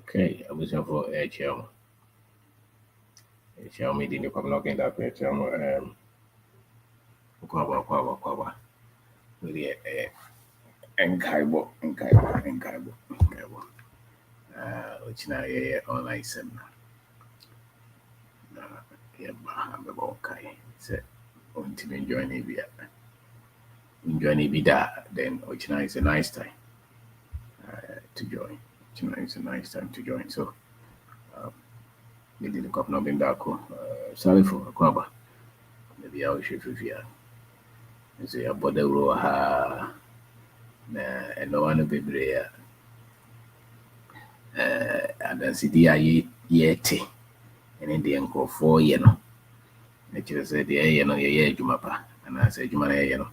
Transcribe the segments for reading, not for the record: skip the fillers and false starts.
Okay, I was here for HL. HL meeting the couple of that HL Kwaba. Really Enkaibo. Which now online seminar. Yeah, okay. So on to enjoy Nibia. Enjoy Nibida, then which now is a nice time to join. Which now is a nice time to join. So meeting the couple of Bindako. Sorry for Kwaba. Maybe I should review. So your body row ha na ɛno ano bebree a adansedi a yɛte ɛne deɛ nkurɔfoɔ yɛ no na kyerɛ sɛ deɛ ɛyɛ no yɛyɛ adwuma pa anaasɛ adwuma no yɛyɛ no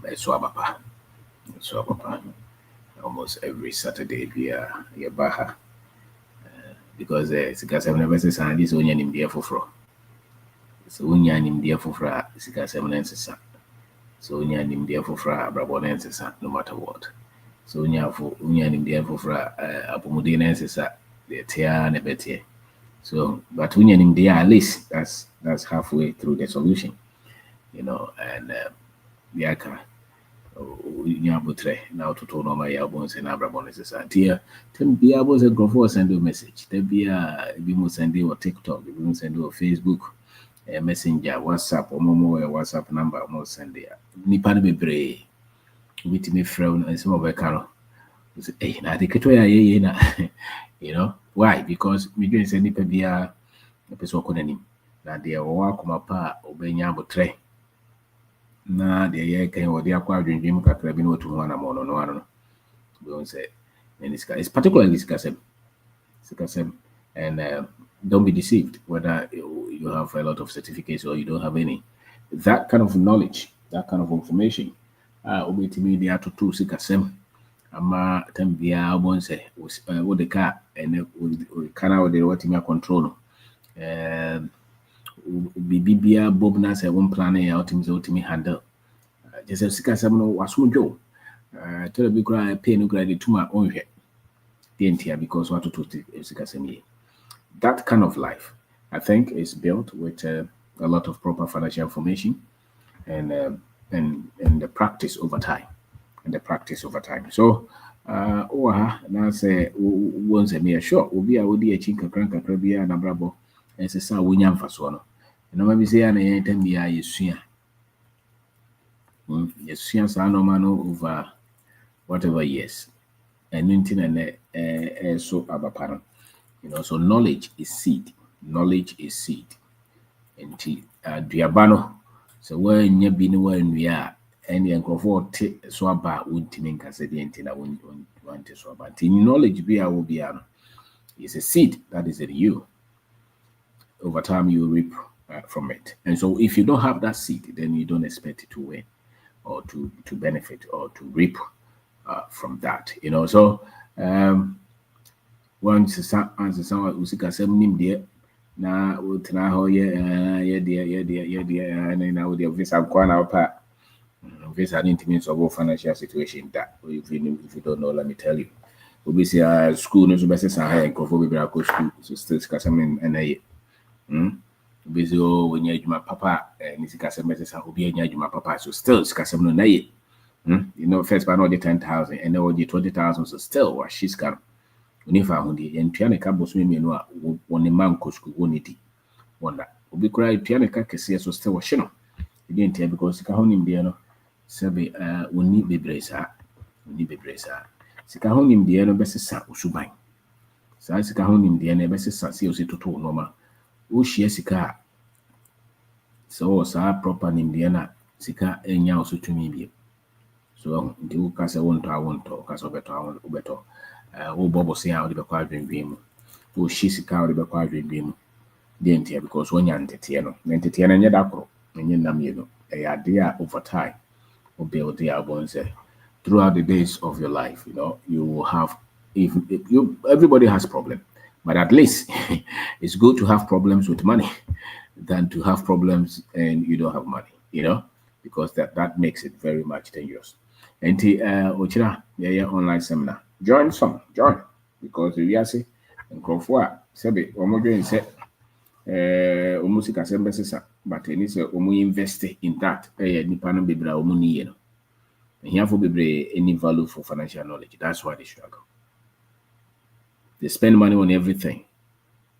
ɛso aba pa almost every Saturday biara yɛba ha because sikasɛm no bɛsɛ saa gye sɛ wonya nimdeɛ foforɔ sɛ wonya nimdeɛ foforɔ a sikasɛm no nsesa so wonya nimdeɛ foforɔ a abrabɔ no nsesa no matter what so wonya nimdeɛ foforɔ a apɔmuden no nsesa deɛ tea na ɛbɛteɛ so but wonya nimdeɛ at least that's halfway through the solution and the aka wonya abotrɛ na wototo no ma yɛ abɔ nsɛ na abrabɔ no nsesa nti tam biara bɔ sɛ nkurɔfoɔ send a message da biara ebi mu send wɔ TikTok ebi mu send wɔ Facebook messenger WhatsApp omo WhatsApp number omo send ya nipa no bebree bitimi frɛ no nsɛm ɔbɛka no so na de keto ya ye na why because me dwen sɛ nipa bia pɛsɛ ɔkɔ nanim na de wɔwɔ akoma pa a ɔbɛnya abotrɛ na de yɛ kan wɔde akɔ adwendwem kakra bi na otu ho anamɔ no ano don't say it's particularly sikasɛm and don't be deceived whether you have a lot of certificates or you don't have any. That kind of knowledge, that kind of information, media to two sikasem. Ama tambia bonse with the car and can out the what you control. Bibia Bob Nas one plan out in the handle. Just a sikasem no was jo. Tell a big cry pay no credit to my own head. The because what to sikasem. That kind of life, I think, is built with a lot of proper financial information and the practice over time. So, now say once a mere short will be a woody a chinka cranka crabia and a brabo as a sa winyam fasono. And maybe say an antem be a yesuya. Yesuya sanomano over whatever years. And nintin and so abapano. So knowledge is seed. And Diabano, so when you be when we are, and the uncle so about wouldn't think as a dent I wouldn't want to swap. But in knowledge, be will be is a seed that is in you. Over time, you reap from it. And so, if you don't have that seed, then you don't expect it to win or to benefit or to reap from that. So, once answer someone who seek a nim dear na utna ho ye dear and now the visa gone out part visa didn't mean so financial situation that if you don't know, let me tell you. We be say school no so be say high and go school so still kasam and I busy when you my papa and this kasam message how be my papa so still kasam no na first by no the 10,000 and now the 20,000 so still what she's got unifa hundi entuane ka boso mmienu a woni manko school woni wonder obi kura entuane ka kese so still wo hye no e ntia because ka honim de no sebe woni bebresa sika honim de no besesa osuban sa sika honim de no besesa se o sitoto no ma o hye sika so sa proper nim de na sika enya osotumi bi so ndi wo ka se wonto ka so beto wo bobo say how the kwa dwendwem wo shisika how the kwa dwendwem de ntia because wonya ntete no ntete no nye dakoro nye namye no e ade over time will build the albums throughout the days of your life. You will have everybody has problem, but at least it's good to have problems with money than to have problems and you don't have money, because that makes it very much dangerous. And Ochira, yeah, online seminar. Join. because we are say nkrofo sebe omodwen say omusika sembe sesa but any say omu invest in that nipa no bebra omu niye no here for bebre any value for financial knowledge. That's why they struggle. They spend money on everything,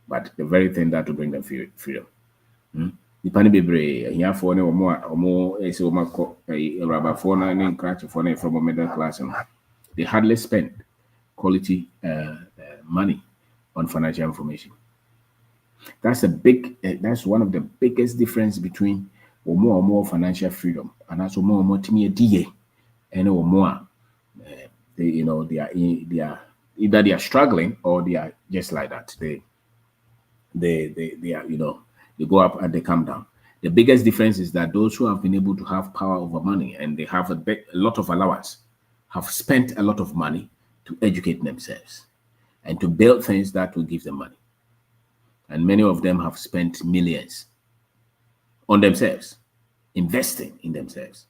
but the very thing that will bring them freedom. Nipa no bebre here for ne omo ese omo ko rubber for na ne crash for na from middle class no. They hardly spend quality money on financial information. That's that's one of the biggest difference between more financial freedom and also more timi die and more they they are either they are struggling or they are just like that. They are they go up and they come down. The biggest difference is that those who have been able to have power over money and they have a lot of allowance have spent a lot of money to educate themselves and to build things that will give them money. And many of them have spent millions on themselves, investing in themselves.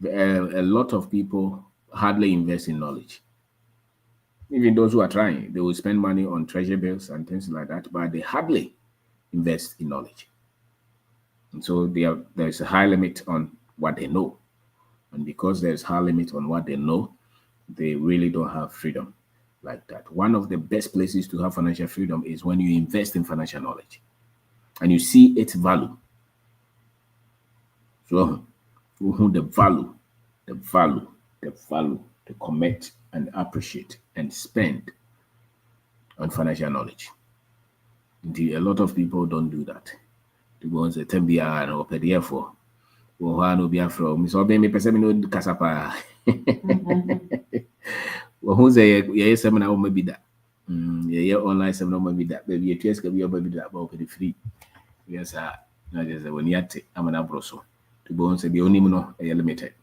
A lot of people hardly invest in knowledge. Even those who are trying, they will spend money on treasure bills and things like that, but they hardly invest in knowledge. And so there's a high limit on what they know. And because there's high limit on what they know, they really don't have freedom like that. One of the best places to have financial freedom is when you invest in financial knowledge and you see its value. So the value to commit and appreciate and spend on financial knowledge. A lot of people don't do that. The ones that tell me or PDF for no be from so be me person no kasapa. Well, who's a seminar or maybe that? Yeah, online seminar maybe that. Baby, a TS can be maybe that about the free. Yes, not just when yet I'm an abroso. To go and say the only no limited.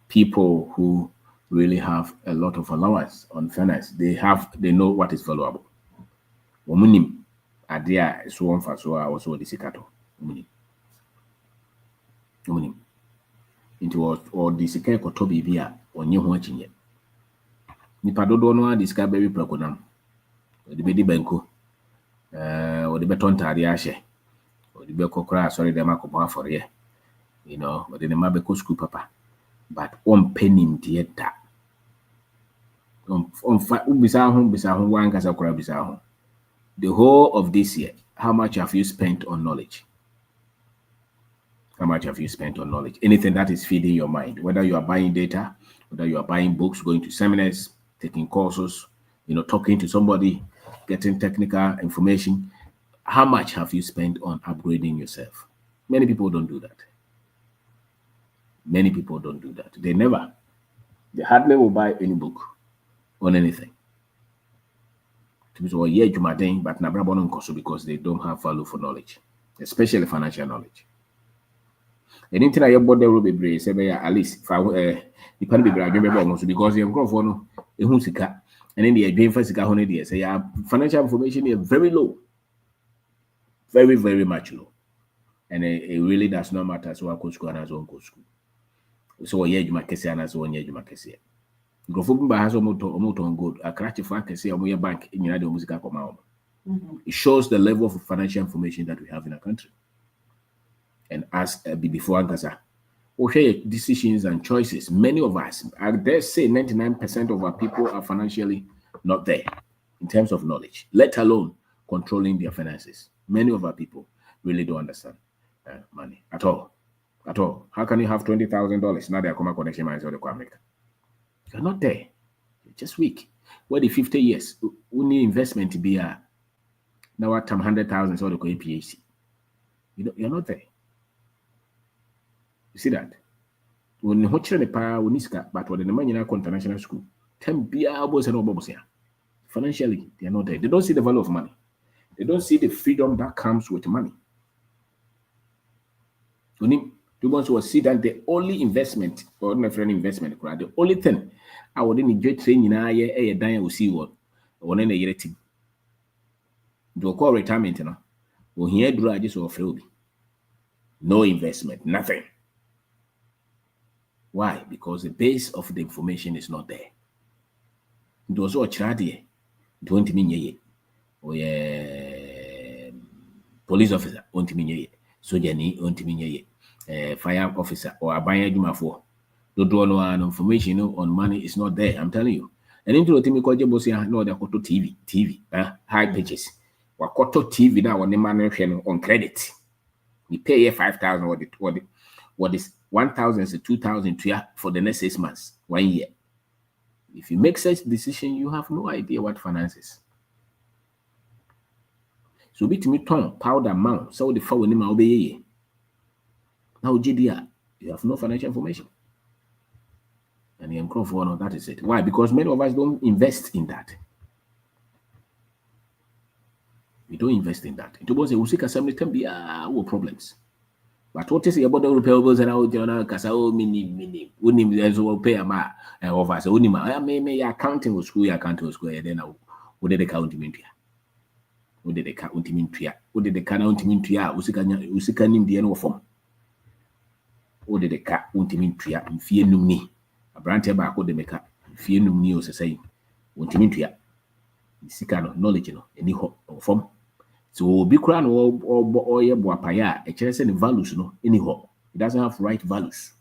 People who really have a lot of allowance on finance, they know what is valuable. Womunim adia so on for so also the sikato. Womunim. Into or the sika koto bibia onye ho achinye. Nipa dodo no a sika baby prakonam. Odi be di banko. Odi be ton tade ahye. Odi be kokra sorry dem akọbọ afọre. Odi ne ma be ko school papa. But on penny theater. On fa ubisa ho wan kasa kora bisa ho. The whole of this year, how much have you spent on knowledge? How much have you spent on knowledge? Anything that is feeding your mind, whether you are buying data, whether you are buying books, going to seminars, taking courses, talking to somebody, getting technical information. How much have you spent on upgrading yourself? Many people don't do that. Many people don't do that. They hardly will buy any book on anything. So yeah, but because they don't have value for knowledge, especially financial knowledge. Anything I bought there will be brave, say at least if I depend be brave because the for no sika and then the dream for sika honey say financial information is very low. Very, very much low. And it really does not matter. So I go school and I don't go school. So yeah, you might say and as one year you might say. Grofo has almost on good. A crash if I can say a bank in United Music come out. It shows the level of financial information that we have in our country. And as before Gaza, okay, decisions and choices. Many of us, I dare say 99% of our people are financially not there in terms of knowledge, let alone controlling their finances. Many of our people really don't understand money at all. At all. How can you have $20,000? Now they are coming connection mines or the America. You're not there. You're just weak. Where the 50 years, we need investment to be now what time 100,000 or the PhD. You're not there. You see that? When you watch the power, we need but when the money in international school, 10 financially, they are not there. They don't see the value of money. They don't see the freedom that comes with money. You want to see that the only investment, or not friend investment, the only thing I would enjoy training a dying will see what one in a year team. Do call retirement, when he had just or failed. No investment, nothing. Why? Because the base of the information is not there. It was all charity. Don't mean ye. Or police officer, won't mean ye. Soldier, won't mean ye. Fire officer or a buyer you for. Don't draw no information on money is not there. I'm telling you. And into the team called Jabosia, no, they're called TV, high pitches. What TV now on the man on credit. We pay you 5,000 what is 1,000 to 2,000 for the next 6 months, 1 year. If you make such decision, you have no idea what finance is. So bit me ton powder amount, so the phone name obey. Now GDR, you have no financial information. And the for that is it. Why? Because many of us don't invest in that. We don't invest in that. It was a Usika assembly can be problems. But what is about the repairables and our journal Casao mini wouldn't as well pay a ma of us unima. I may accounting was school accounting square, then I would the counting into would the counting into would the counting into Usika nim the annual form. Would the cat won't mean tria and fear numni. A branch about what they make up fear numni or say won't mean tria. Sika knowledge any form. So be crown or boapaya, a chance and values anyhow. It doesn't have right values.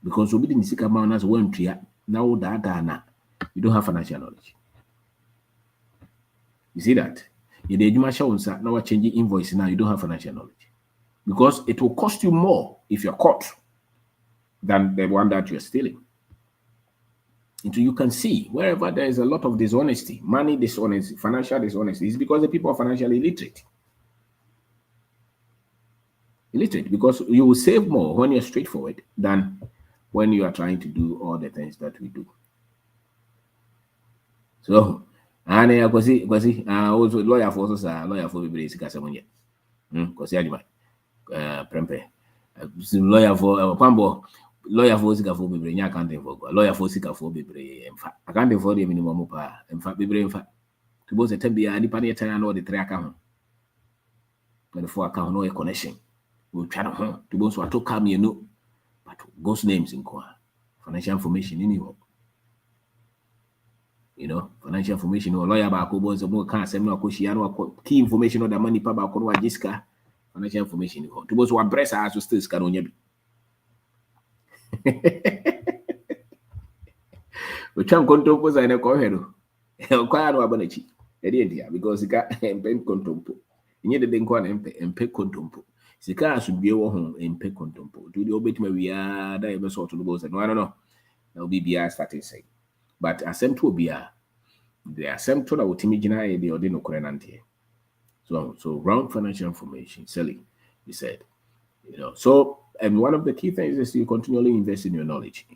Because we didn't seek amount as one tria, now that you don't have financial knowledge. You see that? You did now changing invoice now, you don't have financial knowledge. Because it will cost you more if you're caught than the one that you're stealing. And you can see wherever there is a lot of dishonesty, money dishonesty, financial dishonesty, is because the people are financially illiterate. Illiterate, because you will save more when you're straightforward than when you are trying to do all the things that we do. So, and I was also lawyer for Brasica because Prempe, lawyer for Pambo. Lawyer for Sika for Bibre, accounting for lawyer for Sika for Bibre, in fact, accounting for the minimum, in fact, Bibre, in fact, to both a Tembia, any penny and all the 3 account. But the 4 account, no a connection. We'll try to both what to come, but ghost names in Kwa. Financial information, anyhow. Financial information, or lawyer about Kubos, or more can't send no key information on the money, Papa, Konwa Jiska, financial information. To both what breast as to still scan we try control and a corridor. Quite abanachi. Because he got pen contumpo. You didn't go and pay contumpo. Sika should be home and pay contumpo. Do the obit we are the sort of the and I don't know. Now BBR started saying. But assent to be the assent to our timidina the ordino corenante. So round financial information, silly, he said. So and one of the key things is you continually invest in your knowledge.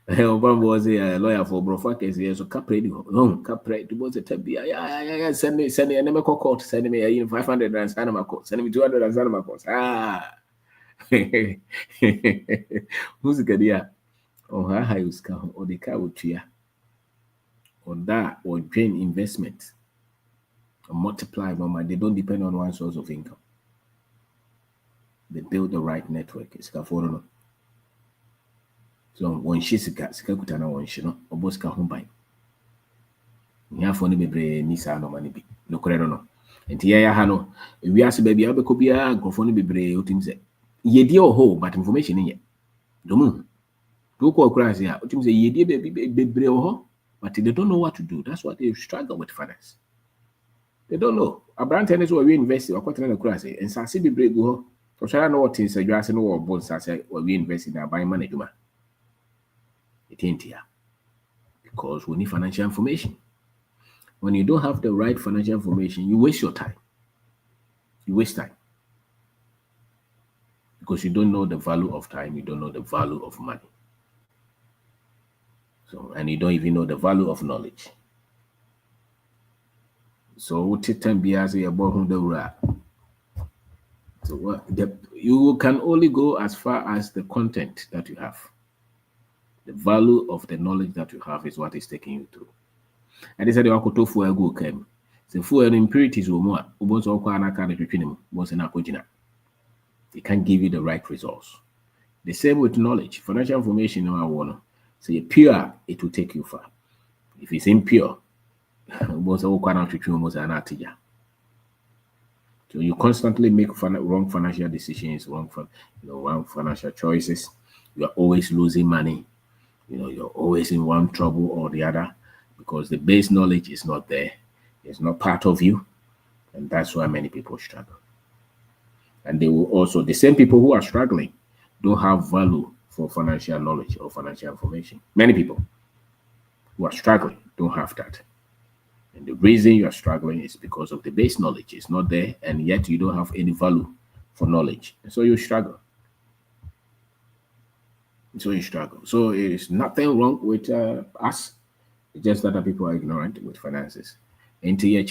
Obama was a lawyer for Brofakes here, so Capre was a tabia. Send me a name court, send me 500 and Sanama court, send me 200 and Sanama court. Who's the idea? Or her house or the car with you or that or drain investment. Multiply money. They don't depend on one source of income. They build the right network. It's so when she's kutana when she no oboska home buy. Nya for ni bebre ni sa no mani bi. No kore no. Enti ya ha no. We ask baby abeko bia grofo ni bebre otim se. Ye die o but information ni ye. Domu. Do ko kura se ya otim se ye die bebre o but they don't know what to do. That's why they struggle with finance. They don't know. A brand tennis where we invest or continent across it. And Sassi be brave go. For sure, I know what is a grass and or bonds where we invest in our buying money. It ain't here. Because we need financial information. When you don't have the right financial information, you waste your time. You waste time. Because you don't know the value of time, you don't know the value of money. So, and you don't even know the value of knowledge. So what time be as a born the ra. So you can only go as far as the content that you have. The value of the knowledge that you have is what is taking you through. And they said you could tofu a go came. The full impurities were more. It can't give you the right results. The same with knowledge. Financial information, no, I want to say pure, it will take you far. If it's impure, most of the so you constantly make wrong financial decisions, wrong financial choices. You are always losing money. You're always in one trouble or the other because the base knowledge is not there. It's not part of you, and that's why many people struggle. And they will also, the same people who are struggling don't have value for financial knowledge or financial information. Many people who are struggling don't have that. And the reason you are struggling is because of the base knowledge. It's not there, and yet you don't have any value for knowledge. And so you struggle. So you struggle. So it's nothing wrong with us. It's just that people are ignorant with finances. Until you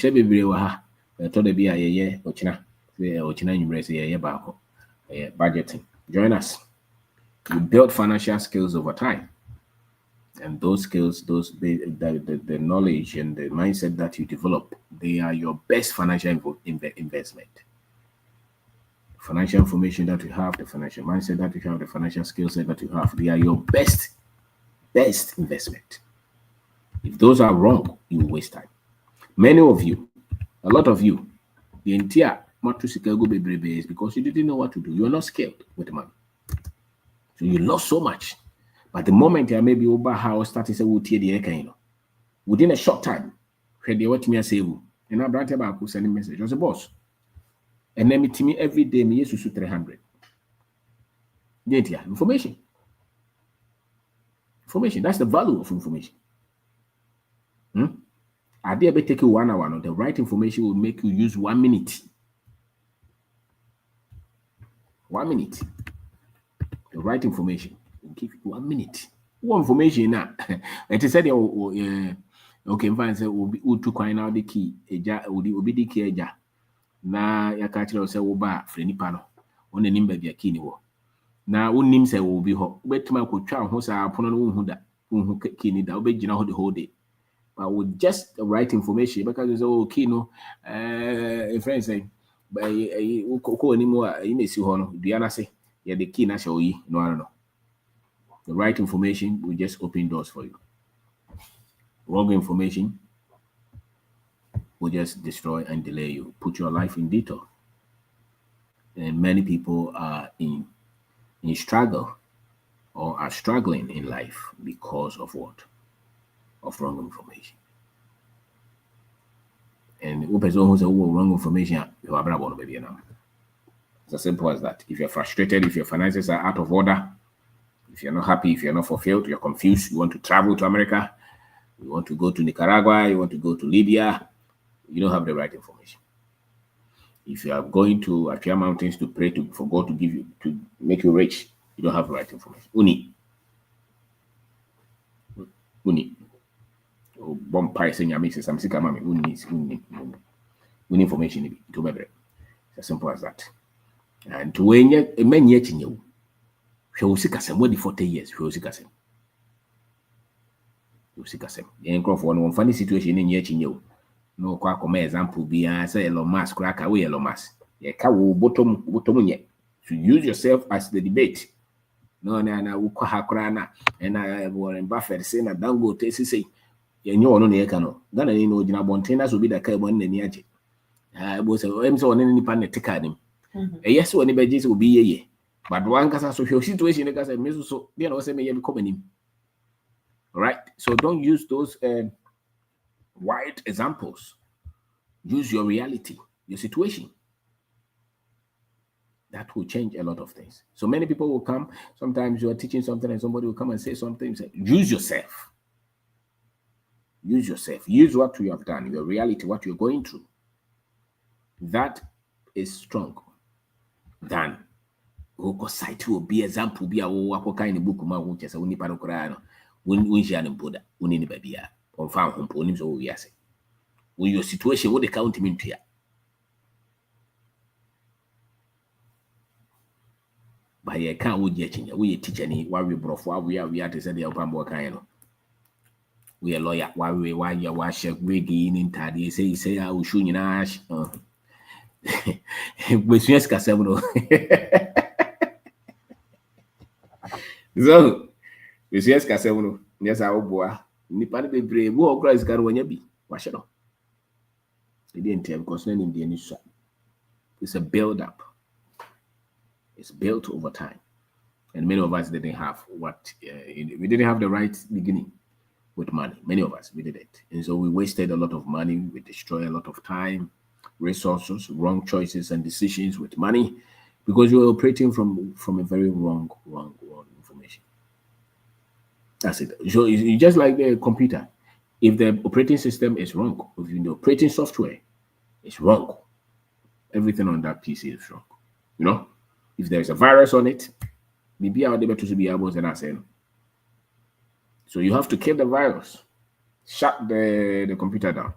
budgeting. Join us. You build financial skills over time. And those skills, the knowledge and the mindset that you develop, they are your best financial investment. Financial information that you have, the financial mindset that you have, the financial skill set that you have, they are your best investment. If those are wrong, you will waste time. Many of you, a lot of you, the entire is because you didn't know what to do. You're not skilled with the money. So you lost so much. But the moment I maybe over how started say within a short time, what me say and I brought about sending message as a boss. And then me every day me used to 300. Information. Information. That's the value of information. I dare be take you 1 hour. No, the right information will make you use 1 minute. 1 minute. The right information will give you 1 minute. What information now? It is said, okay, fine. Say, we to coin out the key. Eja, we the key eja. Na ya catch us say, "Oba, friendly pano." On the name baby a key ni wo. Na un name say will be ho. Bet ma ko twa ho sa apono no hu da. Hu key ni da. Obe jina ho the whole day. But with just the right information, because it's okay, no, a friend say, by a cocoa anymore, you may see honor, Diana say, yeah, the key national, no, I don't know. The right information will just open doors for you. Wrong information will just destroy and delay you, put your life in detour. And many people are in struggle or are struggling in life because of what? Of wrong information. And who person who says wrong information, you are bravo, baby. It's as simple as that. If you're frustrated, if your finances are out of order, if you're not happy, if you're not fulfilled, you're confused, you want to travel to America, you want to go to Nicaragua, you want to go to Libya, you don't have the right information. If you are going to Achia Mountains to pray for God to give you, to make you rich, you don't have the right information. Uni. Bomb pricing, I mean, some sick mammy, uni information to be it's as simple as that. And to when a man yet in you, she will seek us more than 40 years, she will seek us. You seek us. And for one funny situation in yet in you. No quack or example be say Elon Musk, crack away Elon Musk. Ye cow bottom yet. To use yourself as the debate. No, Ukahakrana, and I Warren Buffett saying that don't go to say, you know, no, Nekano. Gonna know Jina Bontenas will be the carbon and Yaji. I was on any planet take him. Yes, when the budgets will be ye. But one can social situation because I miss so, you know, say me becoming him. All right. So don't use those wide examples. Use your reality, your situation. That will change a lot of things. So many people will come. Sometimes you are teaching something and somebody will come and say something. Say, use yourself. Use yourself. Use what you have done, your reality, what you're going through. That is strong than site will be example be a kind of book which is only parocrano when she and Buddha, when baby or found components or yes. When your situation what the count mean to you. By a can't we get in we teach any why we brought for we are to say the open work. We a lawyer why you wash a wig in Taddy say I will shoot you ash. With yes, Cassandra. So, you see, Casano, yes, I will boy. Nipan be brave, who Christ can when you be. Wash it up. It didn't tell because none in the initial. It's a build up. It's built over time. And many of us didn't have we didn't have the right beginning with money. Many of us, we didn't. And so we wasted a lot of money. We destroyed a lot of time, resources, wrong choices and decisions with money because you were operating from a very wrong information. That's it. So it's just like the computer. If the operating system is wrong, if the operating software is wrong, everything on that PC is wrong. You know, if there's a virus on it, maybe I'll be able to be able to say. So you have to kill the virus, shut the computer down.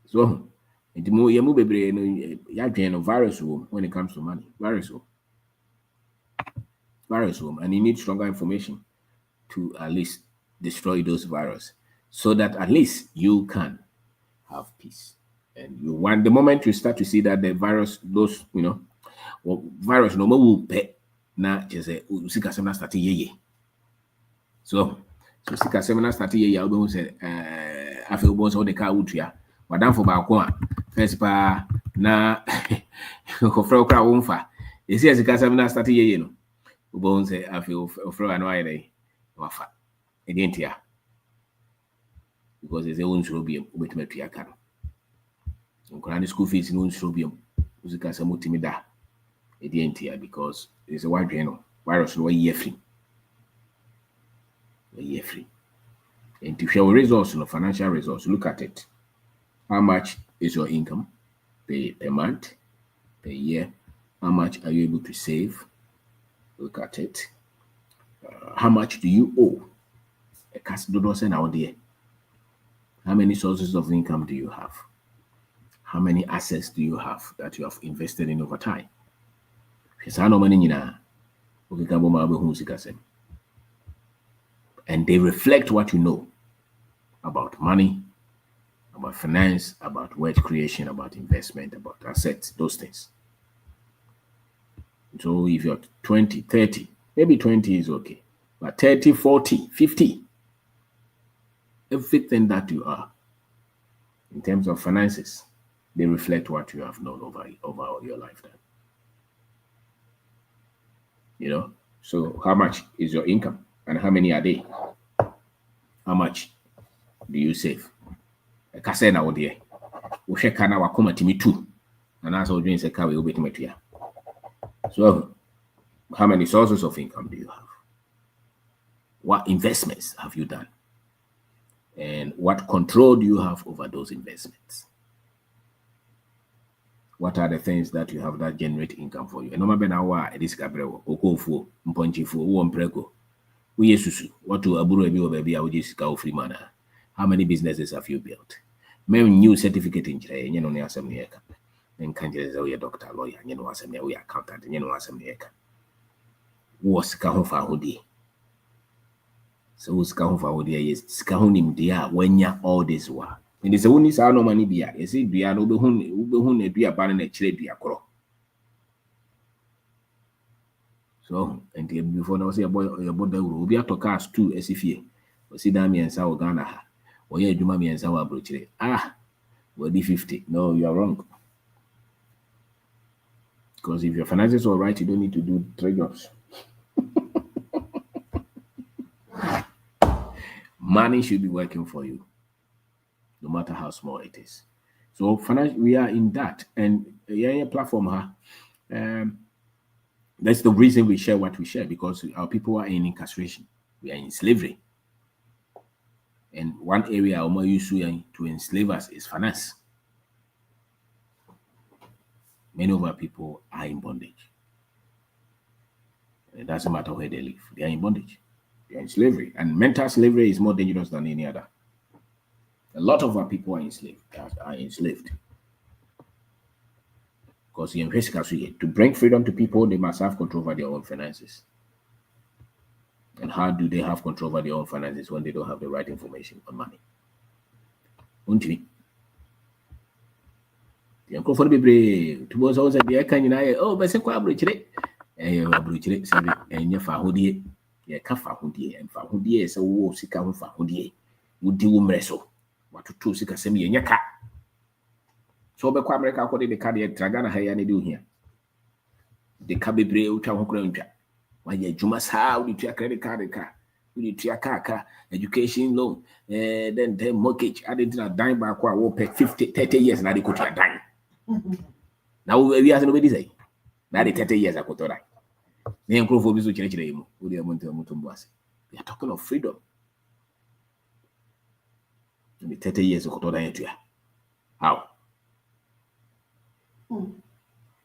So the more you move, virus when it comes to money, virus, and you need stronger information to at least destroy those viruses, so that at least you can have peace. And you want the moment you start to see that the virus, those virus no more will pay. Now just say start ye. So sika seminar start ye ya obo say afi obo so the car utua madam for ba ko a first pa na ko fro kra wonfa esi sika seminar start ye no obo say afi ofro anu ayi dey wafa edentia because they won't show be obetime tua kan nkran school fees no show be sika samotimi da edentia because it's a wide virus no ye free. Year free. And if your results, financial results, look at it. How much is your income per month, per year? How much are you able to save? Look at it. How much do you owe? How many sources of income do you have? How many assets do you have that you have invested in over time? And they reflect what you know about money, about finance, about wealth creation, about investment, about assets, those things. So if you're 20, 30, maybe 20 is okay, but 30, 40, 50, everything that you are in terms of finances, they reflect what you have known over your lifetime. So how much is your income and how many are they? How much do you save? Kase na wode wo hwe ka na wakoma timi 2 and as odwen se ka we obetime tua. So how many sources of income do you have? What investments have you done? And what control do you have over those investments? What are the things that you have that generate income for you? And no matter wa edis kabrewo okofu mponchifu wo mprego wo yesusu what to aburu ebi obabi a wo jisika wo free mana. How many businesses have you built? Maybe new certificate in Chile, you know, asem nieka. And can't you doctor, lawyer, you know, asem we accountant, you know, asem nieka. Was kahonfa hodi. So was kahonfa hodi yes, skahonim dia when ya all this wa. And it's only sa no money bia. You see, bia no be hun e dua ban na Chile dua koro. So, and before now say your boy the will be to cast 2 SFA. See that me and Sao Ghana. Or yeah, Juma me and Sawa Brochile. Body 50. No, you are wrong. Because if your finances are all right, you don't need to do 3 jobs. Money should be working for you, no matter how small it is. So we are in that, and yeah, platform. That's the reason we share what we share, because our people are in incarceration. We are in slavery. And one area Omo used to enslave us is finance. Many of our people are in bondage. It doesn't matter where they live. They are in bondage. They are in slavery. And mental slavery is more dangerous than any other. A lot of our people are enslaved. Because to bring freedom to people, they must have control over their own finances. And how do they have control over their own finances when they don't have the right information on money? Oh, but say kwa Abruchire sabi enye fa hodie ye ka fa hodie en fa hodie se wo sika ho fa hodie wodi wo mreso watoto sika sem ye nyeka so be kwa America ko de ka de traga na ha ya ne de ohia de ka bebre utwa ho kra ntwa wa ye adwuma saa wo tua credit card ka wo tua ka education loan then mortgage added na dime back kwa wo pay 50-30 years na de ko tua dime na wo wi ase no be di say na de 30 years akotora we are talking of freedom. The 30 years of how?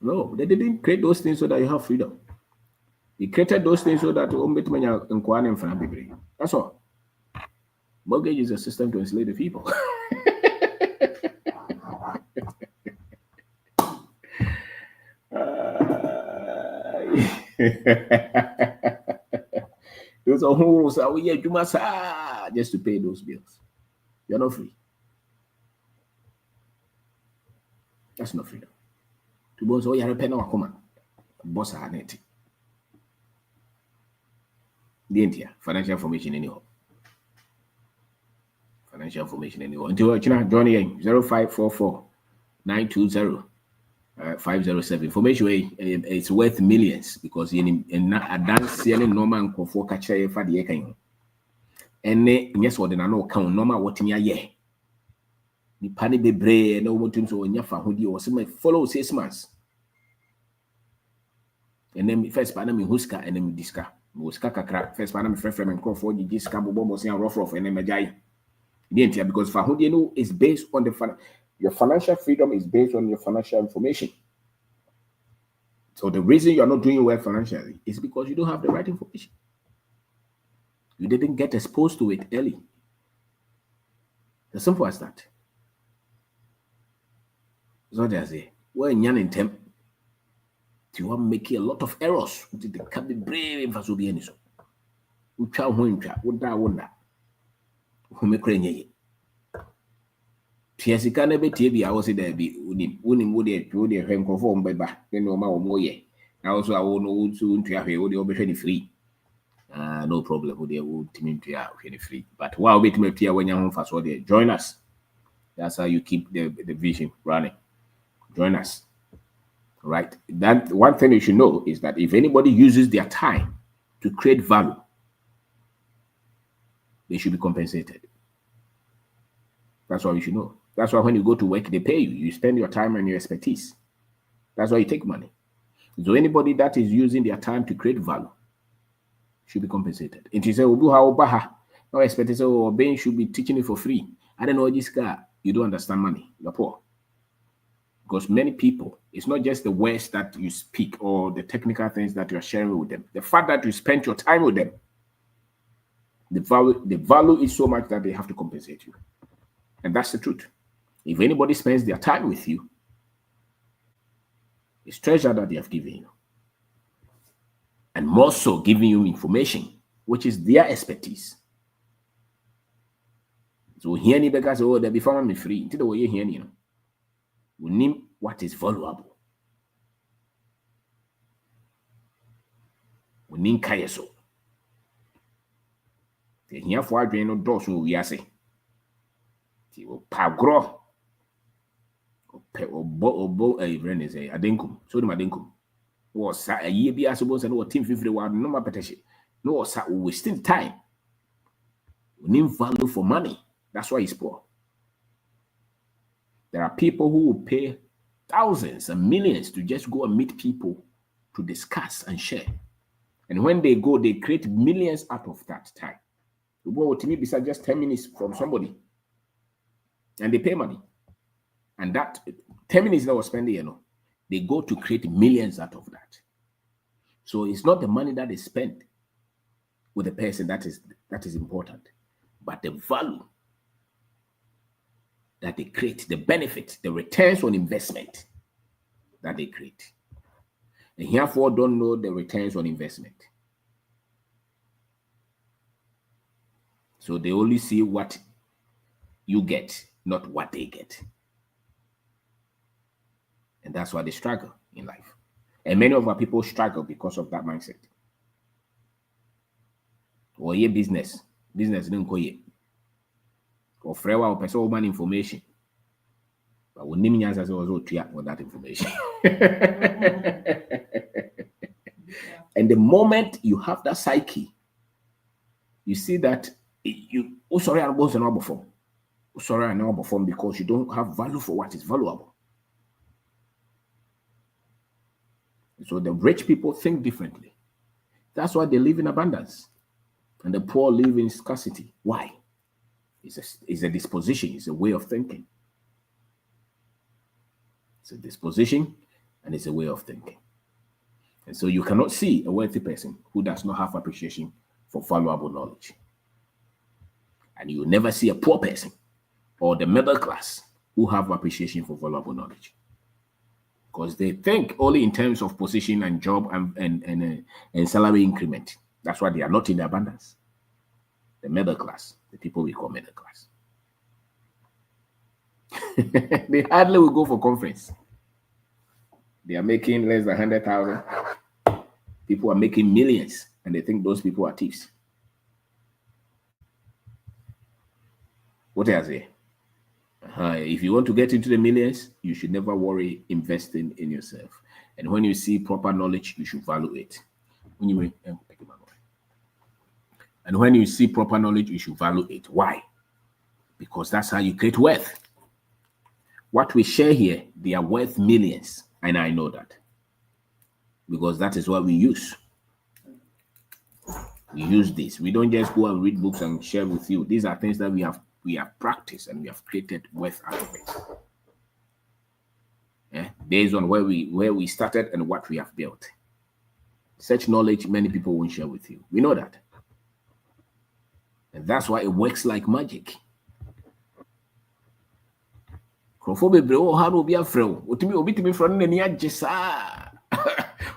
No, they didn't create those things so that you have freedom. They created those things so that that's all. Mortgage is a system to enslave the people. Those are rules just to pay those bills. You're not free. That's not freedom. To boss all your pen or command. Boss are net. The India financial information anyhow. Financial information anyhow. Until Johnny 0544 920 507. Information it's worth millions because in a dance normal and for catch a for the kind. And yes, what no count normal what in your year. The panic be brave no one to so in your family or some follow 6 months. And then first panam huska and then disca. Huska kakra first panam frame and call for the disca bombos and rough and then majai. Because Fahudi is based on your financial freedom is based on your financial information. So the reason you're not doing well financially is because you don't have the right information. You didn't get exposed to it early. As simple as that. So they say, well, in temp, you are making a lot of errors. They can be brave for so be any so. Ucha huncha, wunda. Who make renye. Tiasika nebe tiebi I was there be unim wode to the henko beba then no ma omoye. Now also I will know to be free. No problem with the wood team to free. But while we to when you're home first, join us. That's how you keep the vision running. Join us. Right. That one thing you should know is that if anybody uses their time to create value, they should be compensated. That's what you should know. That's why when you go to work, they pay you. You spend your time and your expertise. That's why you take money. So anybody that is using their time to create value should be compensated. And you say, no expect so Ben should be teaching you for free. I don't know this guy. You don't understand money. You're poor. Because many people, it's not just the words that you speak or the technical things that you're sharing with them. The fact that you spend your time with them, the value is so much that they have to compensate you. And that's the truth. If anybody spends their time with you, it's treasure that they have given you. And more so giving you information, which is their expertise. So here ni because they be found me free. Until the way you hear we name what is valuable. We name kayeso. The here for no dosu we say. Ti o pagro. Obo a friend is a adenkum. So the adenkum. Was a year be as supposed and what team 50 word no more petition. No, sir, we wasting time. We need value for money. That's why he's poor. There are people who will pay thousands and millions to just go and meet people to discuss and share. And when they go, they create millions out of that time. You go to me besides just 10 minutes from somebody. And they pay money. And that 10 minutes that was spending, they go to create millions out of that. So it's not the money that is spent with the person that is important, but the value that they create, the benefit, the returns on investment that they create. And therefore don't know the returns on investment. So they only see what you get, not what they get. And that's why they struggle in life. And many of our people struggle because of that mindset. Or your business didn't go yet. Or forever or person man information. But when name answers also react with that information. And the moment you have that psyche, you see that you sorry I wasn't able before. Sorry I know before because you don't have value for what is valuable. So the rich people think differently. That's why they live in abundance. And the poor live in scarcity. Why? It's a disposition, it's a way of thinking. It's a disposition and it's a way of thinking. And so you cannot see a wealthy person who does not have appreciation for valuable knowledge. And you will never see a poor person or the middle class who have appreciation for valuable knowledge. Because they think only in terms of position and job and salary increment. That's why they are not in the abundance. The middle class, the people we call middle class. They hardly will go for conference. They are making less than 100,000. People are making millions, and they think those people are thieves. What I say? If you want to get into the millions, you should never worry investing in yourself. And when you see proper knowledge, you should value it. And when you see proper knowledge, you should value it. Why? Because that's how you create wealth. What we share here, they are worth millions. And I know that. Because that is what we use. We use this. We don't just go and read books and share with you. These are things that we have practiced and we have created wealth out of it. Based on where we started and what we have built. Such knowledge many people won't share with you. We know that. And that's why it works like magic. How do be afraid? What me obi timi from nani agesa.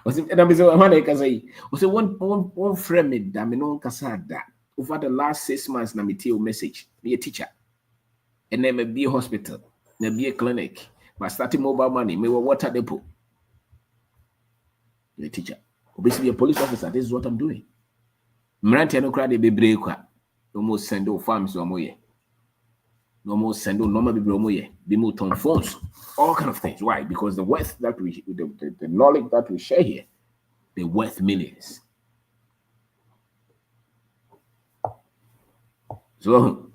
Was it na me say man e kasa yi. O say one friend me da me no kasa da. Over the last 6 months na me tell message. Me a teacher. And then me be a hospital, me be a clinic. My starting mobile money, me water depot. Me a teacher. Obviously a police officer, this is what I'm doing. Mranti no cry de bebre kwa. No more send o farms no more. No more send o normal bebre more. Be more on phones. All kind of things. Why? Because the wealth that the knowledge that we share here, they're worth millions. So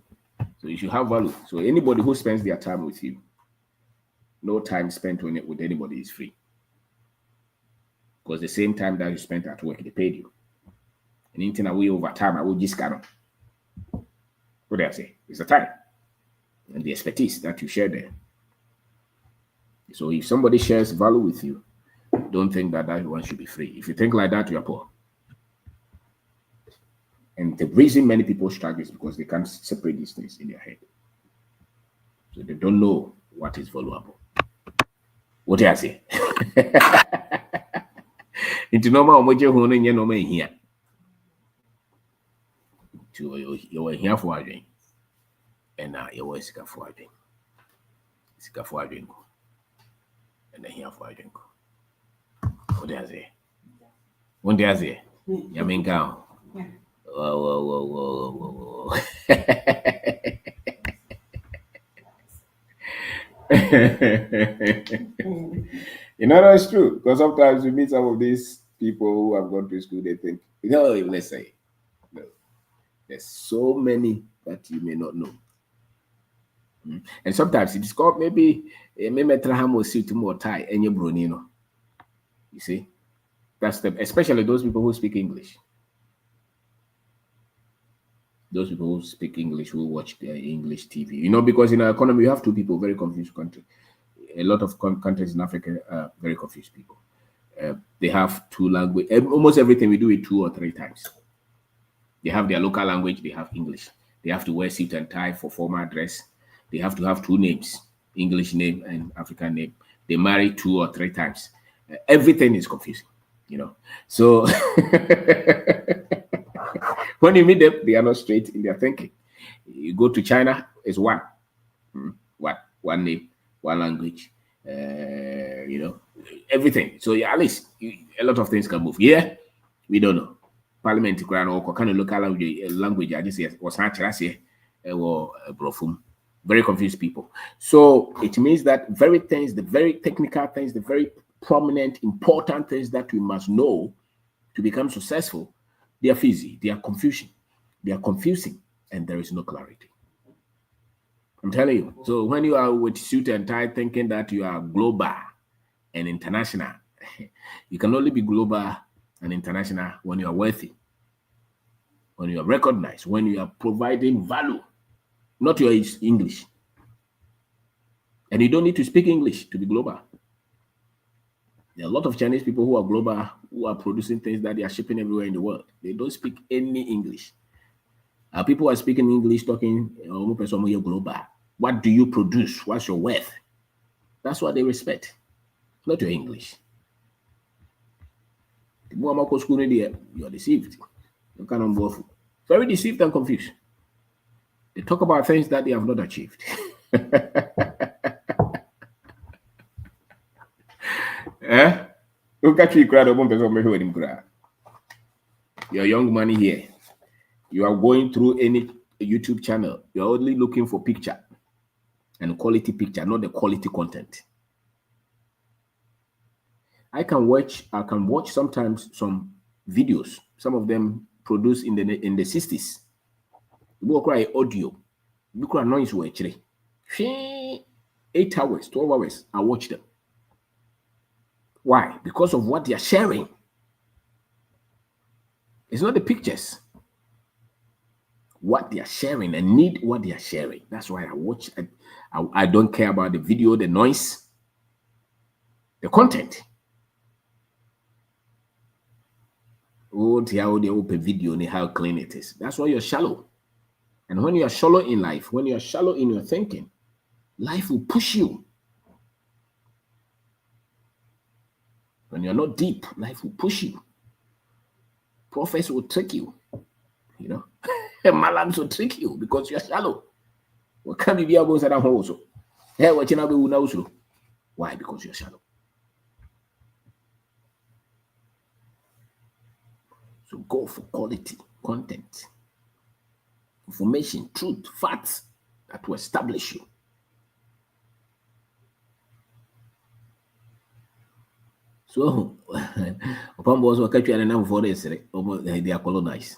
you should have value. So anybody who spends their time with you, no time spent on it with anybody is free. Because the same time that you spent at work, they paid you. And anything away over time, I will just kind of. What do I say? It's the time and the expertise that you share there. So if somebody shares value with you, don't think that one should be free. If you think like that, you are poor. And the reason many people struggle is because they can't separate these things in their head. So they don't know what is valuable. What do I say? Into normal mojo hono nye no ma hia. To you here for adwen. And you were sika for adwen. Sika for adwen ko. And here for adwen ko. What do I say? What do I say? Yaminga. Whoa. You know, that's true. Because sometimes you meet some of these people who have gone to school, they think, let's say, no. There's so many that you may not know. And sometimes it's called maybe a suit more tie and your brunino. You see? That's especially those people who speak English. Those people who speak English, who watch their English TV. You know, because in our economy, you have two people, very confused country. A lot of countries in Africa are very confused people. They have two languages. Almost everything we do it 2 or 3 times. They have their local language. They have English. They have to wear suit and tie for formal dress. They have to have 2 names, English name and African name. They marry 2 or 3 times. Everything is confusing, you know. So when you meet them, they are not straight in their thinking. You go to China, it's one name, one language. You know, everything. So yeah, at least a lot of things can move. Yeah, we don't know. Parliament or kind of local language. I just say was not here or brofum. Very confused people. So it means that the very technical things, the very prominent, important things that we must know to become successful, they are fizzy, they are confusion, they are confusing, and there is no clarity. I'm telling you. So when you are with suit and tie thinking that you are global and international, you can only be global and international when you are worthy, when you are recognized, when you are providing value, not your English. And you don't need to speak English to be global. There are a lot of Chinese people who are global, who are producing things that they are shipping everywhere in the world. They don't speak any English. People are speaking English, talking global. What do you produce? What's your worth? That's what they respect, not your English. The more school you're deceived. You can't unlawful. Very deceived and confused. They talk about things that they have not achieved. Look at you, you're a young man here. You are going through any YouTube channel. You're only looking for picture and quality picture, not the quality content. I can watch sometimes some videos, some of them produced in the 60s. You go cry audio, you cry noise actually. 8 hours, 12 hours, I watch them. Why? Because of what they are sharing. It's not the pictures. What they are sharing and need what they are sharing. That's why I watch. I don't care about the video, the noise, the content. Oh, the open video and how clean it is. That's why you're shallow. And when you are shallow in life, when you are shallow in your thinking, life will push you. When you're not deep, life will push you. Prophets will trick you. You know, malams will trick you because you're shallow. What can you be able to say that also? Hey, what you know? Why? Because you're shallow. So go for quality content, information, truth, facts that will establish you. So, upon boss will catch you and now for this, they are colonized.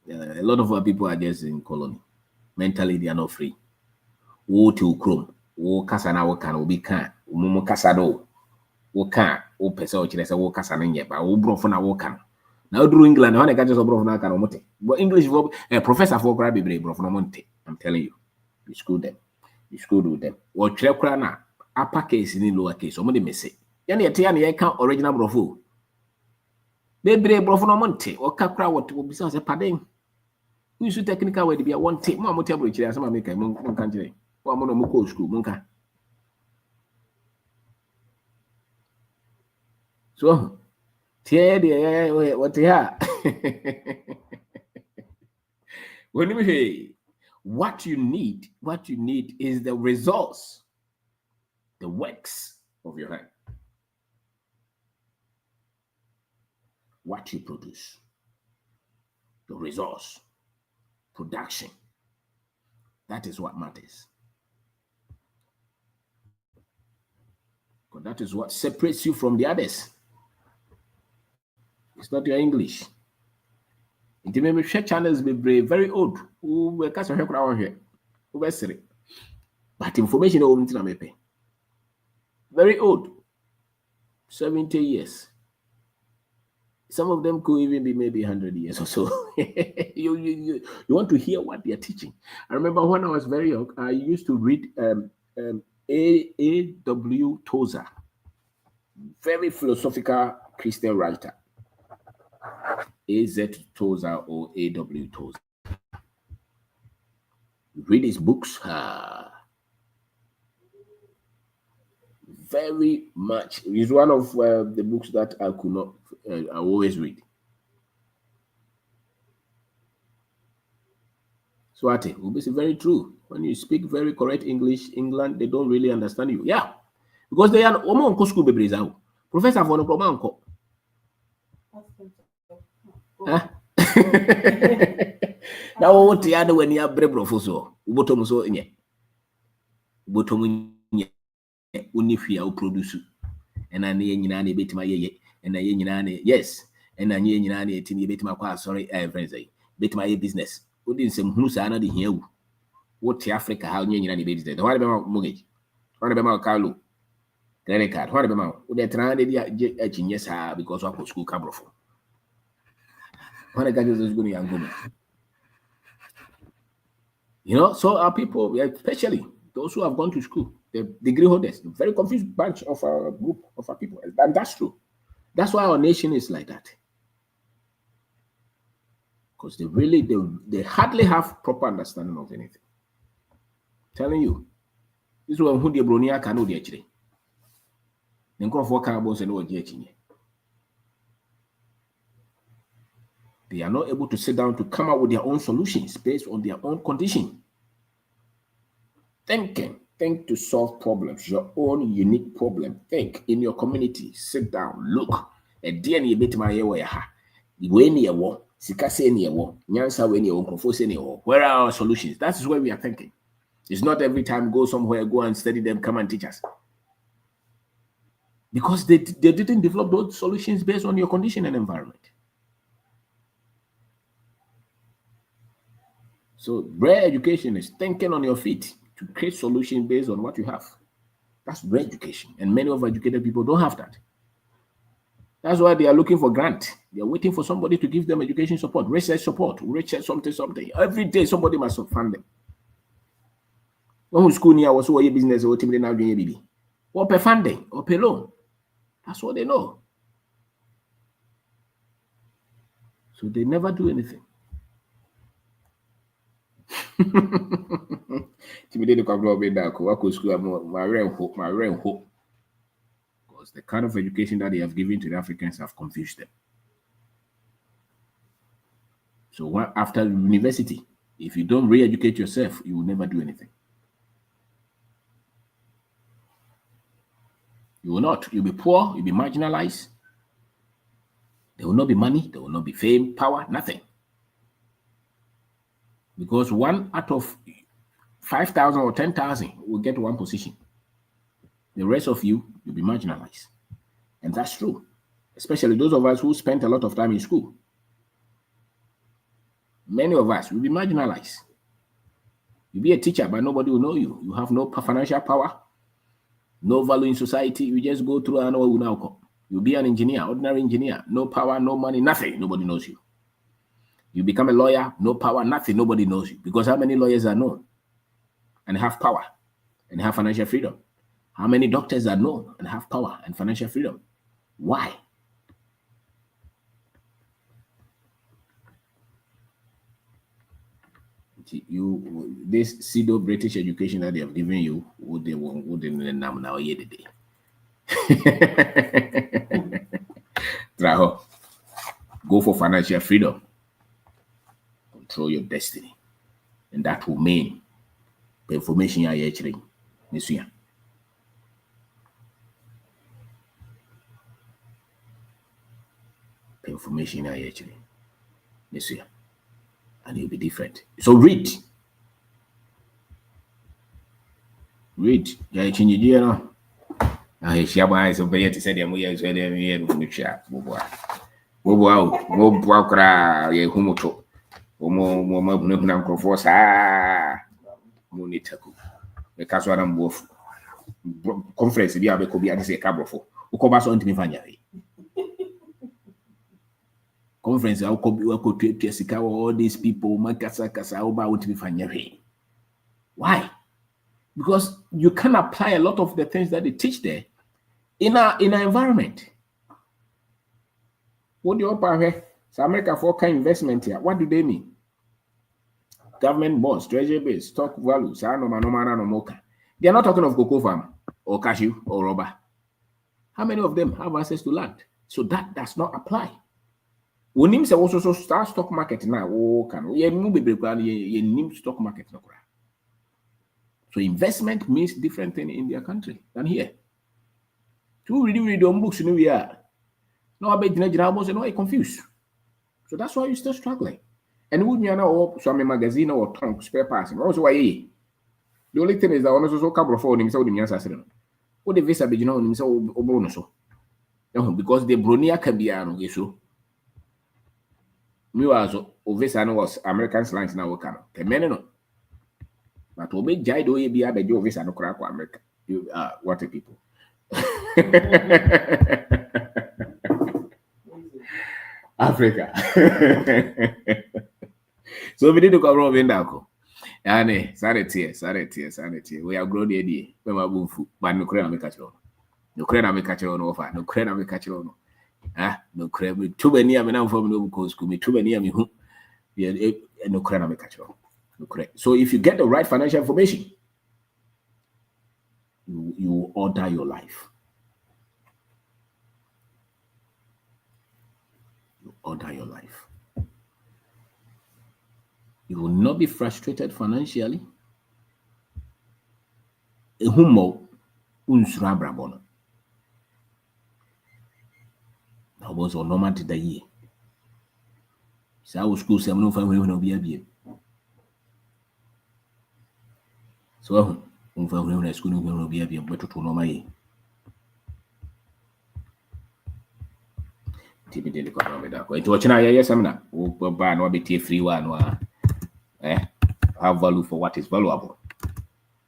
A lot of our people are just in colony. Mentally, they are not free. Wo to chrome, wo kasa na wo can obi can, mumu kasa do, wo can, wo pesa o chile wo kasa na nye ba, wo brofo na wo can. Now do England, when I catch us brofo na can omote. But English professor for grab be brofo na monte. I'm telling you, you school them, you school with them. Wo chile kra na upper case ni lower case, omo me say. Yani ete ya na can original brofo. Be brofo na monte, o kakra what wo bisa say paden. We should technical way to be a one take. Mo amote abro chile asama make mon kan chile. Wa mo no mo ko school mon ka. So what here? What you need is the results, the works of your hand. What you produce, the results, production. That is what matters. Because that is what separates you from the others. It's not your English. It may be channels be very old. We can't help around here. But information very old. 70 years. Some of them could even be maybe 100 years or so. you want to hear what they are teaching. I remember when I was very young, I used to read A.W. Tozer, very philosophical Christian writer. A.Z. Tozer or A.W. Tozer. Read his books. Very much. It's one of the books that I could not, I always read. So it will be very true. When you speak very correct English, England, they don't really understand you. Yeah. Because they are school babies out. Professor for no problem. Now what the other when you have bread so bottom so in bottom unifia will produce and I need any bit my ye and I yes and I need any tiny bit my sorry friends bit my business who didn't say who's another here what Africa how you any business what about mortgage what about Carlo credit card what about they trying to yes because of school cabro for when I got this good young woman. You know, so our people, especially those who have gone to school, the degree holders, the very confused bunch of our group of our people. And that's true. That's why our nation is like that. Because they hardly have proper understanding of anything. I'm telling you, this is when who the Bronia can know the actually. They are not able to sit down to come up with their own solutions based on their own condition. Think to solve problems, your own unique problem. Think in your community, sit down, look. And dear you bit my way ha. When you war, Sikase near war, Nyansa when you confuse any war. Where are our solutions? That is where we are thinking. It's not every time go somewhere, go and study them, come and teach us. Because they didn't develop those solutions based on your condition and environment. So rare education is thinking on your feet to create solutions based on what you have. That's rare education. And many of educated people don't have that. That's why they are looking for grant. They are waiting for somebody to give them education support, research something. Every day somebody must fund them. When school near was what your business or team now doing baby. Or pay funding or pay loan. That's what they know. So they never do anything. Because the kind of education that they have given to the Africans have confused them. So after university, if you don't re-educate yourself, you will never do anything. You will not. You'll be poor. You'll be marginalized. There will not be money. There will not be fame, power, nothing. Because one out of 5,000 or 10,000 will get one position. The rest of you will be marginalized. And that's true. Especially those of us who spent a lot of time in school. Many of us will be marginalized. You'll be a teacher, but nobody will know you. You have no financial power, no value in society. You just go through and will now come. You'll be an engineer, ordinary engineer, no power, no money, nothing. Nobody knows you. You become a lawyer, no power, nothing. Nobody knows you. Because how many lawyers are known and have power and have financial freedom? How many doctors are known and have power and financial freedom? Why? This pseudo British education that they have given you, would they now here today? Go for financial freedom. Control your destiny. And that will mean the information you are actually missing. The information you are actually missing. And you'll be different. So read. Read. I share my eyes over here to say them we are here to share. Conference bi abeko bi ade se kabrofo ukoba so ntimi fanya conference ukobi sika all these people makasa oba ntimi fanya. Why? Because you can apply a lot of the things that they teach there in our environment. What do you offer? So America for kind investment here. What do they mean? Government bonds, treasury bills, stock values. They are not talking of cocoa farm or cashew or rubber. How many of them have access to land? So that does not apply. When you say also start stock market now, stock market. So investment means different thing in their country than here. To read your books in we are. No, I bet you almost no, I confused. So that's why you're still struggling. And would you know some magazine or tongue spare parts? Also, why? The only thing is that honestly, so couple of phone so the answer. What the visa be you know so bonus so. Because the Bronia can be an issue. Me was visa was American slangs now work out. The men no. But obey Jaido be a bedo visa no crack America. You what a people. Africa. So we need to come over in Dako. And sanity. We are grown the idea. We are boom food. But no credit make catch on. No credit make catch on offer. No credit make catch on. No credit. Too many of me now from no school school. Me too many of me who. Yeah, no credit make catch on. No credit. So if you get the right financial information, you order your life. You order your life. You will not be frustrated financially. Ehumo unsura brabono. Now was on normal to the year. So school some no family will be a. So family school will be a better to know my. TV did come with that. Going to watch now, yes, I'm not. Buy no be free one. Have value for what is valuable.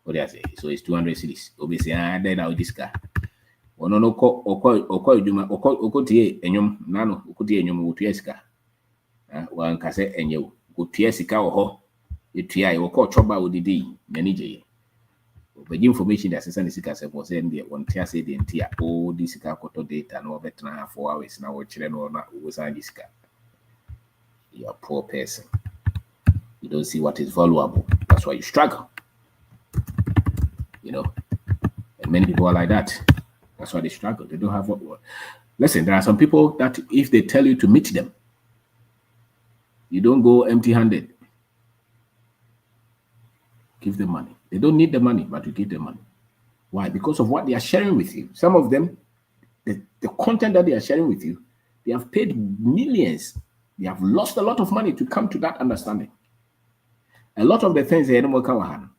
What do I say? So it's 200 cities. Obviously, then I'll discard. Ono no oko edwuma oko tie enyom nano oko tie enyom wo tua sika wan kase enyew wo tua sika wo ho etua e wo choba odidi nani je obeji information that sense sika se for say ndie won tia say de ntia o di sika koto data no betna 4 hours na wo kire no na wo san di sika. You are a poor person. You don't see what is valuable. That's why you struggle. You know, and many people are like that. That's why they struggle. They don't have what. Listen, there are some people that if they tell you to meet them, you don't go empty-handed. Give them money. They don't need the money, but you give them money. Why? Because of what they are sharing with you. Some of them, the content that they are sharing with you, they have paid millions. They have lost a lot of money to come to that understanding. A lot of the things they don't come.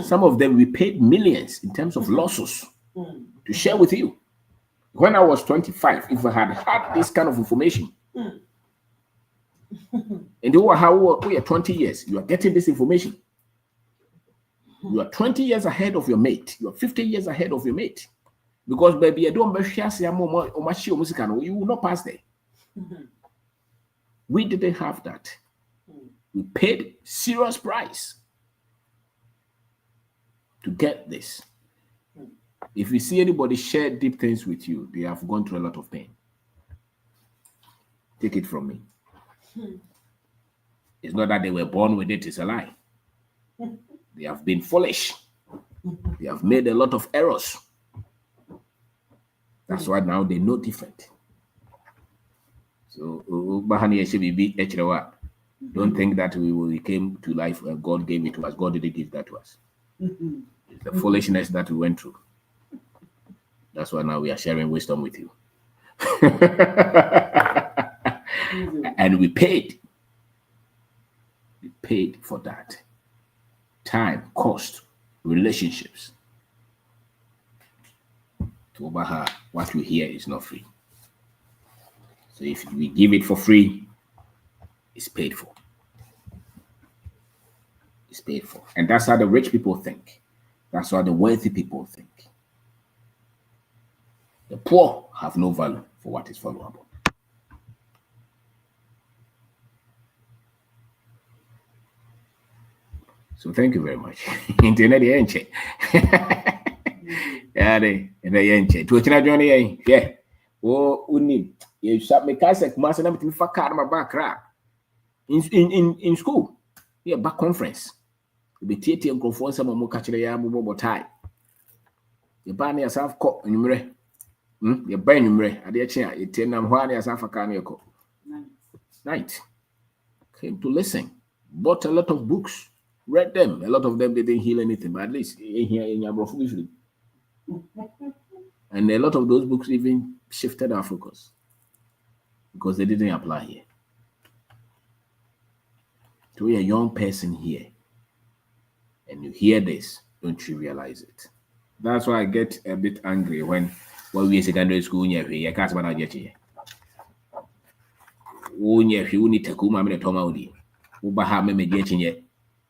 Some of them we paid millions in terms of losses to share with you. When I was 25, if I had this kind of information, and you are 20 years, you are getting this information. You are 20 years ahead of your mate. You are 50 years ahead of your mate. Because baby, you don't you will not pass there. We didn't have that. We paid serious price to get this. If you see anybody share deep things with you, they have gone through a lot of pain. Take it from me. It's not that they were born with it, it's a lie. They have been foolish. They have made a lot of errors. That's why now they know different. So, don't think that we came to life and God gave it to us. God didn't give that to us. It's the foolishness that we went through. That's why now we are sharing wisdom with you. And we paid. We paid for that. Time, cost, relationships. To Obaha, what you hear is not free. So if we give it for free, it's paid for. It's paid for. And that's how the rich people think. That's how the wealthy people think. The poor have no value for what is valuable. So thank you very much. Internet yenche. Yeah, the yenche. To china journey, yeah. Oh, uni. You shop me kase kumasa na mitimi fakar ma back in school. Yeah, back conference. Be tieti nkrofo nsama mo ka kire ya bobo tai. Ye ba na yasaf ko nwumre. Ye ba nwumre ade eche a etenam ho na yasaf aka na yeko. Night. Came to listen. Bought a lot of books. Read them. A lot of them they didn't heal anything, but at least here in your usually. And a lot of those books even shifted our focus because they didn't apply here. So you're a young person here and you hear this, don't trivialize it. That's why I get a bit angry when we in secondary school, you can't manage it.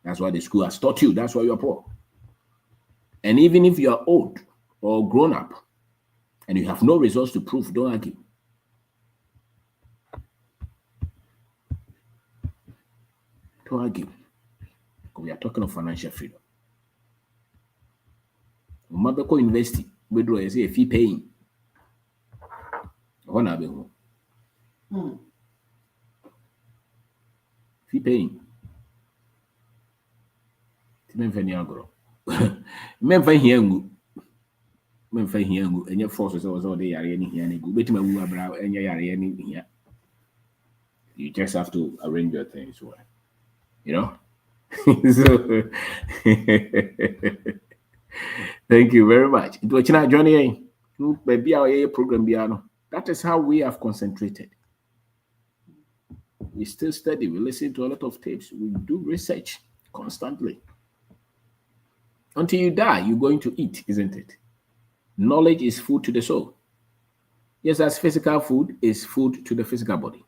That's why the school has taught you. That's why you are poor. And even if you are old or grown up and you have no results to prove, don't argue. Don't argue. We are talking of financial freedom. Mabeko University, we do a fee paying. Fee paying. Memfa hiangu. Memfa hiangu. Enye force so so dey yare ni hian egu. Betima wu abra enye yare ni hian. You just have to arrange your things well. You know? So thank you very much. It was Johnny. Maybe our program piano. That is how we have concentrated. We still study, we listen to a lot of tapes, we do research constantly. Until you die, you're going to eat, isn't it? Knowledge is food to the soul. Yes, as physical food is food to the physical body.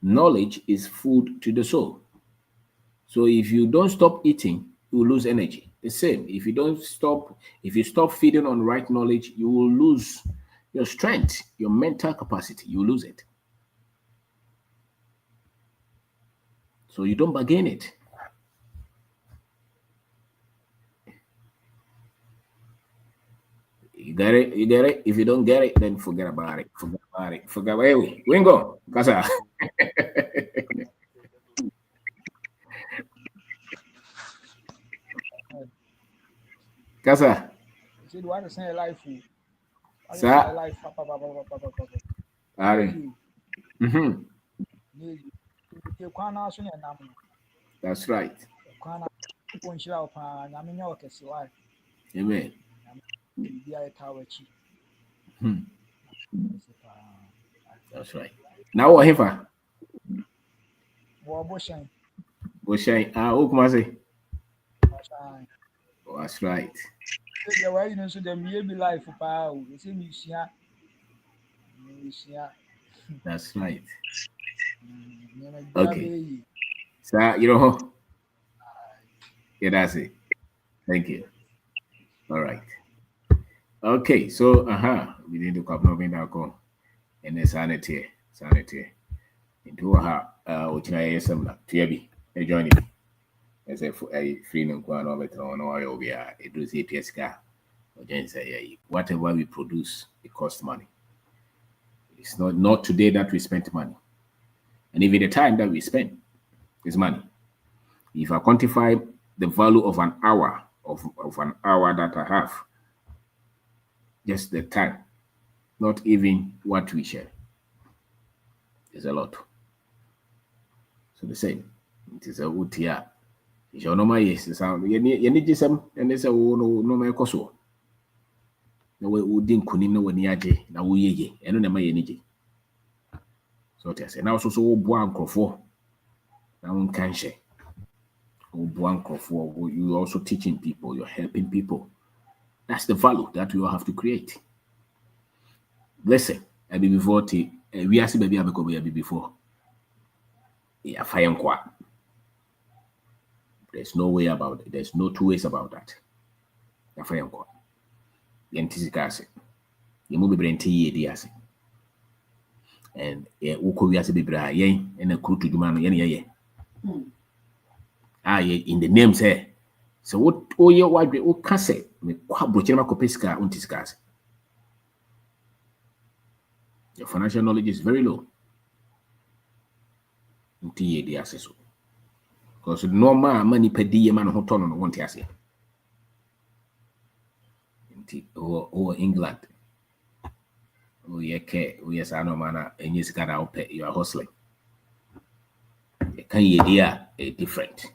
Knowledge is food to the soul. So if you don't stop eating, you will lose energy. The same, if you stop feeding on right knowledge, you will lose your strength, your mental capacity, you will lose it. So you don't bargain it. You get it? You get it? If you don't get it, then forget about it. Forget about it. Forget about it. Wingo, Casa. Casa. Sir. Ari. That's right. Amen. That's right. Now what hefa? Boshan. Okumase. That's right. That's right. Okay. So you know, yeah, that's it. Thank you. All right. Okay, so we need to come over now, and then sanity. Into which I am not Tiabi, a joining me. As a free no one over on oil, we are a do CPSK. Whatever we produce, it costs money. It's not today that we spend money. And even the time that we spend is money. If I quantify the value of an hour, of an hour that I have, just the time, not even what we share, is a lot. So the same. It is a wood here. It's your normal yes, the sound. You need some, and there's a no my coso. No way would dink kunim no when yaje, na we ye, and no my energy. So I say now so buan crofo. Now can share. Buan crofo, you also teaching people, you're helping people. That's the value that you have to create. Listen, I be before we ask baby I before. Yeah, fire kwa. There's no way about it. There's no two ways about that. Yeah, fire kwa. Yentisicase. You move brenti ye diase. And uko we ask baby yen and a crew to Jumano yen. In the name say. So what oh ye why we can say me kwabro chema kopesika untisicase. Your financial knowledge is very low. Because normal money per day man who turn on one tiasi. Or England. Oh, yes, I know, man, and yes, got out pay you are hustling. Can you idea a different?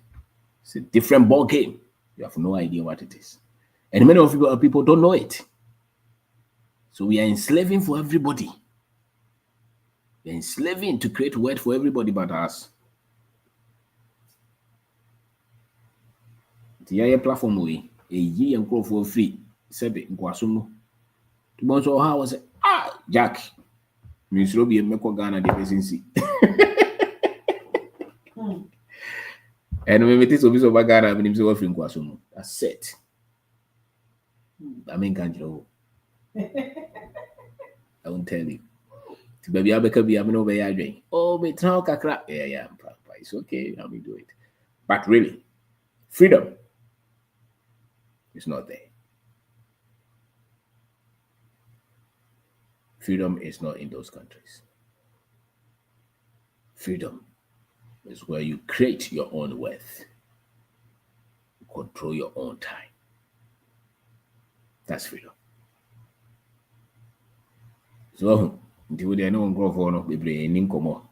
It's a different ball game. You have no idea what it is. And many of people don't know it. So we are enslaving for everybody. We are enslaving to create wealth for everybody but us. The other platform we a year and grow for free. Sebe Guasumo. To Bonso how was Jack. Miss Robbie and Meko Ghana the presidency. And when we take office of Ghana, I've been himself offering Guasumo. That's it. I mean, can't you? I won't tell you. Baby, I be over here. Oh, me talk a crap. Yeah, it's okay. Let me do it. But really, freedom is not there. Freedom is not in those countries. Freedom is where you create your own wealth, you control your own time. That's freedom. So, until they know grow for no be in incomo.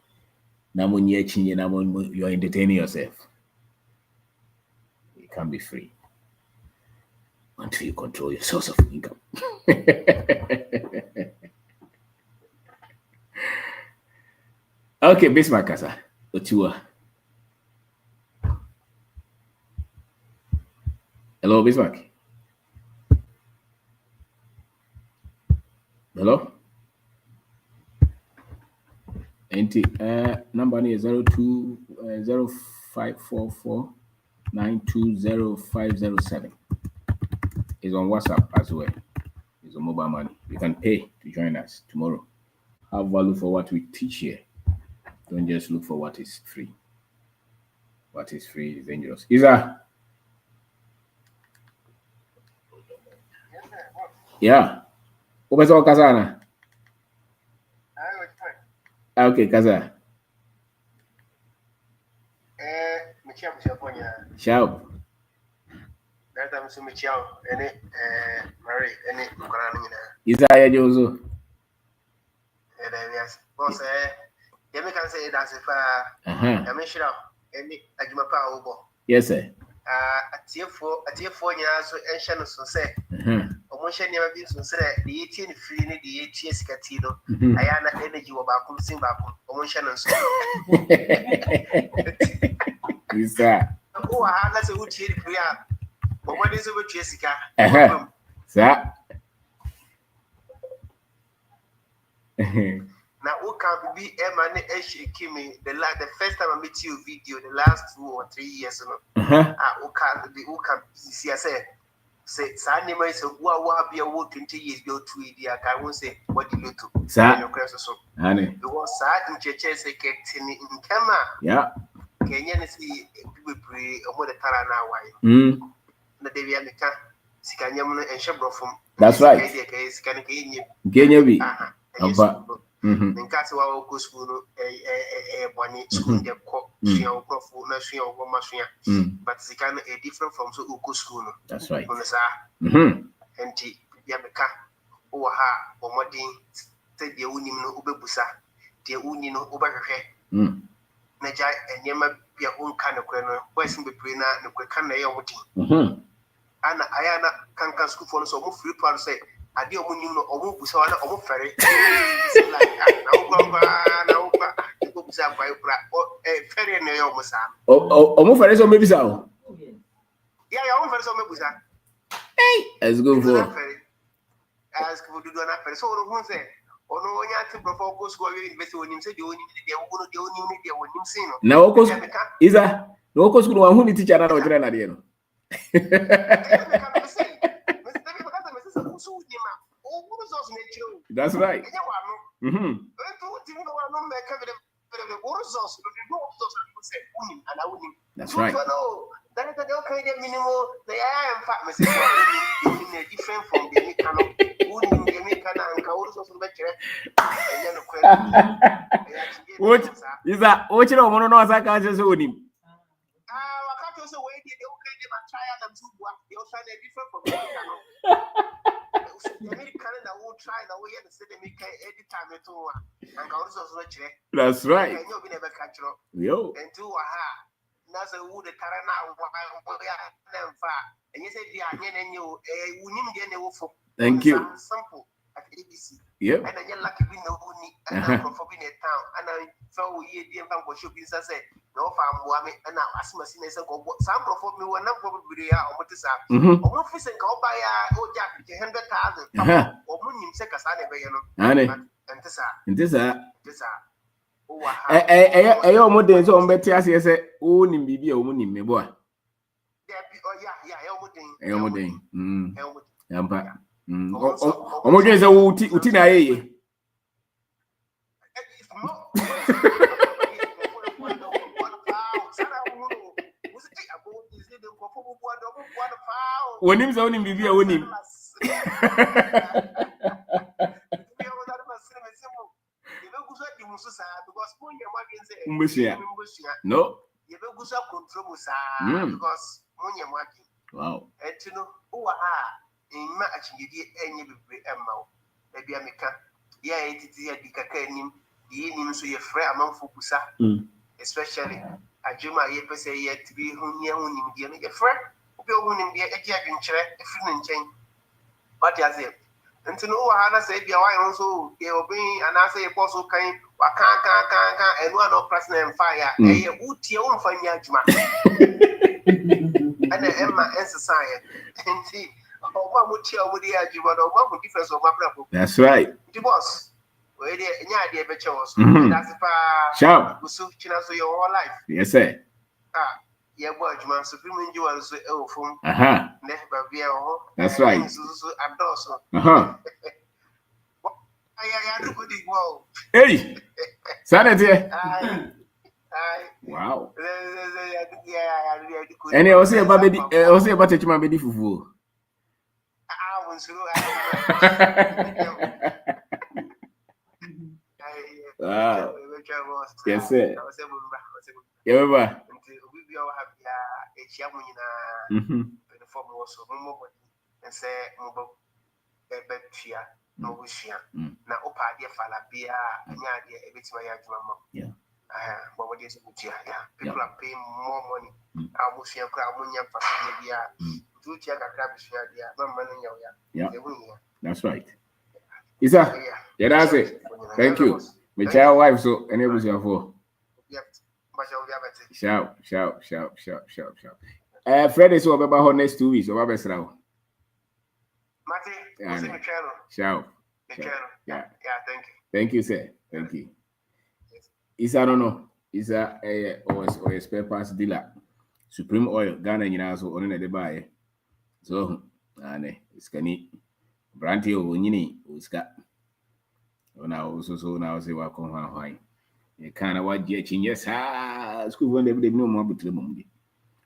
Now you're entertaining yourself. You can't be free until you control your source of income. Okay, Bismarck Kasa. Otua. Hello, Bismarck. Hello? Number is 020544920507. It's on WhatsApp as well. It's on mobile money. You can pay to join us tomorrow. Have value for what we teach here. Don't just look for what is free. What is free is dangerous. Isa? Yeah. What's all Kazana? Okay, Kaza. Sharp. Isaiah Jozo. Yes, sir. A tier for years, so ancient so say. Omotion never been so say the 18 free the 8 years catino. I am not energy about sing back. Omotion and so. Is that? Oh, I have a good year. But what is it with Jessica? That. Now, who can be a man? Kimi, the first time I met you video, the last 2 or 3 years, who can see? I say, Sandy, my son, who will be a wood 20 years go to it. I won't say what you do to your crest. So, honey, it was sad in churches, a captain in Kama. Yeah, Kenyan is the pre over the Tarana. Why? The Davy America, Sikanyam and Shabro. That's right. Kenya. In Castle go school, a bonny school, the cock, but she can a different from so go school. That's right. And Yamaka, or ha, or Modin, said the Unim Ubebusa, the Unino Uberhe. Naja and Yama be your own kind of corner, Western Bebrina, and Quakana Yamuti. Anna Ayana can school for so move free part say. I do almost ferry. Ferry and almost. Oh, ferry so maybe so. Yeah, I want some maybe. Hey, let's go for. Ask for do not ferry. So, who say, oh, no, you have to perform go school invest when you say you only see. Now, of course, is that no course who need teacher or general. That's right. That's right. What is that? What you know? One of us can't just own him. That's right. Yo. And two aha. That's a wood Tarana. And you said, yeah, and you, Thank you. Simple. at ABC. Yep. And then you're lucky we know who need and for being a town. And I felt we didn't have what should be said. No farm woman and now as my senior some for me were not probably or what is up. Or what is a go by a jack 100,000 or moon second and this oh, I almost days on better as I say, oh, in Bibi or Moon, me boy. Yeah, Yampa. Omoja utina yeye. Wonim za wonim bibia wonim. No. Because wow. Etino uwa inma achingidi enye bibre emma ebi ameka ya etiti ya dikaka enim yi nim so ye frɛ amanfo kusa especially adwuma ye pese ye tibi hunya hunim die no ye frɛ obi hunim die eji adwenkyerɛ efiri ne nkyɛn but ya say ntino uwa na say bia wa yon so ye obi anase ye boso kan wa kan enu ano person en fire eye utie wo mfa nya adwuma and Emma and society. That's right. The boss. Where the idea better was. That's sharp. So your whole life. Yes, sir. Yeah, boy, man, supreme enjoy so from. That's right. Hey, Saturday. Wow. And I was about my baby fufu. Wow. Yes, sir. Yeah, yeah. People are paying more money. Almost your crowd, yeah, that's right. Isa, yeah, that's it. Thank you. My child wife, so enables your for. Shout. Fred is over about next 2 weeks. Over best now. Shout. Yeah, thank you. Thank you, sir. Thank you. Isa no no. Isa or spare parts dealer. Supreme Oil Ghana nyina so ono na de bae. So ane iskani branti o nyini uska. Ona so na say wa kon hwan. E kana wa je chinye sa school when they no mo abutre mum di.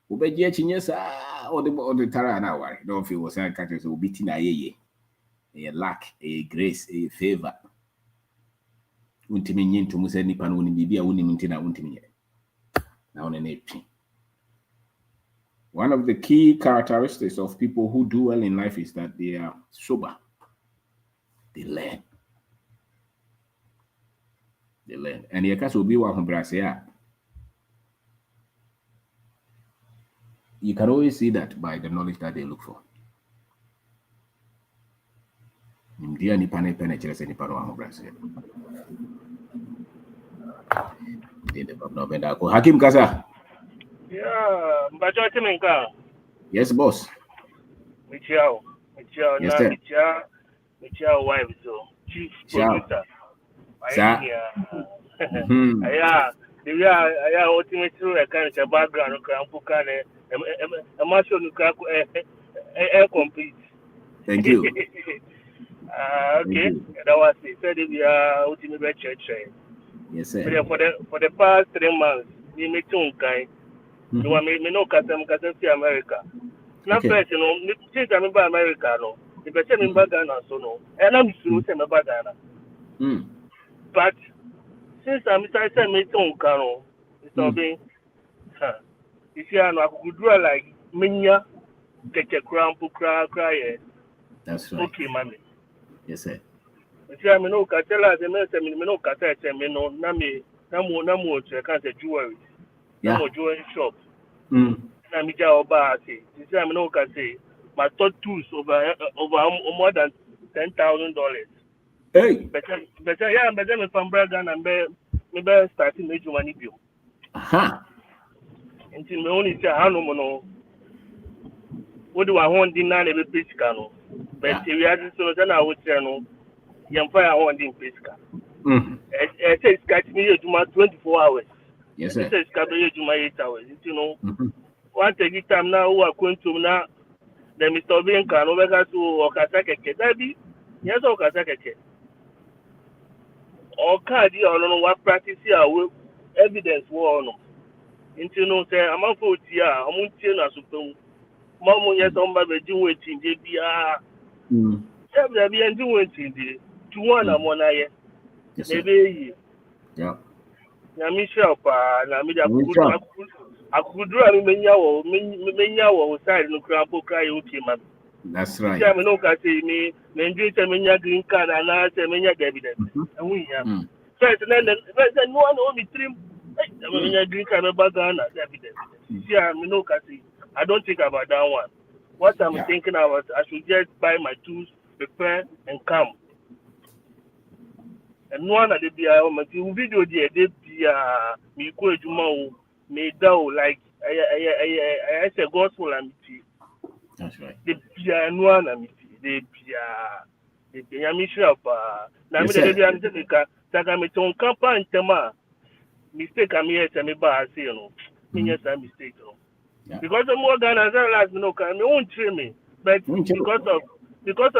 Wo be je chinye sa o de tara na wari. Don't feel was say catch so biti na yeye. A lack, a grace, a favor. Untimi nyinto musa nipa no ni bibia woni mintina untimi nye. Na one na epi. One of the key characteristics of people who do well in life is that they are sober. They learn. And you can be you can always see that by the knowledge that they look for. Hakim Kasa. Yeah, Bajotiminka. Yes, boss. Michelle. Yes, sir. Michelle wife, so chief producer. Yeah. Yeah, ultimately, I kind of background, I'm sure you can complete. Thank you. Okay, that was it. Said we are ultimate church. Yes, sir. For the past 3 months, we met two guys. You want me no custom see America. Now, first, you know, since I'm in America, no, if I say I'm in Ghana, so no, and I'm still saying I'm Ghana. But since I'm inside my own car, it's all being, you see, I could draw like Minya, take a crown, cry. That's right. Okay, mommy. Yes, sir. See, I'm no catella, the minister, no catella, no, Nami, Namu, I can't say jewelry. Yeah. No jewelry shop. Namija Oba, see, I'm no can say, my thought tools over more than $10,000. Hey. Better, yeah, better me from Bragan and be starting the Jumani view. Aha. Until me only say, I don't know. What do I want dinner every pitch canoe? But if you had so then I would say no, young fire want in Pisca. It says catch me to my 24 hours. Yes, sir. It says catch me to my 8 hours. You know, one take it time now who are going to now, the Mr. Bean can over to Okasaka. That be, yes, Okasaka. Or card you don't know what practice here with evidence war no. Into no say I'm a foot here, I'm on Tina Super. Mama, yes, on by the doing waiting, JBR. There be and doing waiting, to one among I. Maybe, yeah. Michelle, I could draw many hours side no crap or cry, okay, man. That's right. I no can say me, then do a green card and I say many evidence. And we have. First, and then no one only trim. Green card about Ghana evidence. Yeah, I no can say. I don't think about that one. What I'm thinking about, I should just buy my tools, prepare, and come. And one of the video there, they be me go to my me do like I say gospel and me. That's right. They be one and me. They be Yamisha. Now me the baby Angelica. Taka me ton kampa ntema. Mistake am here say me ba say no. Me yes a mistake no. Because the more Ghana as no can me won't train me. But because of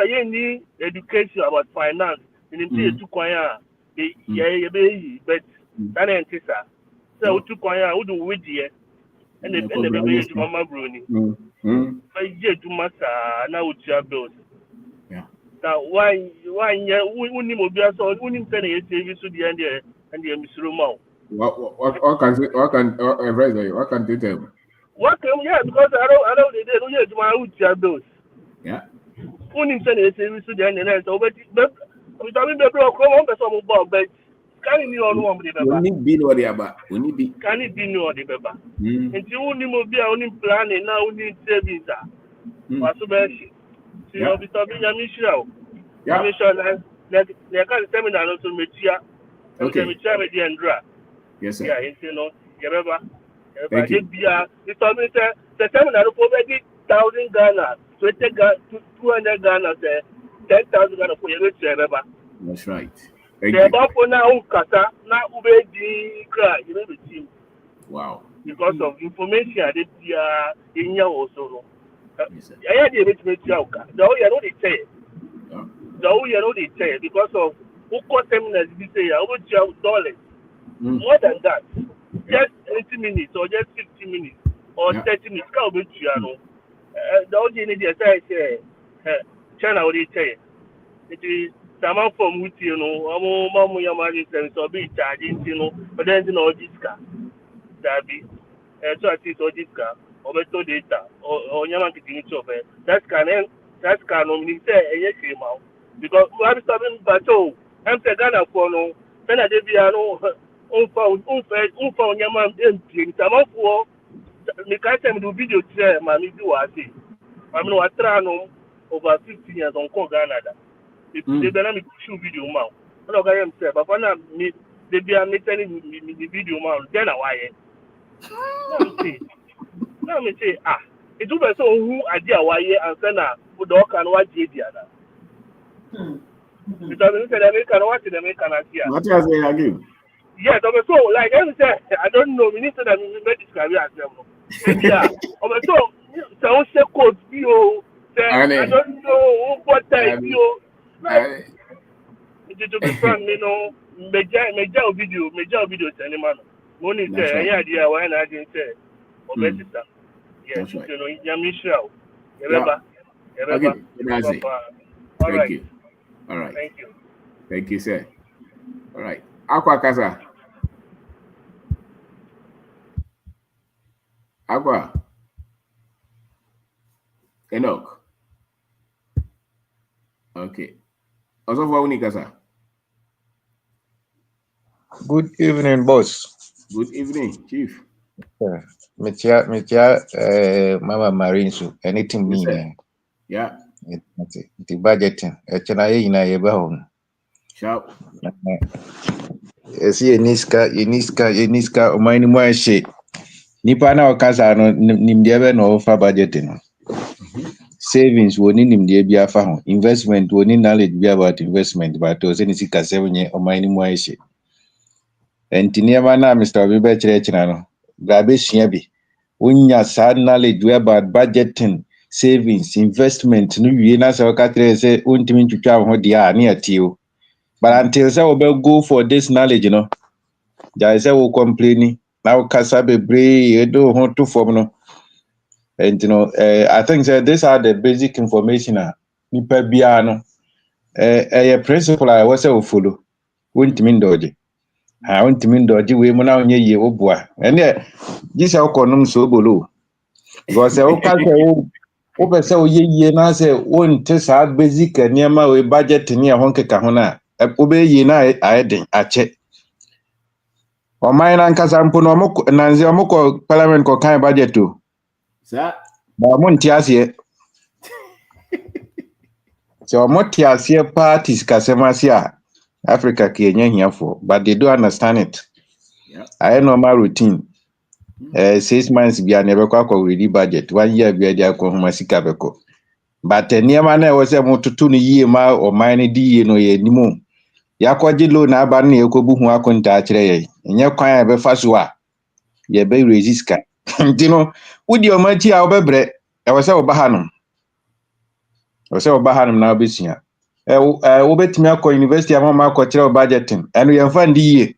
any education about finance, in the two choir, but that ain't it, sir. So two choir, who do with you? And the baby to Mama Bruni. But yet to master now with your bills. Now, why, we need more beer, so we need to the end and the Miss Romo. What can they tell? What can because I don't they don't yet my with your bills. Yeah. Only send a service to the end and so but we don't be block on the some about but can it be on one with the we need be no about we need be can it be no the baba and you only more be only planning now we need savings what's the best you be talking Michelle Michelle like can seminar no to meet you okay me try with the Andra yes sir yeah you know baba but it told me the seminar for 1,000 Ghana 200 Ghana 10,000 Ghana for your baba. That's right. The Bafo now Kata now Ube di cry, you know the team. Wow. Because of information that they are in your also. I had the arrangement Yauka. The way I know they say. The way I know they say because of who cost seminars this say over $12. More than that. Just 20 minutes or just 50 minutes or 30 minutes. Can't be Chiano. The only need to say China will say it is someone from which you know, Mamu Yamari so be charging, you know, but then you know this car. That be so I think this car or better data or Yaman to give it over. That can only say a yes because we have something but so I'm saying Ghana for no then I did be unfound Yaman empty someone for me can't tell me the video today, Mammy do I see. I'm no Atrano over 15 years on Ghana. They don't make two video mount. I don't get himself, but when they be making the video mount, then I Let me say, it will be so who I did why and send a good dog and watch it. Because in American, watch the American here. What you say again? Yes, so like I said, I don't know. We need to that we make this career as well. Yeah, so say code you. I don't know what type you. It to be frank, you know, major video cinema. Money say, yeah, idea why I didn't say. Or better, yes, you know, Yamisha. Thank you. All right. Thank you. Thank you, sir. All right. Aqua Casa. Aqua. Enoch. Okay. Also for Unikasa. Good evening, boss. Good evening, Chief. Metia, Mama Marinsu, anything mean? Yeah. It's budgeting. Echana ye ina yeba hon. Ciao. Yes, Yeniska, o mine mo she. Nipa na okasa no nimde be no fa budget no. Savings woni nimde bi afa ho. Investment woni knowledge bi about investment but o se ni sika 7 ye o mine mo she. Entinia na Mr. Obi be kire no. Gabe sua bi. Unya sa knowledge about budgeting, savings, investment no wie na se okatre se untimi ntwitwa ho dia na atio. But until say we go for this knowledge, you know, there say we complaining now kasa bebre edo ho to form no. And you know, I think that these are the basic information nipa bia no. A principle I was say follow. Untimi ndoje. Untimi ndoje we mo na onye ye oboa. And this akonum so bolo. Because o ka say o be say o ye na say wonte sa basic niema we budget ni ho nkeka ho na. Obe yi na aeden ache o mai na nkasa mpo no mo nanze o mo ko parliament ko kan budget to Sa ba mo ntiase so mo tiase parties kasemasi a Africa ke enya hiafo but they don't understand it. yeah. I normal routine 6 months bia na be kwa ready budget 1 year bia dia ko homa sika beko but niema na e wo se mo tutu ni yie ma o mai ni di yie no ye nimu yakwaji lo na aba na ekobu hu akonta akire ye enye kwan ebe faso a ye be resist ntino udi o machi a obebre e wo se oba hanum na obesua wo betimi akọ university ama akọ kire budgeting enu ye mfa ndi ye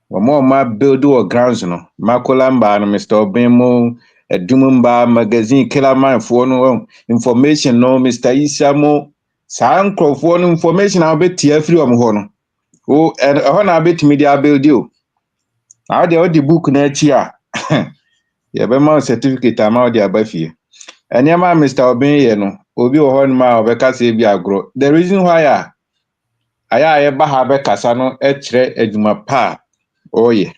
wo ma build or grounds no makola mba no Mr. Obemo edumumba magazine Killer fo no information no Mr. Isamo saa nkrofo no information a obeti afiri omho no o ho na betimi dia build o na de book na achi a ye be ma certificate ama de abafie enema Mr. Obin ye no obi wo ho no ma obeka se bi agro the reason why aya ye ba ha be kasa no e kire adwuma pa oye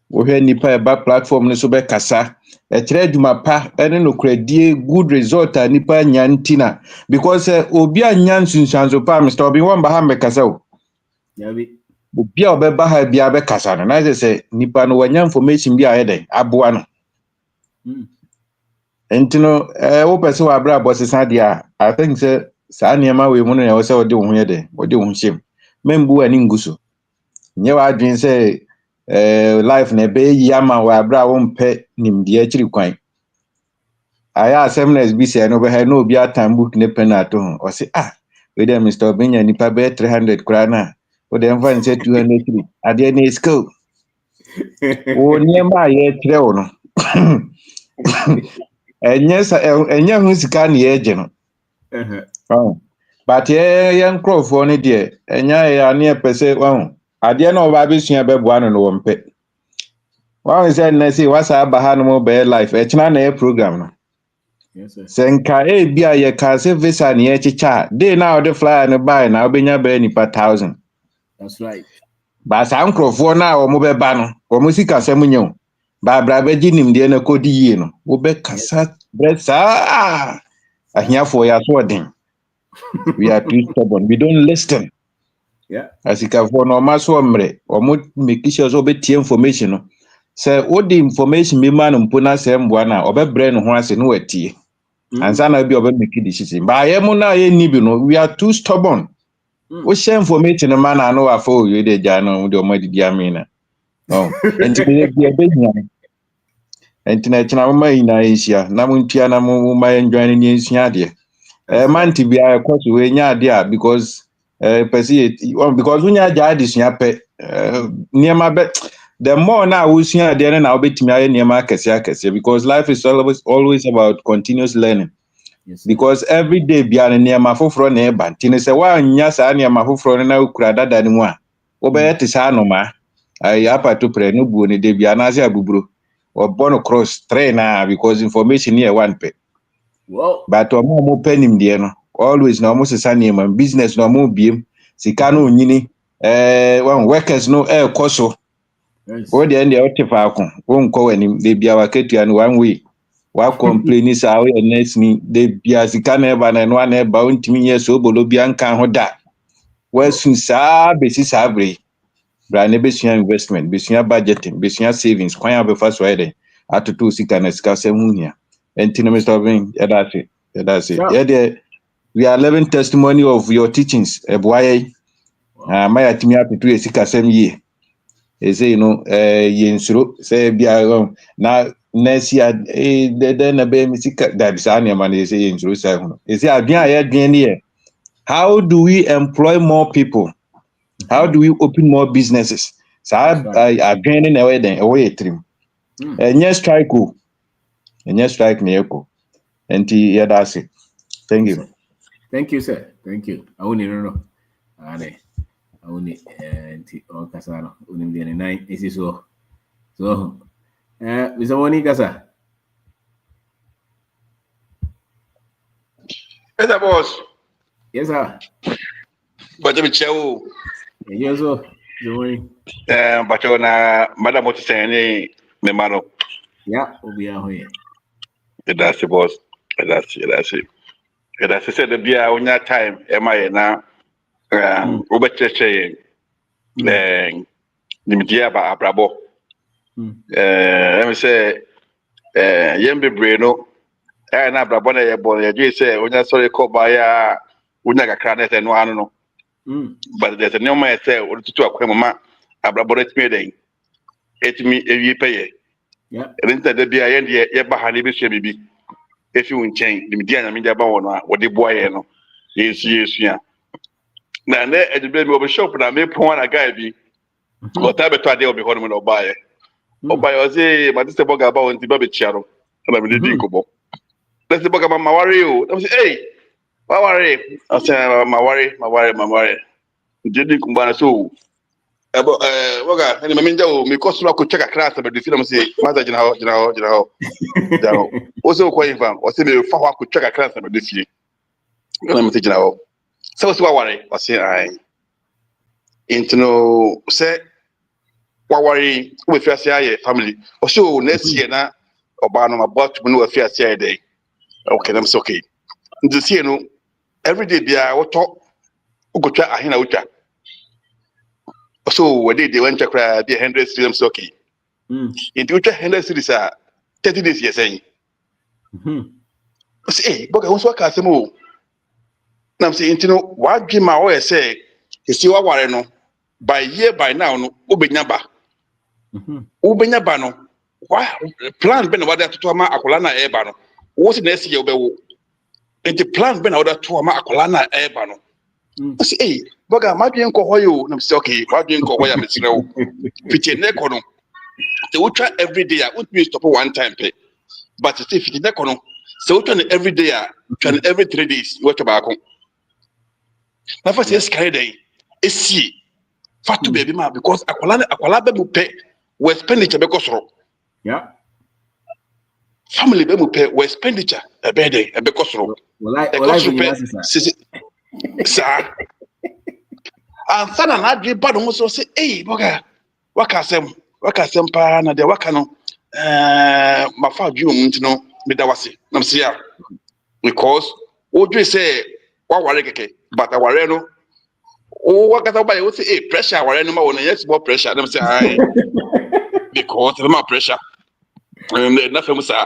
wo hwe nipa e ba platform no so be kasa e kire adwuma pa ene no kradie good result a nipa nya ntina because obi anya nsunsanso pa Mr. Obin won ba ha me kasa o Yabi bia obeba ha bia be kasa no na say nipa no wanya information bia yeden aboa no entino wo pese wa bra bosesa dia I think say sa niema we mu no ya wo say ode wo ho yede ode wo him membu ani nguso nye wa adwen say life na be yama wa bra wo mpe nimde akiri kwan aya assembly bi say no be ha no obi atambu ne penato ho o say we dey Mr. Obinya nipa be 300 kura na o dey mfa say 203 ade na skill o niema ye kire wo no enye hu sika na ye je no but ye nkrofo ne de enya ya na pese wan ade na oba besua beboa no wo mpe wan say na say wasa aba ha no be life e china na ye program no yes sir senka bia ye ka se visa na ye chicha dey na the flyer no buy na obenya be nipa 1000 that's right ba sa nkrofo na o mo be ba no o mo sika sem nyu ba bra be ginim de na kodi yie no wo be kasa bresa ahiafo ya so den we are too stubborn we don't listen yeah asika for no maso mre o mo make sure so be tie information no say what the information be man mpo na say mboa na obebre no ho ase no watie ansa na bi obe make decision ba ye mo na ye ni bi no we are too stubborn o share information man na no afo you dey ja no de o ma didi amina no enti be nya enti na china mo mai na isia na mo ntua na mo mai enjoy ni isia de manti bia course we nya dia because because unya ja adisua pe niema be the more na usua de na obetimi aye niema akese because life is always about continuous learning. Yes, because every day bia niema foforo na eba ntine se wa nya sa niema foforo na ukura dada ni mu a obeyete sa no ma apa to pre no buo ni de bia na se abuburo obono cross train na because information here one pe. Wow. But mo penim de no always na mo sesa niema business no mo biem sika no nyini one workers no koso o de end o tifa ko o nko wani de bia wa ketua no one way Wa complain sa we next ni de bia sika na eba na no na eba ontimi ye so bolo bia nka ho da. Wa sun sa be si sa bre. Bra ne be sua investment, be sua budgeting, be sua savings, kwan abefa so ede. Atoto sika na sika se hunia. Enti no Mr. Vin, that's it. Yeah, we are living testimony of your teachings. Eboye. My atimi atoto sika sem ye. Say yensuro say bia na next year then na be misika that is an man say yensuro say hono say adwan aye adwan ne how do we employ more people, how do we open more businesses sa adwan ne na we den e we trim enye strike na eko enti yeah that's it. Thank you. Thank you, sir. Thank you. Awuni no ade awuni enti on kasano unim de nine isi so Mr. Woni kasa. Yes, boss. Yes, sir. But I'm chow. Yes, sir. Join. But na madam what saying me mano. Yeah, obi ahoye. That's it, boss. That's it. That's it. Said the bia onya time am I na obecheche nimdia ba abrabo. Let me say yembe breno na abrabo na ye bon ye say onya sorry call by ya onya kakra na no anu no. But there's a new man say or to akwema abrabo retime den etimi ewi peye. Yeah. Rinta da bia ye ba hali bi so bibi. If you nchen nimdia na media ba wono a wode boye no yesu ya na edebe mi obi shop na me pon na guy bi o ta beto ade obi hono no obaye o say ma this boga ba won ti ba be chiaro na me di kobo let's boga ma worry o I say hey ma worry I say ma worry di kumba na so boga ene me nja o me kosura ko check class ba di film say ma za jina ho o so ko yin fam o say me fa ho ko check class ba di fi na me jina ho so worry o say ai intino say worry we fi ase aye family o so next year na oba no about me no fi ase aye dey okay I'm okay this year no every day bia wo to ugotwa ahina utwa so we dey went check be 100 streams okay into utwa 100 series 30 days yes saying say boga won so ka asemo na am say intino wa dwema o say esi wa ware no by year by now no obenya ba no why plan be na wada to ma akola na e ba no wo si na esi ye obewo enti plan be na wada to ma akola na e ba no say boga madwen ko hoyo na say okay madwen ko hoya me sire wo fiti ne ko no they will try every day won't be stop one time pay but say fiti ne ko no so we try every day try every 3 days what about na fa say sky day esi fatu baby ma because akwala be mu pay we expenditure be kosoro yeah family be mu pay we expenditure e be dey e be kosoro well sa and sana na dwe ba no so say eh boga waka sem pa na de waka no ma fa dwe mu ntino me da wase na me say because o dwe say wa ware keke but aware no o wakata ba you say pressure ware no ma wona yes more pressure them say ai because the more pressure na fam say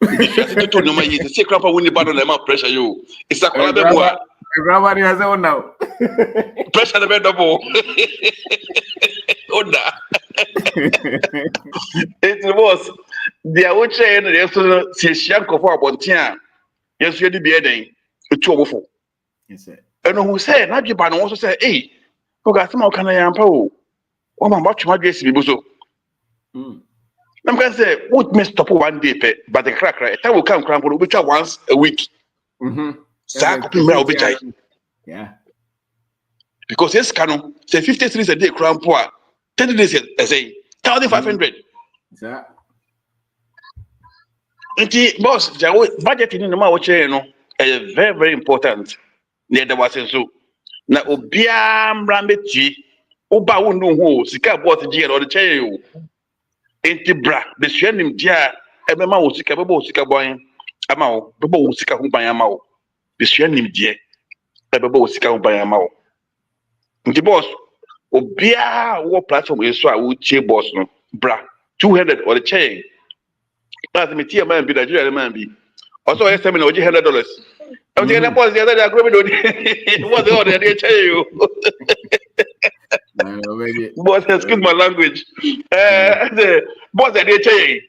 if you to no ma yi say crapa woni ba no na ma pressure you it's a kwala be mo a everybody has on now pressure the be double oda it was dia wo che no yeso si ehia nkofo abonten a yeso yedi bi eden etu obofo yes sir eno hu say na dwe ba no so say eh oga sama o kana yampa o ma ba twuma dwe si bi so I'm going to say what may stop one day pay but the crack right time will come cramp will be once a week yeah because this canon say 53 a day cramp 30 days a say 1,500 boss budget in the ma no very very important near the was so na obia mrambeti oba wonu ho sika boss gye no the chair enti bra the hwanim dia Ebema wo sika bebo wo sika boy ama wo bebo wo sika ho ban ama wo besua nimdie bebo wo sika ho ban ama wo nti boss obia wo platform yeso a wo tie boss no bra 200 or the chain that's me tie man bi da Nigeria man bi also yes seminar o $100 I'm taking the boss the other day agree with what's the order they tell you boss excuse my language the boss they tell you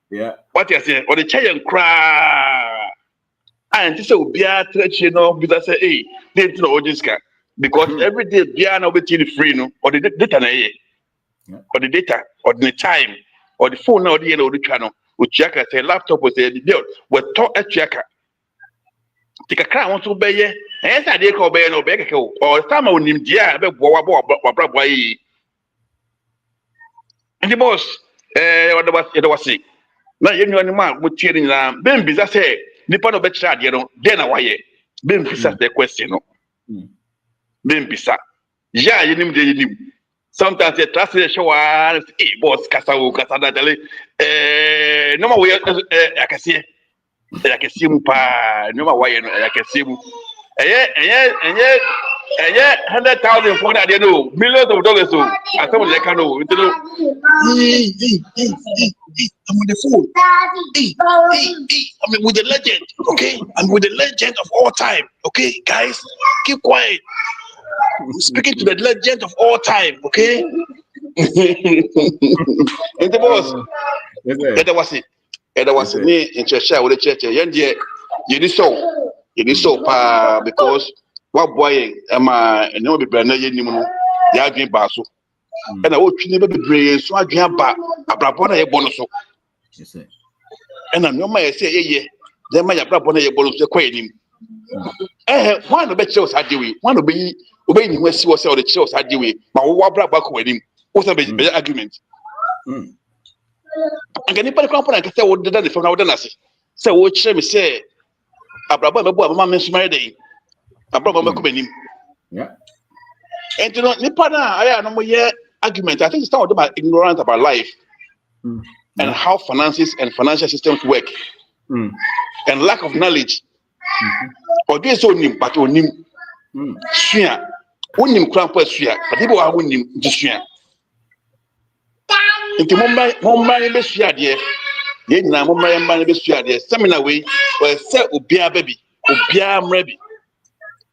yeah what you say or the chain cry and this will be a stretch because say hey they don't know this guy because every day bia na be free no or the data na here or the data or the time or the phone na or the or the channel o check say laptop o say the deal we talk a check tika kra won so be ye sa dey ko be ye no be keke o time o nim dia be bo wa bra bo yi ndi boss what was say na ye nyu anima mo tie ni na be mbiza say nipa no be kira de no dey na waye be mbisa the question no be mbisa ya ye nim de ye nim sometimes you trust the show hey boss kasa da dale no ma we akase mu pa no ma waye no akase mu eye 100,000 for that no millions of dollars so I tell you can no I'm on the phone I'm with the legend okay I'm with the legend of all time okay guys keep quiet I'm speaking to the legend of all time okay and the boss that was it me in church with the church you need so because what boy am I no be brand new no ya adwen ba so and I watch ni be brave so adwen ba abrabo na ye bono so yes and no ma say ye dem ma ya abrabo na ye bono so kwa enim one be chills adewe one be ni ho asi wo say o de chills adewe ma wo abrabo kwa enim wo say be argument angani pa kwa na say wo dada de from na wo dana say wo kire me say abrabo me bo amama me sumare dey abrabo me ko enim yeah. And you know, I no more argument. I think some of them are ignorant about life and how finances and financial systems work, and lack of knowledge. Or do so nim, but onim suya, onim krampo suya, but people are onim suya. Into mumma be suya there. Ye na mumma man be suya there. Seminar way, well, say obia baby, obia mrebi,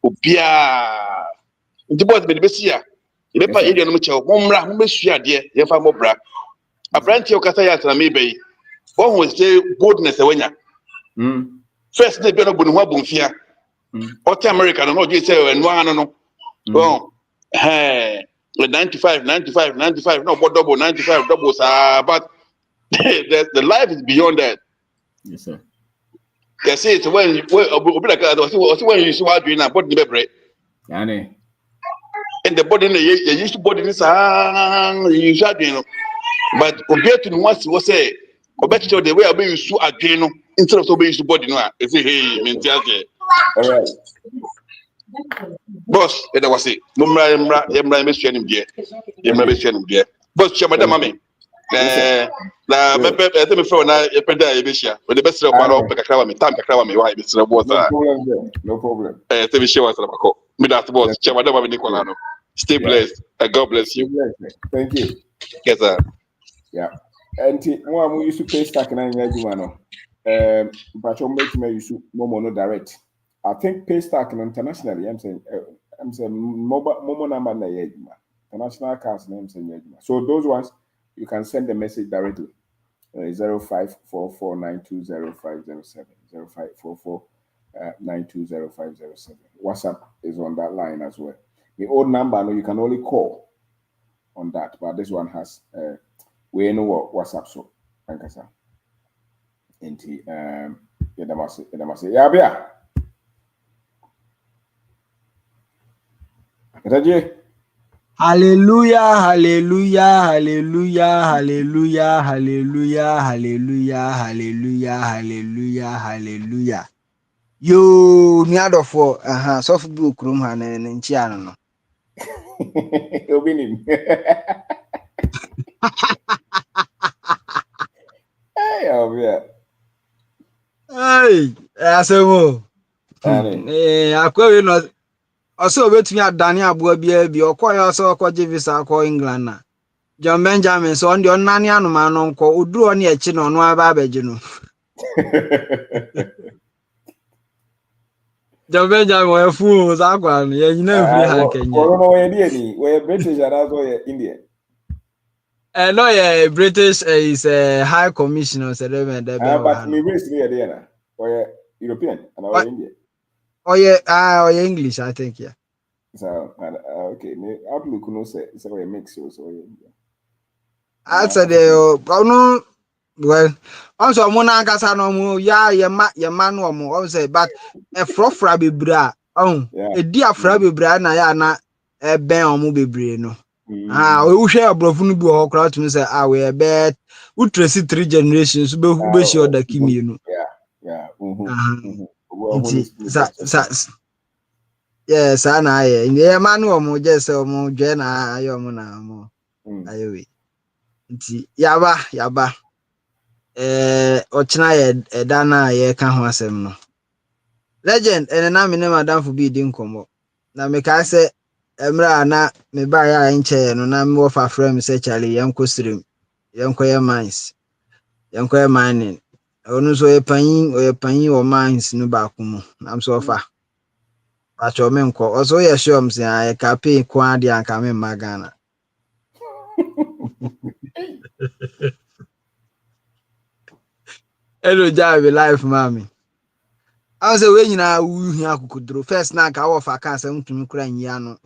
obia. The boys be besia e be pa area no me chew momra mo be sua de ye fa mo bra abranti o kasa ya tana me be won wo say boldness e wanya first day be no bu no ho abunfia o te America no do say enu anu no oh 95 no double 95 doubles but the life is beyond that. Yes sir. They say it's when obi like when you see what doing na body be break yani and the body you used to body this you should you know but compared to once was say obet the way I you so again instead of so be used body no I say hey mentality all right boss it was it mumra me sua nim there boss chama da mame na me pe me fro na e peda e be shia we the best of paro pe kakra me tam kakra me why be sra boss no problem te be shia wa sra bako me that boss chama da mame Nicola no stay blessed and God bless you. Thank you. Yes sir. Yeah. And mo used to pay stack na nyajuma no but you make me use momo no direct. I think pay stack internationally I'm saying momo number na yajuma international cards name saying yajuma so those ones you can send the message directly 0544920507 0544920507 WhatsApp is on that line as well. The old number, no, you can only call on that, but this one has we know what WhatsApp so. Thank you, sir. Inti yeah, bia. Hallelujah, hallelujah, hallelujah, hallelujah, hallelujah, hallelujah, hallelujah, hallelujah, hallelujah. Yo, ni adofo, so fu bi okrum ha na nchi ano no. Obinim. Hey, yeah. asemo. Akwa no also betumi adane aboa bia bi okoya so okoje visa ko England na. John Benjamin so on the onane anoma no nko oduro ne echi no no aba abeje no. John Benjamin we fu za kwa no ye nyina free hand Kenya. No we dey we British and also Indian. No, yeah, British is a high commissioner. But me race near there. Or European and or Indian. Oh yeah, or English, I think, yeah. So okay, me outlook no say a mix so I said no well also mona kasa no mu ya ye man no mu say but a frofra bebra e di afra bebra na ya na e ben omu bebre no. We share abrofu no bi ho kra to say we be we trace 3 generations be shi oda kimi no. Yeah. Yes, I know. Yeah, man, omo just omo dwe na ayo mo na mo. Ayo we. Nti yaba. Ochina ye da na ye ka ho asem no. Legend ene na me ne madam for bi di nkomo. Na me ka se emra na me ba ya nche no na me wo fa frame se Charlie yanko stream. Yanko ye mines. Yanko ye mining. Onu so ye panyin o mines no ba kumu. Na so fa. Pacho me nko. Also ye sure me say I ka pay kwa dia anka me magana. Hello, Javi, life, mommy. I was away in our woo could draw first night. I offer cancer to me crying yano.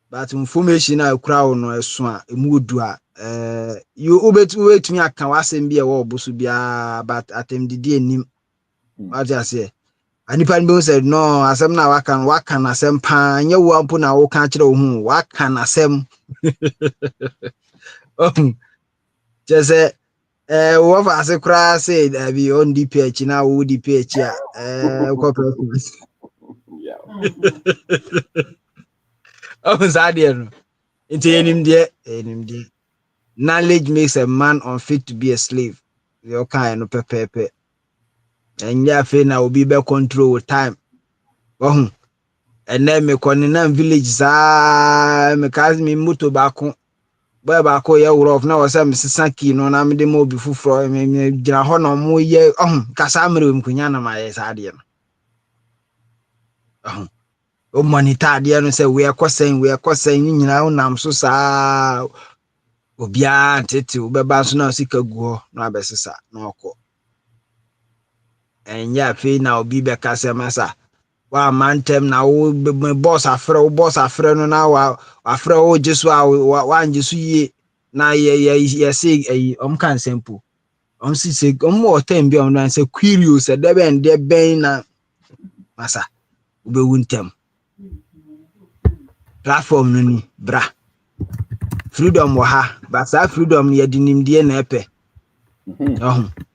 But information I crown or a swan, a mood do. You obey to wait me. I can was and be a war, Busubia, but at him the dear name. What I say. And if I said, no, as I'm now, I can walk and as some pan, you won't put our country home. What can I say? Just say. What I say, cry say that we on DPH now, who DPH ya? Oh, Zadian. It's him there. Knowledge makes a man unfit to be a slave. Your kind of pepe. And ya fe now will be better control with time. Oh, and then me calling village. Me cause me muto bako. Boy bako ya urof na wasa Mississippi no na me de mo bi fufuro me gira ho no mo ye kasa mere mkunya na ma ye sade no o monitor de no say we akosen nyina unam so saa obia tete obeba so na sika guo na abesesa na okọ enya fe na obi be kasa masa wa mantem na wo boss afre no na wa afre wo jesu wa njesu ye na ye say kan simple si say mo time bi na say curious de ben na masa ubewu ntem platform no ni bra freedom wa ha but sa freedom ye dinimdie na epe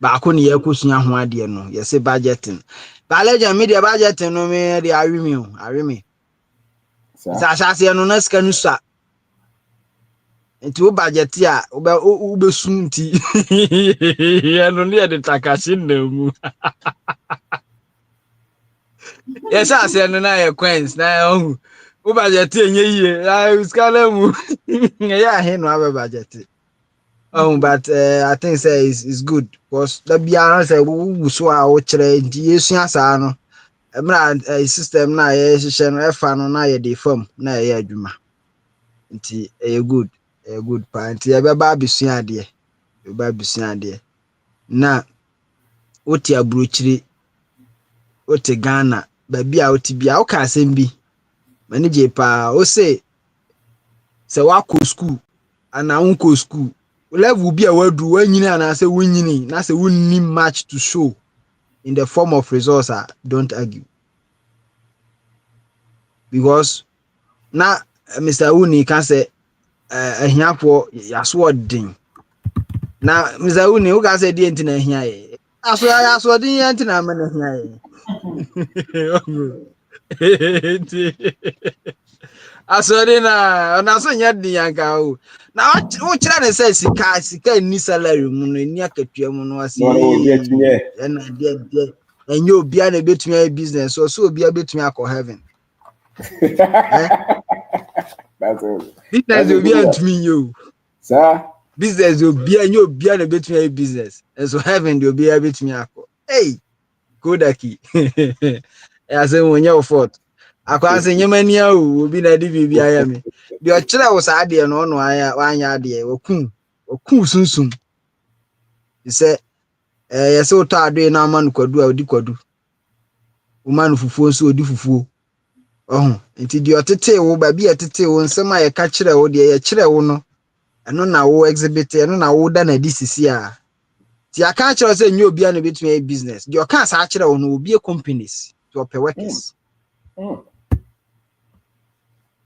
ba ko ne ye kosua ho ade no ye say budgeting ba legend media budgeting no me de awimi sa no na ska no sa nti wo budget ya wo be sunti ya no ne de takashi na mu yes ase no na ye coins na wo budget enye yie ska mu ya he no aba budget but I think say is good because the bia say wo so a wo kire nti yesu asa no emra system na ye hye no efa no na ye dey form na ye adwuma nti good pa nti e be ba bisua ade na oti abrochiri oti Ghana ba bia oti bia o ka asem bi manage pa o say wa ko school ana unko school level bia wadu wanyini ana say wonyini na say wonni match to show in the form of results. Don't argue because na Mr. Uni can say ahiafo yaso odin na Mr. Uni who can say di enti na ahia ye yaso odin enti na ma na ahia ye Asodina, na so nya di yanka o. Na wo kira ne say sika ni salary mu no ni akatua mu no ase. No, obi atunye. Na de enye obi a na betumi business so obi a betumi akọ heaven. That's it. Business obi antumi yo. Sir. Business obi enye obi a na betumi business. And so heaven the obi a betumi akọ. Hey, Kodaki. I say when you fault. Akwa se nyemani a obi na di bibia ya me. De o kire wo sa de no no anya de okun sunsun. He say yese wo ta ado na ama no kwadu a odi kwadu. Wo ma no fufuo so odi fufuo. Nti de otete wo ba bi etete wo nsem a ye ka kire wo de ye kire wo no. Eno na wo exhibit eno na wo da na di sisi a. Ti aka kire say nyi obi a na betumi business. De o ka sa kire wo no obi companies. To pay workers. Or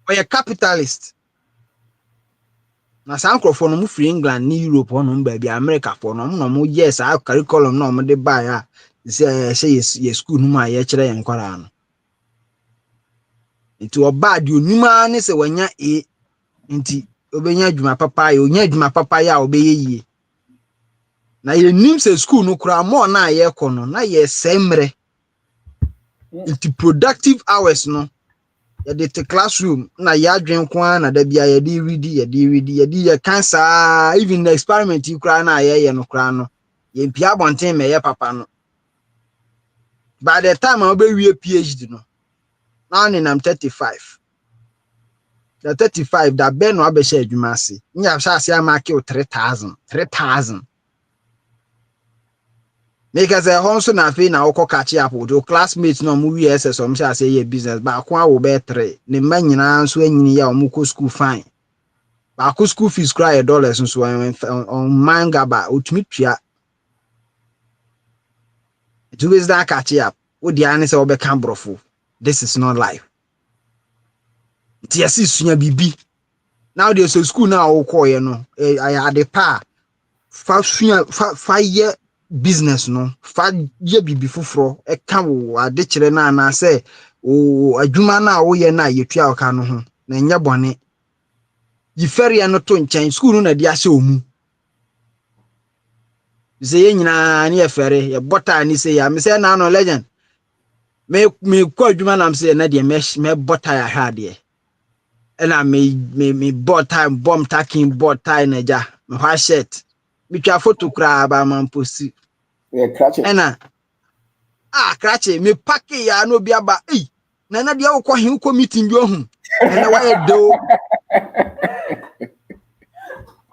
a capitalist. Na san crofo no mu free England ni Europe no ba bi America for no mo yes a curriculum no mo de buy a say yes school no ma ye kire yen kwara no. Nti oba de onuma ne se wanya nti obenya adwuma papa ya onya adwuma papa ya obeye yie. Na ye nim se school no kura mo na ye kono na ye semre. Nti productive hours no ya de the classroom na ya adwen kwa na da bia ya de read ya cancer even the experiment you cry na ye no kra no ye mpia bonten me ye papa no by the time I be wie PhD no now I'm 35 the 35 that be no abehye adwuma ase nya sha ase amake 3000 make as a honso na fe na woko catch up with classmates no mu wi SS o msha say ye business ba kwa wo be 3 ne ma nyina so anyini ya o mu ko school fine ba ko school fees cry $1 so on manga ba otumi tua it was that catch up wo dia ne say wo be kan brofo this is not life it yes sunya bibi now there so school na wo ko ye no I de pa fa sunya fa ye business no fa ye bibi foforo e ka wo ade kire na na se o adwuma na wo ye na yetua o ka no ho na nya bone yi feria no to nchen school na di ase omu ze ye nyina na ye fere ye bota ni se ya me se na no legend me ko adwuma na me se na de me bota ya ha de e na me bota bomb taking bota na ja me ha shirt me twa photo kra ba man post. Yeah, catch it. Ena krache me pake ya no bia ba na dia wo kɔ hin kɔ meeting bi ohun ena wa ye do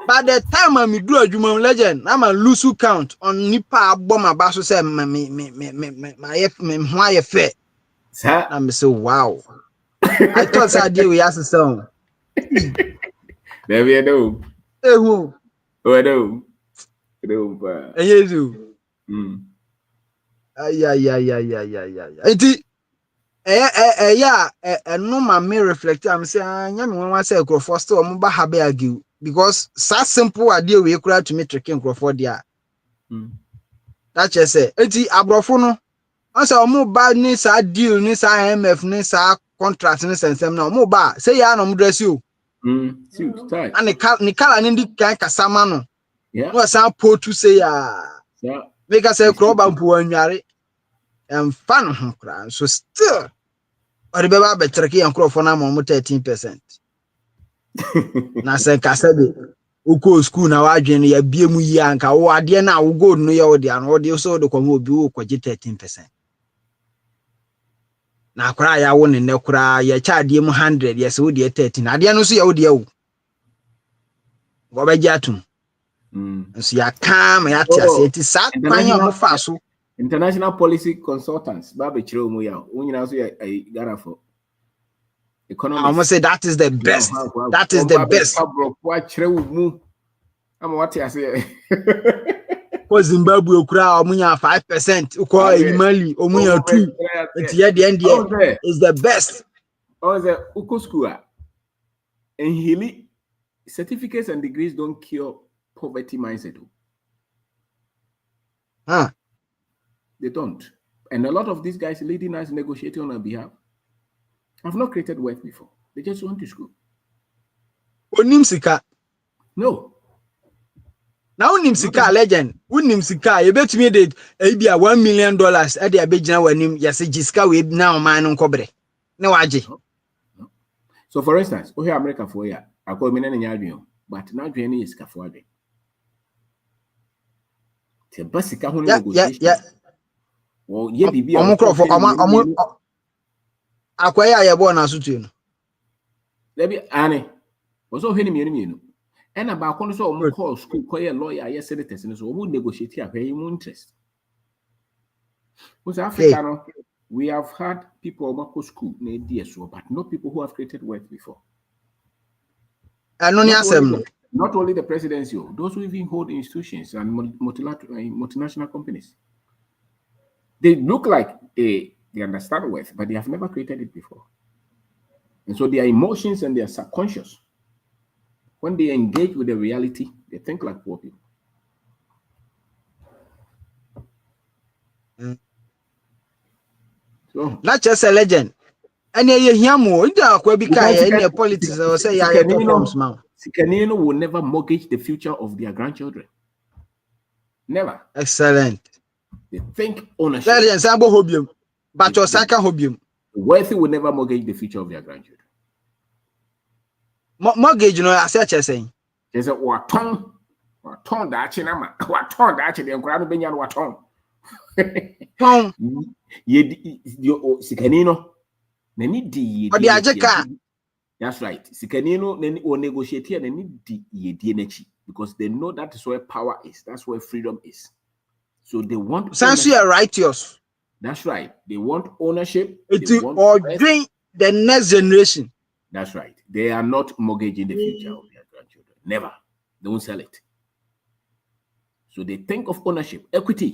by the time I do adwuma legend I'm a lose count on nipa abom aba so say me ho aye fair I'm say wow I thought I deal with as sound there we do ehu o do ba eyezu ay enti no ma me reflect am say anya me wan say crofo still mo ba habe agiu because so simple idea we kura to me tricking crofo dia that just say enti abrofo no on say mo ba ni sa deal ni sa IMF ni sa contract ni sensem na mo ba say ya no mo dress you suit tight and ni kala ni kan kasama no yeah no sa po to say ya make us say crop am po anware and fan ho kra so still or the beba betreki yan crofo na mo 13%. Na se kasa be uko school na wadwen ya bie mu yi anka wo ade na wo gold no ye wo de an wo de so de komo obi wo kwaje 13%. Na kura ya wo ne kura ya cha ade mu 100 yes wo de 13 ade no so ya wo de wo go ba jatum so ya kam ya tiase ti sa kwanya mo fa so international policy consultants ba be kire omo ya unyina so ya gara for economics. I must say that is the best. That is the best. For Zimbabwe, omunya 5%. Uko Mali, omunya 2%. It's the end is the best. Oh, the Uko school. And Hili certificates and degrees don't cure poverty mindset. They don't. And a lot of these guys leading us negotiating on our behalf. I've not created wealth before. They just went to school. Onim sika. No. Now unim sika legend. Unim sika. You bet me that ebia $1 million. Adi abegina wanim yase jiska we now man unkobre. Ne waje. No. So for instance, here America for ya. I call me nanya but now joining is for adwin. The basic negotiation. Yeah. Well, yeah, bibi. Akwaya ya bo na asutu no. Lebi ane. Was all him you. And about so call school call lawyer, yes, senators, and so we negotiate here, pay him interest. With Africa, we have had people who go school, but not people who have created wealth before. Not only the presidency, those who even hold institutions and multinational companies. They look like they understand wealth, but they have never created it before. And so their emotions and their subconscious, when they engage with the reality, they think like poor people. So, not just a legend. And you hear more. Any politics or say Sikanino will never mortgage the future of their grandchildren. Never. Excellent. They think ownership. But your second hobium. The wealthy will never mortgage the future of their grandchildren. Mortgage, you know, as such as saying. There's a waton that chinama, waton that the grand benyan waton. Sikanino. That's right. Sikanino or negotiate here because they know that is where power is. That's where freedom is. So they want. Since you are righteous. That's right. They want ownership. It will ordain the next generation. That's right. They are not mortgaging the future of their grandchildren. Never. They won't sell it. So they think of ownership, equity.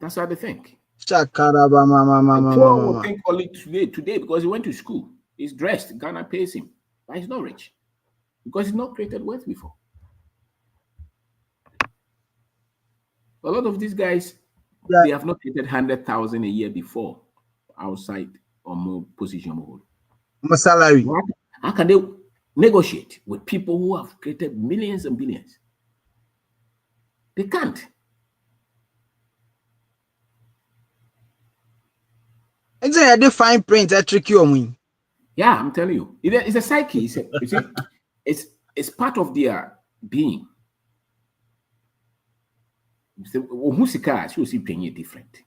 That's how they think. The poor will think only today because he went to school. He's dressed. Ghana pays him. But he's not rich. Because he's not created wealth before. A lot of these guys, they have not created 100,000 a year before outside or more position. More salary. How can they negotiate with people who have created millions and billions? They can't. Exactly, they fine print that tricky on me. Yeah, I'm telling you, it's a psyche. It's part of their being. You see, paying it different.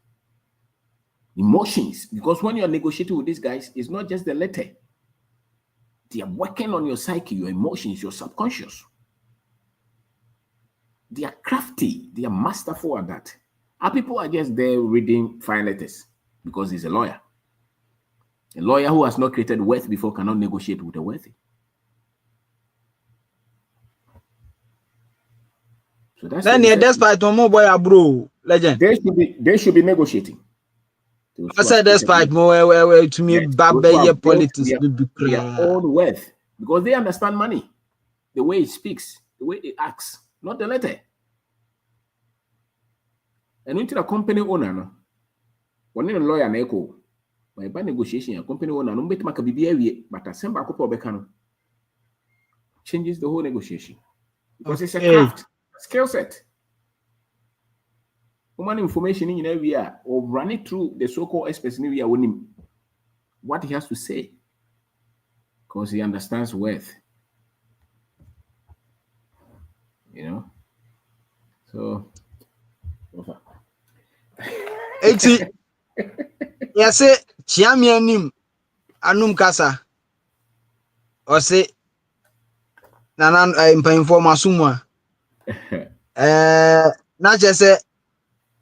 Emotions, because when you're negotiating with these guys, it's not just the letter. They are working on your psyche, your emotions, your subconscious. They are crafty. They are masterful at that. Our people are just there reading fine letters because he's a lawyer. A lawyer who has not created wealth before cannot negotiate with a wealthy. So that's then despite no boy bro legend. They should be negotiating. I said despite more to me bad politics their own wealth because they understand money, the way it speaks, the way it acts, not the letter. And into the company owner, no, when a lawyer na echo, by negotiation, a company owner no bet maka bibi but a semba couple bekano changes the whole negotiation because it's a craft, skill set. Human information in every year or run it through the so-called experts in every year what he has to say because he understands wealth. You know, so. Yes, Chiamianim Anum Casa or say Nanan informa summa. Not just say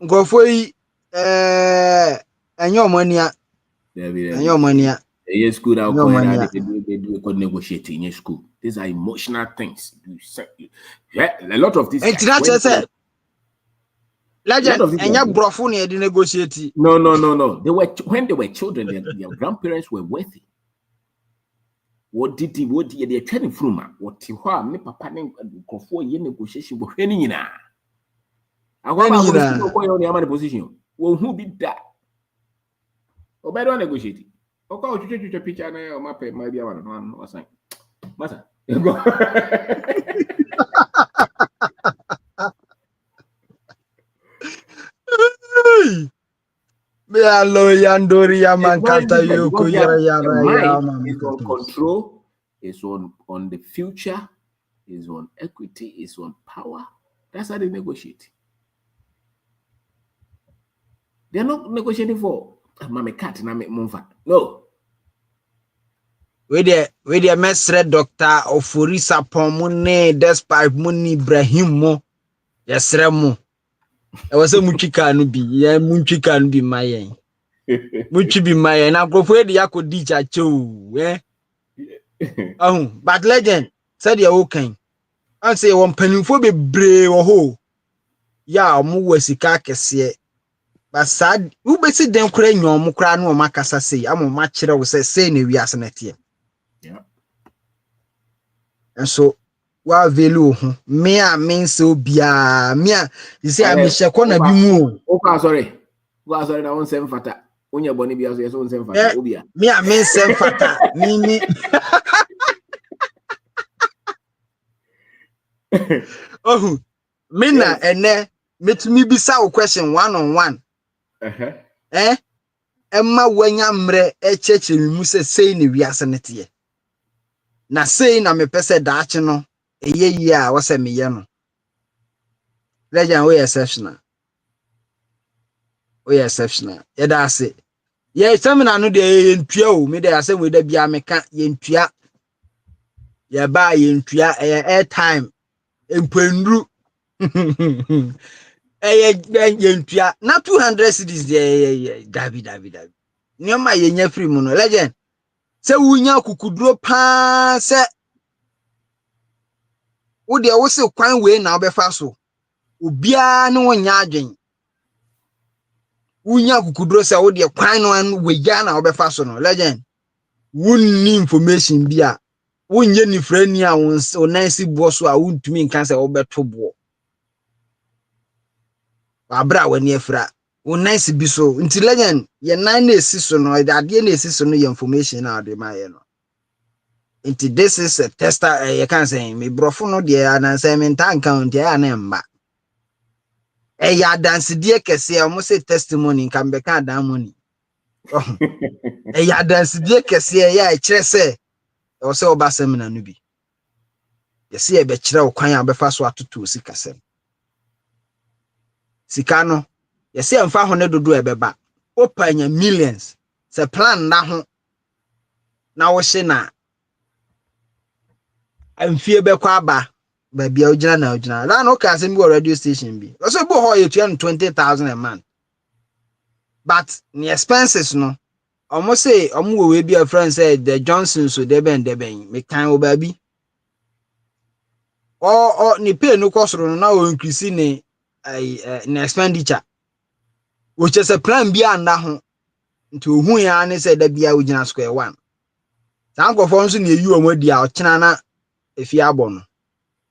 go for and your money. And your money. Yes, good out they do negotiating in school. These are emotional things. Yeah, a lot of these. It's not just said. Legend and your brofuni they negotiate. No. They were when they were children, their grandparents were wealthy. What did they training from? What me papa go for year negotiation but any na. I want to go on the position. Well, who be that? Or better negotiate. Okay, you picture na map maybe one was like masa. Go. Me allo yandori yamankata yoko yara mind is on control, is on the future, is on equity, is on power. That's how they negotiate. They're not negotiating for mama cat na me mumfa. No. We there mesre doctor Oforisa pomune despite muni Ibrahim mo yesre mo. E was a muchika no bi ye muchika no bi mayen. Muchi bi mayen na grofo de yakodi chacho eh. But legend said you okay. I say one penifo bebre wo ho. Ya omo wasika kese. But sad who be see dem kura nyon mo kura no makasa sei amo ma kire wo say na wiase na tie. Yeah. And so wa value ho me a men so bia me a you say I me sheko na bi mu o sorry na won sem fata onya boni bia so yes won sem fata obia me a men sem fata me oh me na ene metumi bisa wo question one on one emma wanya mre echeche mi mu sei ne wiase ne tie na sei na me pese daache no eyeyi a wo se meye no legend we exceptional ye da ase ye seminar no de ye ntua o me de ase we da bia meka ye ntua ye ba ye ntua air time empendru ye ntua na 200 cedis de dabi nyoma ye nya free mu no legend se wunya kukuduro pa se wo de wo se kwan we na obefa so obia ne wonya adwen wunya kukuduro se wo de kwan no we ga na obefa so no legend wunni information bia wunye ni frani a won nice bo so a wuntumi nkan se wo beto bo abra wani afra won nice bi so nti legend ye nan na esi so no ade na esi so no information na ade ma ye no. This is a tester. You can say me brofo no de ananse me ntan count ya na mba. Ya dance de kese o mo say testimony kan be kan dan money. Ya dance de kese ya e kire se o se oba seminar no bi. Ye se e be kire o kwan ya be fa so atoto sika sem. Sika no ye se emfa ho ne dodo e be ba. Opanya millions. Se plan na ho na wo hye na amfie bekwa aba ba bia ojina na no ka se mi wo radio station bi so bo ho ye 20,000 a month but the expenses no almost say omo we be a friend said the Johnson so deben me kan o ba bi o ni pay no kosoro no na o increase ni expenditure which is a plan bi anda ho nti ohun ya ne say da bia ojina square one sankofo nso ne yi omo di a o kina na efi abono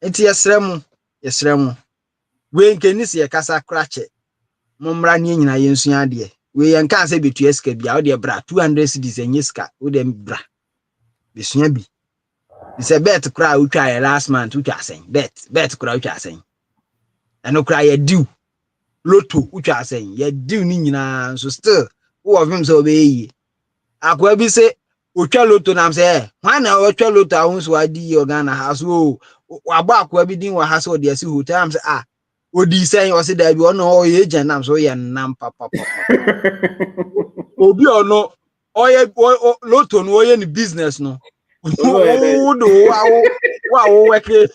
enti yesremu we nkeni se yakasa krache momra ne nyina yensu ade we yenka se betu eska bia o de bra 200 cedis enyeska o de bra besua bi se bet kra utwa last month utwa sen bet kra utwa sen eno kra ye due lotto utwa sen ye due ni nyina so still wo of him so be yi akwa bi se otwa lotto na se hwan na otwa lotto ahun so adi Ghana house o waba akwa bi din wa ha so de asi hotel am se odi sen o se da bi ono o ye agent am so ye nam papa obi ono o ye lotto no o ye ni business no o do wa o weke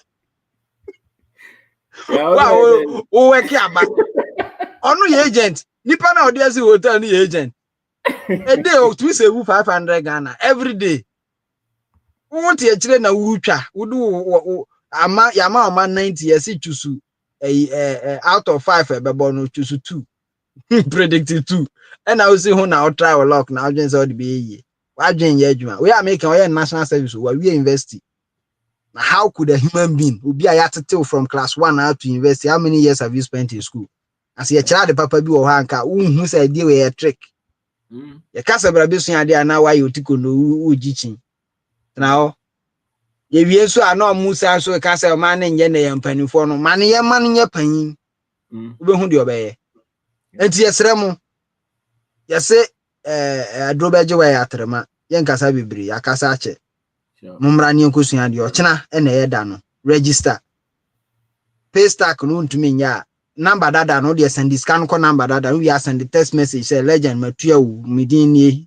o weke aba ono ye agent nipa na o de asi hotel ni ye agent a day o to save 500 Ghana every day won't ye chire na wutwa wudu ama yama oma 90 yesi chusu out of 5 ebebo no chusu 2 predicted 2 and I will see who now try or lock now agents all the be adwen ye adwuma we are making our national service we university. Now how could a human being who be a yatete from class 1 out to university? How many years have you spent in school? As a child the papa bi o hanka who say dey we a trick Ye kasa bra besu ade ana wa yotiko no ujichi. Now ye wie so ana musa so kasa ma na nye na yampanifo no ma ne ye ma ne nye panyin. Ube hu de obeye. Enti yesre mu. Yese adrobeje wa ya atrema. Ye nkasa bibiri yakasa ache. Mumra ne nkosu ade ochena na ye da no. Register. Pay stack no ntumi nya. Number dada no dey send scan ko number dada we send the text message say legend matua wu midin ni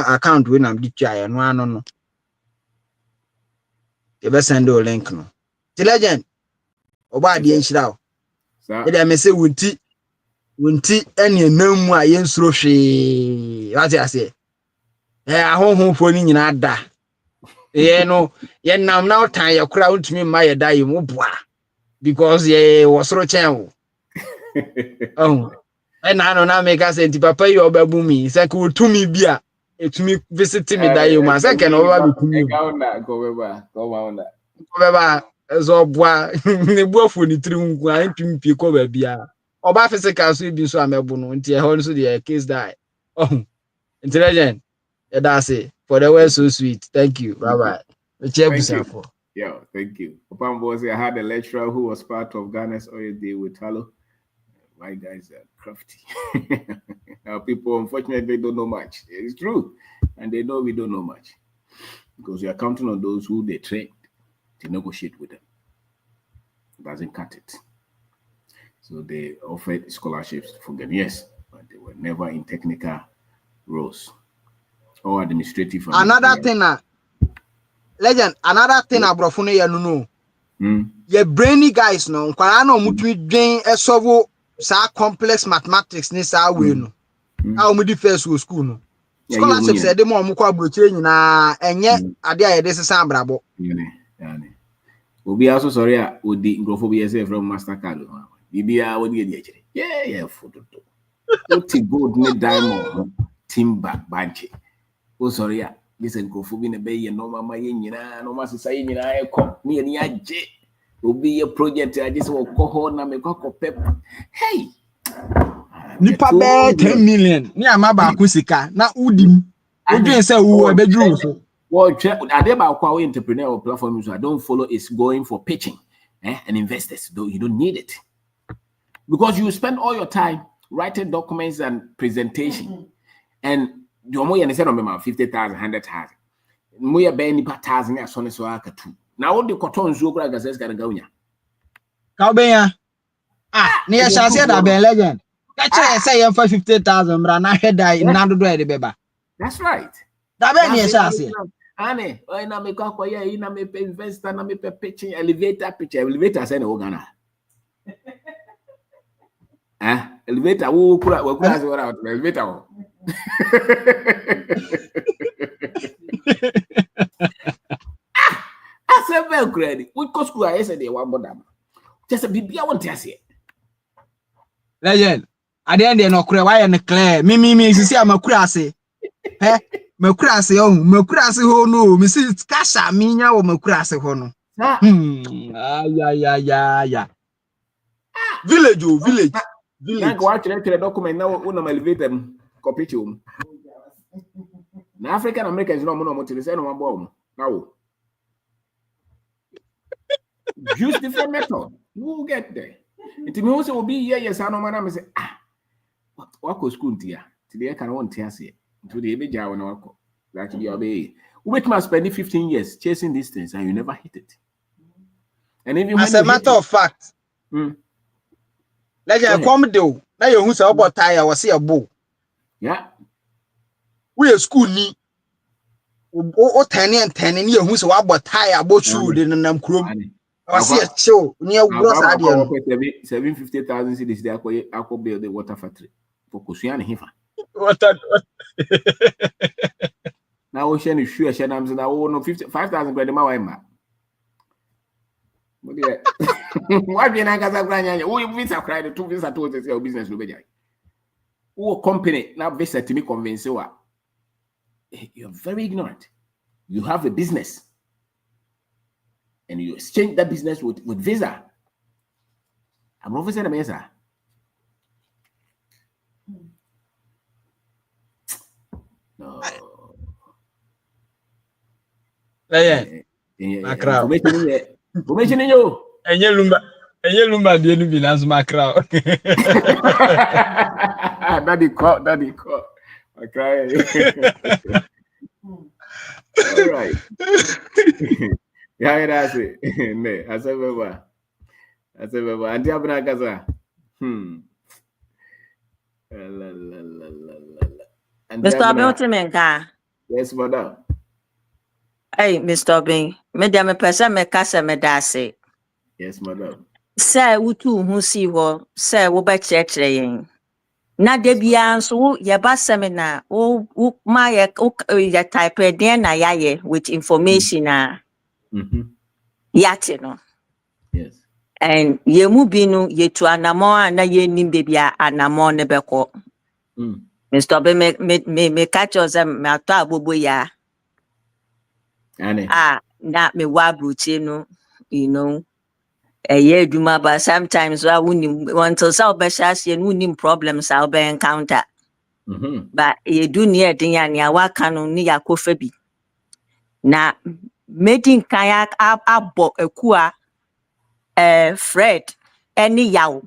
account we na ditua ye no ano no you be send o link no the legend oba de enhira o e dey me say wunti ene enam mu a ye nsuro hwe what you say ahonhonfo ni nyina da ye no ye nam na otan ye kura untumi ma ye da ye mu boa because ye wasoro chen o oh and I don't know make us say papa you obabu me say ko to me bia etumi visit me da you man say can over be me go beba zo boa ne buafo ni tiri nku an tumi pie ko ba bia oba physical so bi so amebu no nti e ho so the case die oh intelligent yeah that's it for the way so sweet thank you bye bye yeah thank you Papa Mbosi, I had a lecturer who was part of Ghana's Oil Day with Talo. My guys are crafty. Now people, unfortunately, don't know much. It's true. And they know we don't know much. Because we are counting on those who they trained to negotiate with them. It doesn't cut it. So they offered scholarships for Ghanaians, but they were never in technical roles or administrative. Another thing, legend, another thing abrofo no ye no. Ye brainy guys no, kwara no mutumi dwen esovo sa complex mathematics ni sa we no a o di first school no scholarship say dem o mo kwa brochire nyina enye ade a ye de sesa abrabo obi aso sorry a odi ngrofo bi say from Mastercard bibia wodi e di akire yeah photo to oti gold ne diamond timber banche o sorry a this ngrofo bi ne be ye no mama ye nyina no ma sesa ye nyina e kom ne ye ni age obi a project I just will call na me go pep hey nipa be 10 million ni amaba akusika na udim odwen say wo ebedru so well ade ba kwa entrepreneur or platform so I don't follow is going for pitching and investors though you don't need it because you spend all your time writing documents and presentation and the omo ye say no me 50,000 100,000 mo ye be nipa 1,000 ya so ne so akatu now the cotton zo kura gases kan gawnya ka obenya ne ya chance da ben legend ka che say you for 50,000 bra na hweda na dodo e de beba that's right da ben ne ya chance ane na me kwa ya ina me investor na me pitching elevator say na Ghana elevator wo kura say what elevator Seven credit. We go school I said they want bodam. Just a bibia won't ase. Legend. At the end they no kure why na clear. Me sisi amakura ase. Makura ase oh, makura ase ho no. Me see kasha me nya wo makura ase ho no. Ya. Village. Like watch the document now we no elevate them copy to. Na African Americans no mo to say no mabo now. Use different method. You will get there. It may also be here. Yes, I know. Man, I say, what go school here? Today I can want to say. Today be jaw na wako. That be obey. We must spend 15 years chasing these things and you never hit it. And even as a matter of fact, like I come do. Now you who say about tire was see a bow. Yeah. We a school ni. O 10 you who say about tire about shoe in nam krom. I see a show near gross idea. 750,000 cities there. I could build the water factory for Kusian Hifa. What? Now we share sure share them so that we no 5,000 by the mawai. Why be na kasa kranya? Who visa cry the 2 visa to say business no be jai. Who company now visa to me convince you you're very ignorant. You have a business. And you exchange that business with Visa. I'm over saying Mesa. No. Information in you. Enye lumba de no binance macra. Daddy caught. I cry. All right. Yeah, that's it. Ne, I said baba. Anti abna kaza. Mr. Obenka. Yes, madam. Hey, Mr. Oben. Me dia me pese me kasa me dase. Yes, madam. Say wutu hu si ho, say wo ba chekere yen. Na de bia nso ye ba seminar, wo ma ye type den na yaye with information yate no. Yes. And ye mu bi no ye tu anamo na ye nim bebia anamo ne beko. Mr. Oben me catch us me ato abobo ya. Ane. Na me wa bruche no, you know. Yeah, Duma, but sometimes I wouldn't want to solve best and wouldn't problems I'll be encounter. But you do near the anya wakano near coffee. Now, making kayak up a kua Fred, any yaw,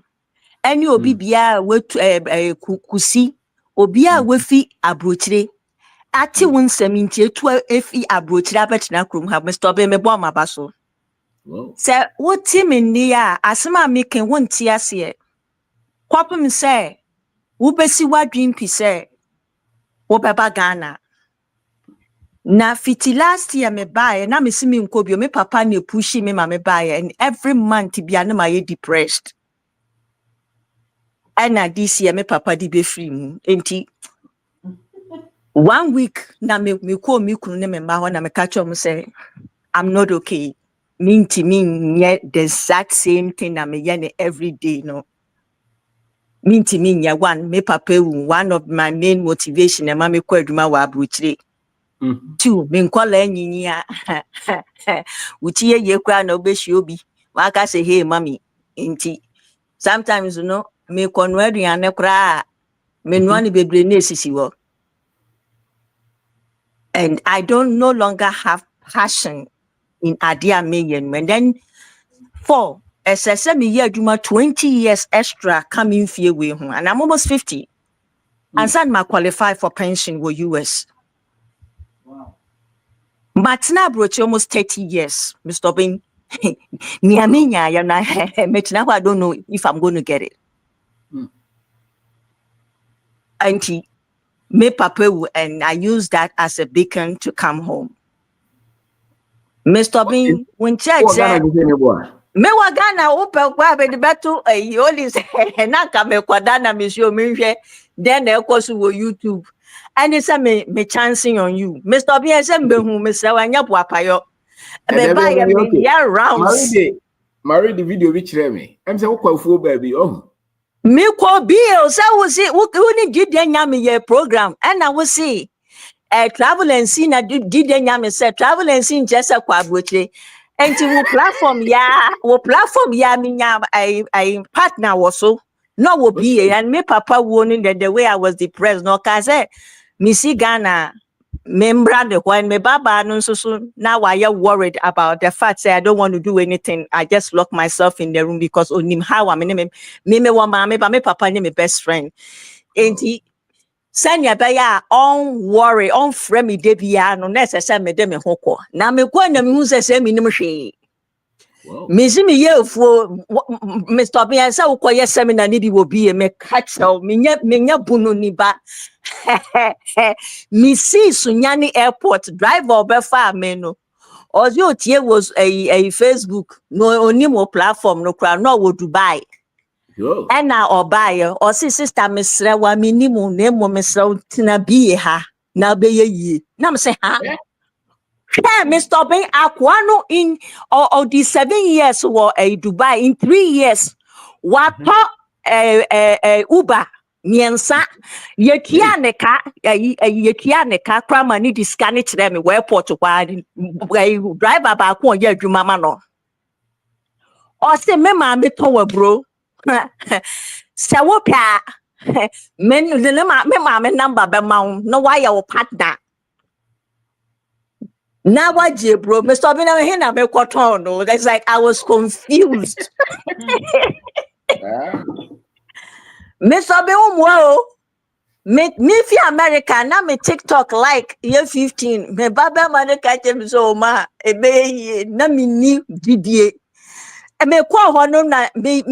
any obibia with kusi, obia wifi abrutre. Ati won seminti to efi abrutre abetina krum have Mr. Be me bomb abaso. Se what team in near asema making one tiasie. Kwapum say, Ubesi wadwin pi say, Wobeba Ghana. Na fiti last year me buy, na me simi nkobio, me papa ne pushi me ma me buy, and every month bia na ma depressed. And na this year me papa di be free mu. Enti 1 week na me ko me kunu ne me ma ho na me catch am say, I'm not okay. Minti yet the exact same thing na me yen every day no. Minti minya one me papa one of my main motivation and mama kwa adwuma wa abrochire. 2 me nkwala nyinya utie ye kwa na obeshi obi waka say hey mommy nti sometimes you know me konwa aduane kra me no ani bebre na esisi wo, and I don't no longer have passion in adia meyen. And then 4 SSM me ye adwuma 20 years extra coming fear we ho, and I'm almost 50. And son ma qualify for pension with US. Wow. But now broach almost 30 years, Mr. Bing. I don't know if I'm going to get it. And me papa, and I use that as a beacon to come home. Mr. Bing, when church said, me wa Ghana open kwa be the battle only say na ka me kwada na me show me hwe then e koso wo YouTube and say me chancing on you Mr. Bien say me hu me say wanya boapayo me buy me year rounds marry the video which me am say wokwafuo baby oh me ko bi o say wo see wo ni gidi anya me ye program and I will see travel and see na gidi anya me say travel and see just kwa abrochire. And to platform ya minya I partner also no will be and me papa warning that the way I was depressed no cause me see Ghana membra the when me baba no so now I am worried about the fact say I don't want to do anything. I just lock myself in the room because onim how am me want but me papa me best friend. And he Sanya baya on worry on frame debia no necessary me dem hoko na me kwa na me hu se me nim hwe me si me ye fu Mr. Bia say ukoye seminar ni bi wo bi me catch me nya bunu ni ba me see Sunyani airport driver obefa me no ozi otie was a Facebook no onimo platform no kra no wo Dubai. And now or buyer or sister Mr. wa minimum name Mr. Tina be ha now be ye. Now say ha Mr. Ben Aquano in or the 7 years or a Dubai in 3 years. What Uber Miensa Yekianeka Yekianeka Kramani disconnect them where port drive about 1 year Jumama no. Or say me ma me tower bro. Sawopia Men me number be ma no why your partner. Now what you bro? Mr. Bina hina me cotton. No, that's like I was confused. Mr. Bina me fi America na me TikTok like year 15. Me baba man catch him so ma ebe na me ni video. E me kwa ho no na me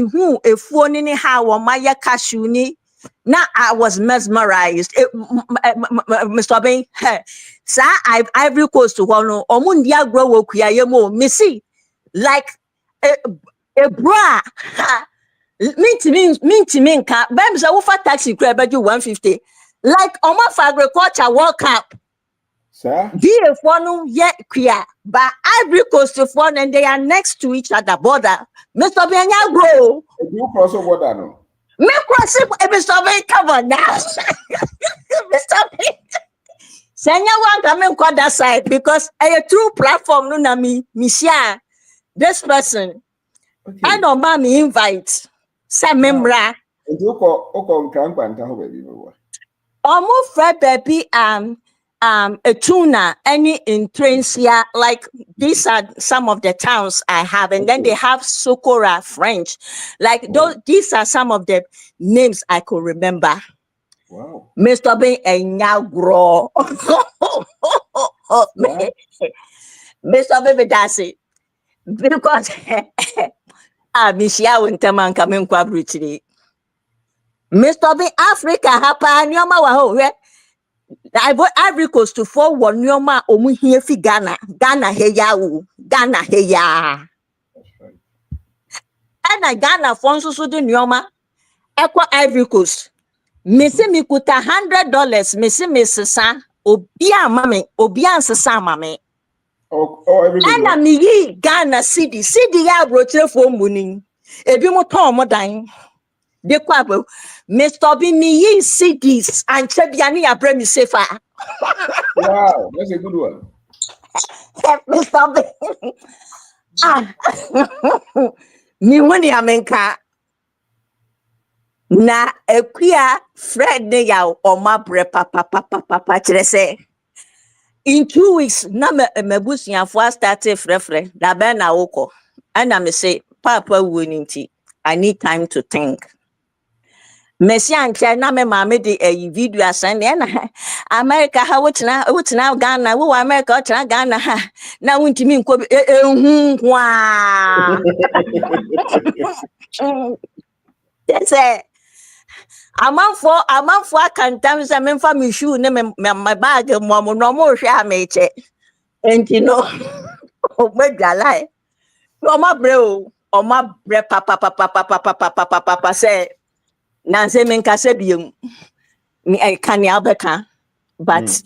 hu efuo ni ha wo ma ya cashew ni. Now I was mesmerized. Mr. Bain, sir, Ivory Coast to one omundia grow wokuya yemo. Missy, like a bra. Minty car. Bams over taxi crab at you 150. Like almost agriculture World Cup. Sir, DF one yet queer, but Ivory Coast to one and they are next to each other border. Mr. Bain, grow. you cross over that no. Me cross Mr. Bain cover now. Mr. Bain. Senya one coming on that side because a true platform no na me share this person. Okay. I don't mind me invite. Say membra. And you call crank and tell baby. Almost Fred baby a tuna any in Trancia, like these are some of the towns I have, and then they have Socorro French. Like these are some of the names I could remember. Wow. Mr. Bain and now grow. Mr. Baby that's it. Because Michelle and Taman coming qua brutally. Mr. Bain Africa hapa nyoma wa ho. I bought Ivory Coast to 4 nyoma omu here fi Ghana. Ghana heya u. Ghana heya. That's right. And I Ghana fonso so do nyoma. Equa Ivory Coast. Missy me kuta $100. Missy Mrs. Obia mame, Obia sasa mame. Oh, everything. And me Ghana city ya broche for morning. Ebi mo ton mo dan. De kwabo. Mr. B me cities and chebiani abre mi sefa. Wow, that's a good one. Mr. B. Ah. Me woni amenka. Na equia Fred ne ya oma bre papa chirese. In 2 weeks, na mebusia for started frefre. Da ben na oko. And I say, Papa winning. I need time to think. Messi and na me mama de a video send na America ha wutina Ghana wo America wutina Ghana ha na wuntimi nko kwa that's it. Amanfo akantam say me fa me shoe ne my bag mo no mo hwe ameche and you know omedalai o ma bre papa say na say me nka say biam me kan ya beka but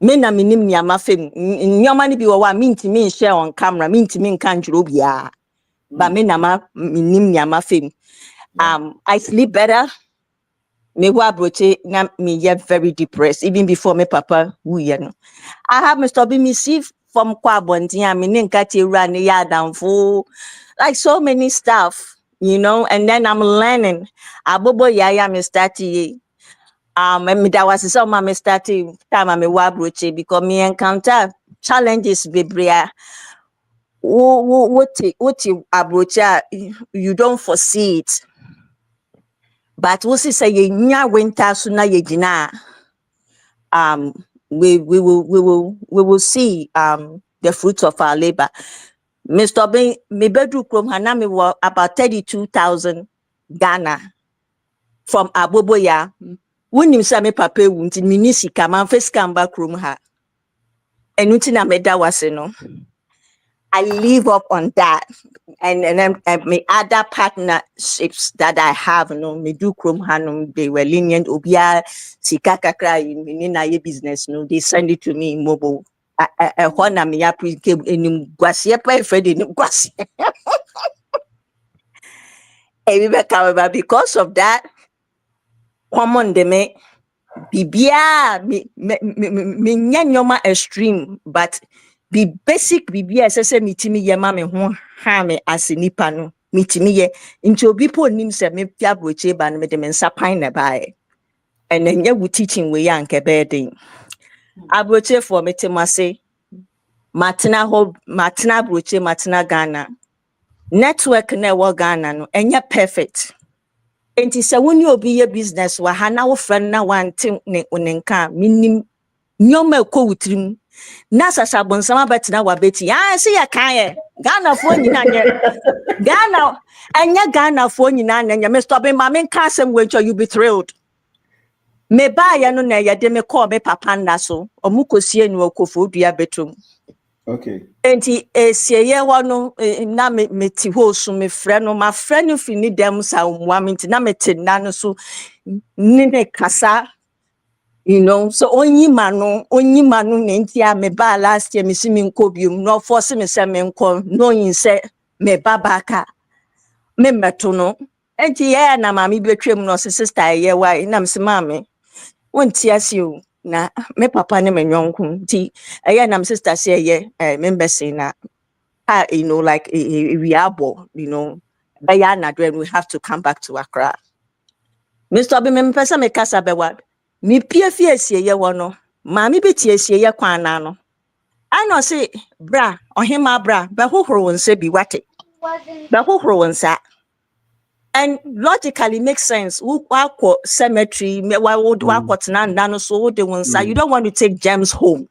me na minim ni amafem nyoma ni bi wo wa me ntimi share on camera me ntimi nka njuro bia but me na minim ni amafem I sleep better. Me wa broche na me get very depressed even before me papa who you know. I have Mr. B me see from Kwabonti and me nka ti run ya danfo like so many stuff, you know, and then I'm learning. Abobo yaya me started and me that was so me started time me wa broche because me encounter challenges bebrea. What abrocha you don't foresee it. But we say nya winter sooner ye jina. We will see the fruits of our labor. Mr. B, me bedroom krom hana me wa about 32,000 Ghana from Aboboya. Wunim sa me papa wunti minisi kama first kamba krom ha. Enuti na me da wase no. I live up on that. And my other partnerships that I have, no, me do krom hanum, they were lenient. Obia sikaka cry in na business, no, they send it to me in mobile. I wanna me up in Guasia pay Fred in Guasia. Because of that, common de me, bibia me nyanyoma extreme, but be basic bibia sese mitimi yema me ho ha me asinipa no mitimi ye nti obi po nim se me pia broche ba no me de me nsa pan na bae and enye wo teaching we yanke bedin abroche for metemase matena broche matena Ghana network na wo Ghana no enye perfect enti se woni obi ye business wa ha na wo friend na wante ne onenka minim nyoma ekowutrim na sasa bonsama betina wa beti se ya kan ye Ghana fo nyina nye Ghana anya Ghana fo nyina nya Mr. Bin ma men ka asem we you be thrilled me ba ya no na ya de me call me papa nda so omukosie nu okofo dua betom okay enti esieye ho no na me ti ho so me frɛ no ma frɛ no fi ni dem sa omwa me nti na me te na no so ni ne kasa you know so onyi manu ne nti a me ba last year me si me nkobium no force me se me nko no yin se me babaka me meto no enti ye na ma me betwem no sister ye wa na me se ma me wonti ase o na me papa ne me nyonko nti ye na me sister say ye members na you know like we are you know by na we have to come back to Accra. Mr. Bi me pesa me kasa bewa mi pie fie sie ye wo no ma mi betie sie ye kwan na no I know say bra ohima bra be hohoro wonse bi wate be hohoro wonsa and logically makes sense wo akọ cemetery me wa wo akọtena nda no so wo de wonsa you don't want to take gems home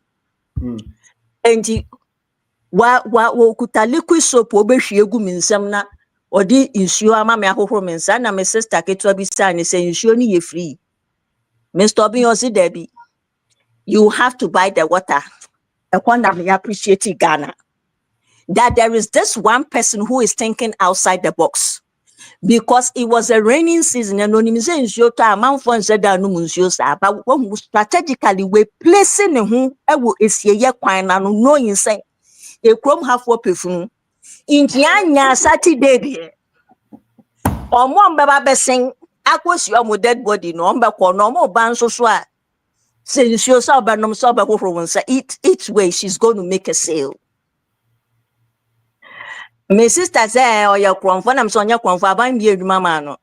and wa kuta liquid soap obehwie gu mi nsam na odi nsuo ama me ahohoro me nsa na me sister ketwa bi sa ne say nsuo ni ye free Mr. Bin Debbie, you have to buy the water. I want to appreciate Ghana. That there is this one person who is thinking outside the box. Because it was a raining season, and but strategically we're placing who is ye knowing say a chrome half what perfume. In Tianya Saturday, or one baba sing, I was your dead body, no, no more ban so swa. Since you saw Banum Sober who say each way she's going to make a sale. My sister say, oh, your cromfon, I'm Sonia Cromfa, I'm here, Mamma.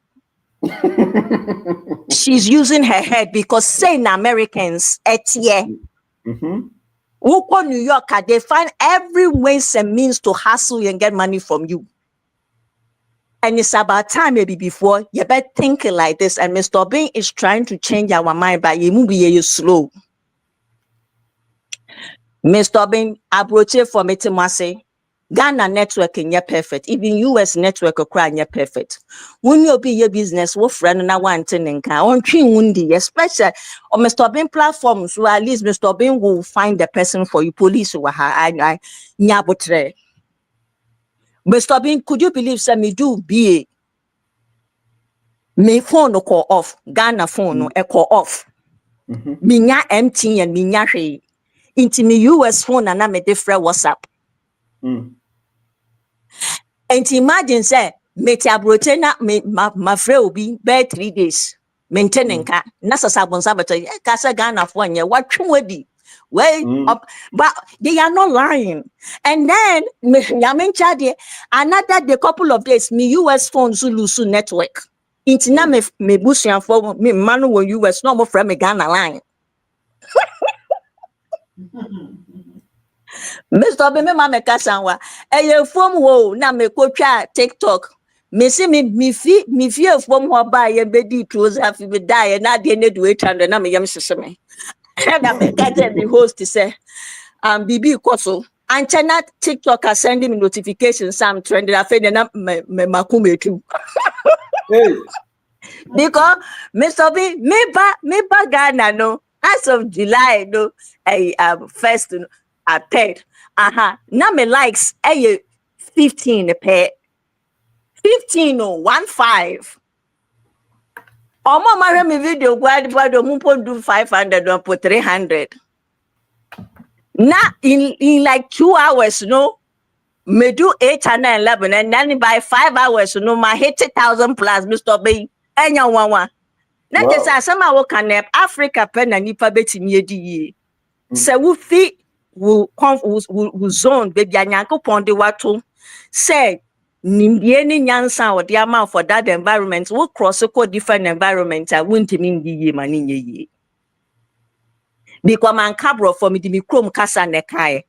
She's using her head because saying Americans, etier. Who go New York, they find every ways and means to hustle and get money from you. And it's about time maybe before you better think like this. And Mr. Bin is trying to change our mind, but you move you slow. Mr. Bin approach for me to say Ghana network in your perfect, even US network across your perfect. When you be your business, what friend na one thing in on wundi, especially on Mr. Bin platforms, where at least Mr. Bin will find the person for you. Police who I nyabotre. Mr. Bin, could you believe some me do be me phone no call off Ghana phone no call off. Minya empty and minya she. Into me US phone and I'm a different WhatsApp. And imagine say me tabrote na me my friend will be bed 3 days maintaining ka nasa sabon sabato kasa Ghana phone ya what wedi but they are not lying. And then another the couple of days me US phone lose network. Into na me busian for me manu wo US no more from me Ghana line. Mr. Beme mama kasanwa eye fom wo na me ko twa TikTok me see me fie fom ho ba ye bedi close afi be die na de ne do 800 na me yam seseme na me get the host say bibi koso anchana TikTok are sending me notifications some trend afi na me makumetu because Mr. B me ba Ghana no as of July no first at third now me likes 15 per 15 or 15 omo mare me video gwado mu do 500 or put 300 now in like 2 hours no me do 8 and 11 and then by 5 hours no my 80,000 plus Mr. B enya wanwa na just asema wo kan Africa pen na nipa betimi edi se wo fi will zone baby anyanko ponde wato say nimdie ni nyansa o de ama for that environment wo cross ko different environment I won't mean ye mani ye because man cabro for me di krom kasa ne kai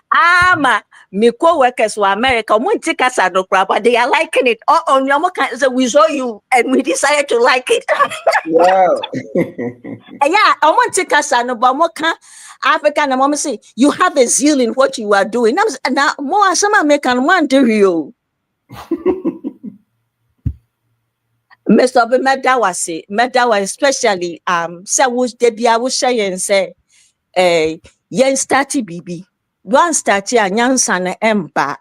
ama me co-workers were America won't kasa no crap but they are liking it on your so we saw you and we decided to like it. Wow. Yeah, I want to kasa no but mo kan African mom say you have a zeal in what you are doing now more some American want to you. Mr. Medawa especially say was debia wo share and say yen start bibi one start ya nyansa na emba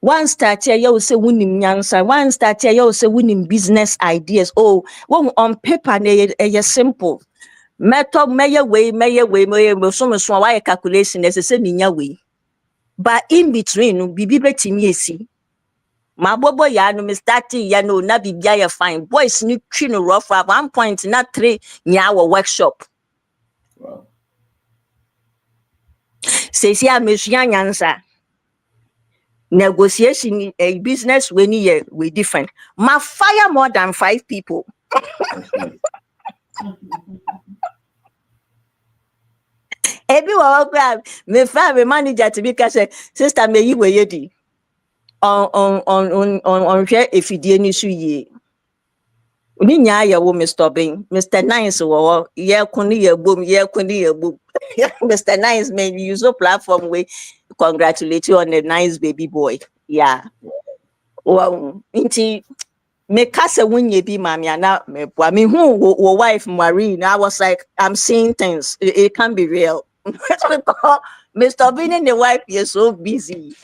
one start ya you say winning nyansa one start ya you say winning business ideas oh when on paper na simple method meye way so why calculation as say ninya way but in between bibi betimi esi my bobo ya no me starting ya no na bibia ya fine boys ni twi no rough at one point na 3 nya our workshop. Wow. Say see amesua nyansa negotiation a business when you we different ma fire more than 5 people. Every one grab me fire manager to be say sister me you we yedi on share efidie ni su ye ni nya ya wo Mr. Nice wo ye kunu ye bom Mr. Nice man use your platform we congratulate you on the nice baby boy. Yeah. Well, inti me kase wunye bi mami ana me bua me hu wo wife Marine. I was like I'm seeing things. It can be real. Mr. Bean and the wife is so busy.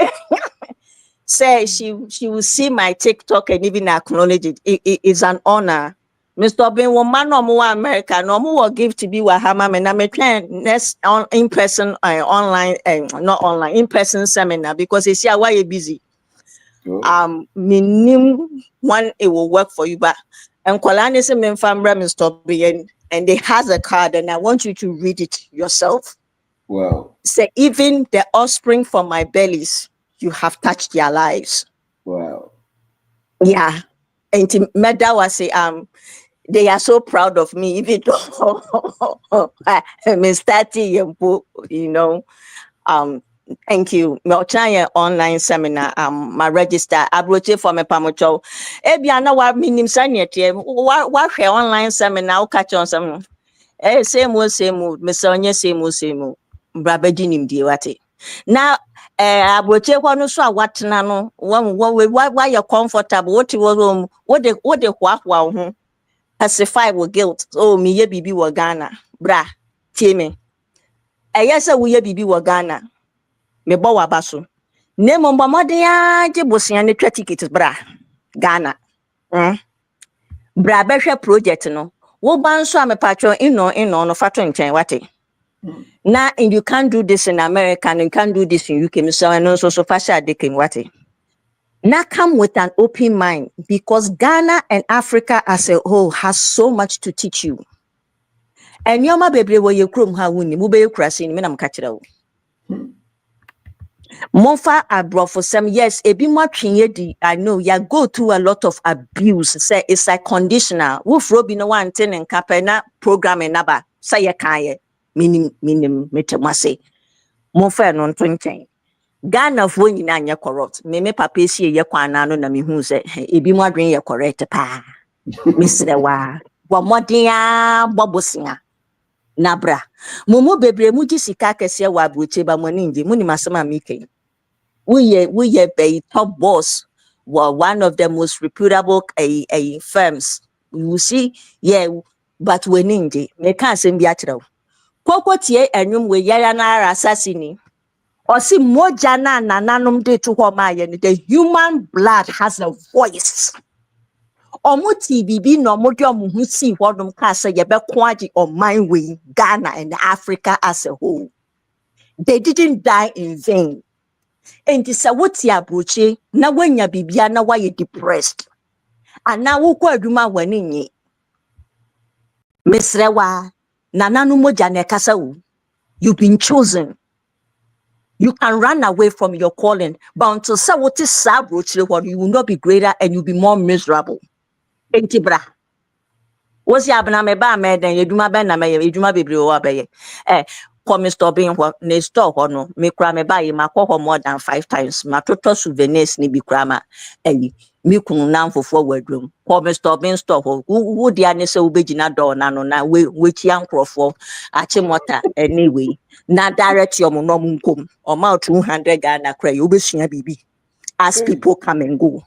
Say she will see my TikTok and even acknowledge it. It is an honor. Mr. Bean woman no more America no more give to be wahama me na me plan next on in person online not online in person seminar because you see why you busy. Minim one it will work for you but and Kolani say me family Mr. Bean and they has a card and I want you to read it yourself. Wow. Say even the offspring from my bellies you have touched their lives. Wow. Yeah. And Medawa say they are so proud of me, even though I'm starting, you know. Thank you. My online seminar, my register, I brought it for my pamocho. Ebiana wa minim sanyete, wa online seminar, catch on some. Same, Misonya, same, Brabeji nimdi wate. Now, I will take one so what nano, why you're comfortable, what you will, what the wow. Pacify with guilt. Oh, me ye bibi wa Ghana. Bra, Timmy. Yes, we ye bibi wa Ghana. Me bo wa baso. Ne mo mbamode ya je bosia ne twa ticket bra. Ghana. Bra behwe project no. Wo ban so am patron ino no fato nchen wate. Now and you can't do this in America and you can't do this in UK. So I know so fasha de king wate. Now come with an open mind because Ghana and Africa as a whole has so much to teach you. And yoma bebre wo ye krom ha wuni mu be krasi ni menam ka kire wo. Monfa abrofo sem yes ebi mo atwenye di I know ya go through a lot of abuse say it's like conditional. Wo fro bi no wan tin nka pe na program na ba say ye kan ye minim metemase. Monfa no ntonchen. Ghana fo nyina anya corrupt. Me papa esi ye kwan na no na me hu say ebi mo adwen ye correct pa. Misrewa. Wa modia bobosia. Nabra. Mumu bebre muji sika kese wa abroche ba moninje. Muni masama mike. We ye be top boss. Were one of the most reputable firms. You see, yeah, but we ninje. Me can't say biachro. Koko tie enum we yaya na assassini. Osi moja na nananum de to homa ye. The human blood has a voice. Omuti bibi no modi omuhu si hodum ka say ye be kwaji on my way Ghana and Africa as a whole. They didn't die in vain. And this awoti abroche na wanya bibia na why depressed. And now wo kwa adwuma wani nyi. Misrewa nananu moja ne kasa wo. You've been chosen. You can run away from your calling, but until what is what you will not be greater and you'll be more miserable. Entibra. What's happening? Me ba me then you do my ben na me you do my baby or be come stop being what ne store no me kra me ba ye makọ more than 5 times. My total souvenirs ni bi kra ma me kunu na mfofo wadrum. Come stop being store who dia ne se ubegina door na no na we chia nkrofo achi mota anyway. Na direct your no munkom or ma 200 Ghana kra you be sua bibi as people come and go.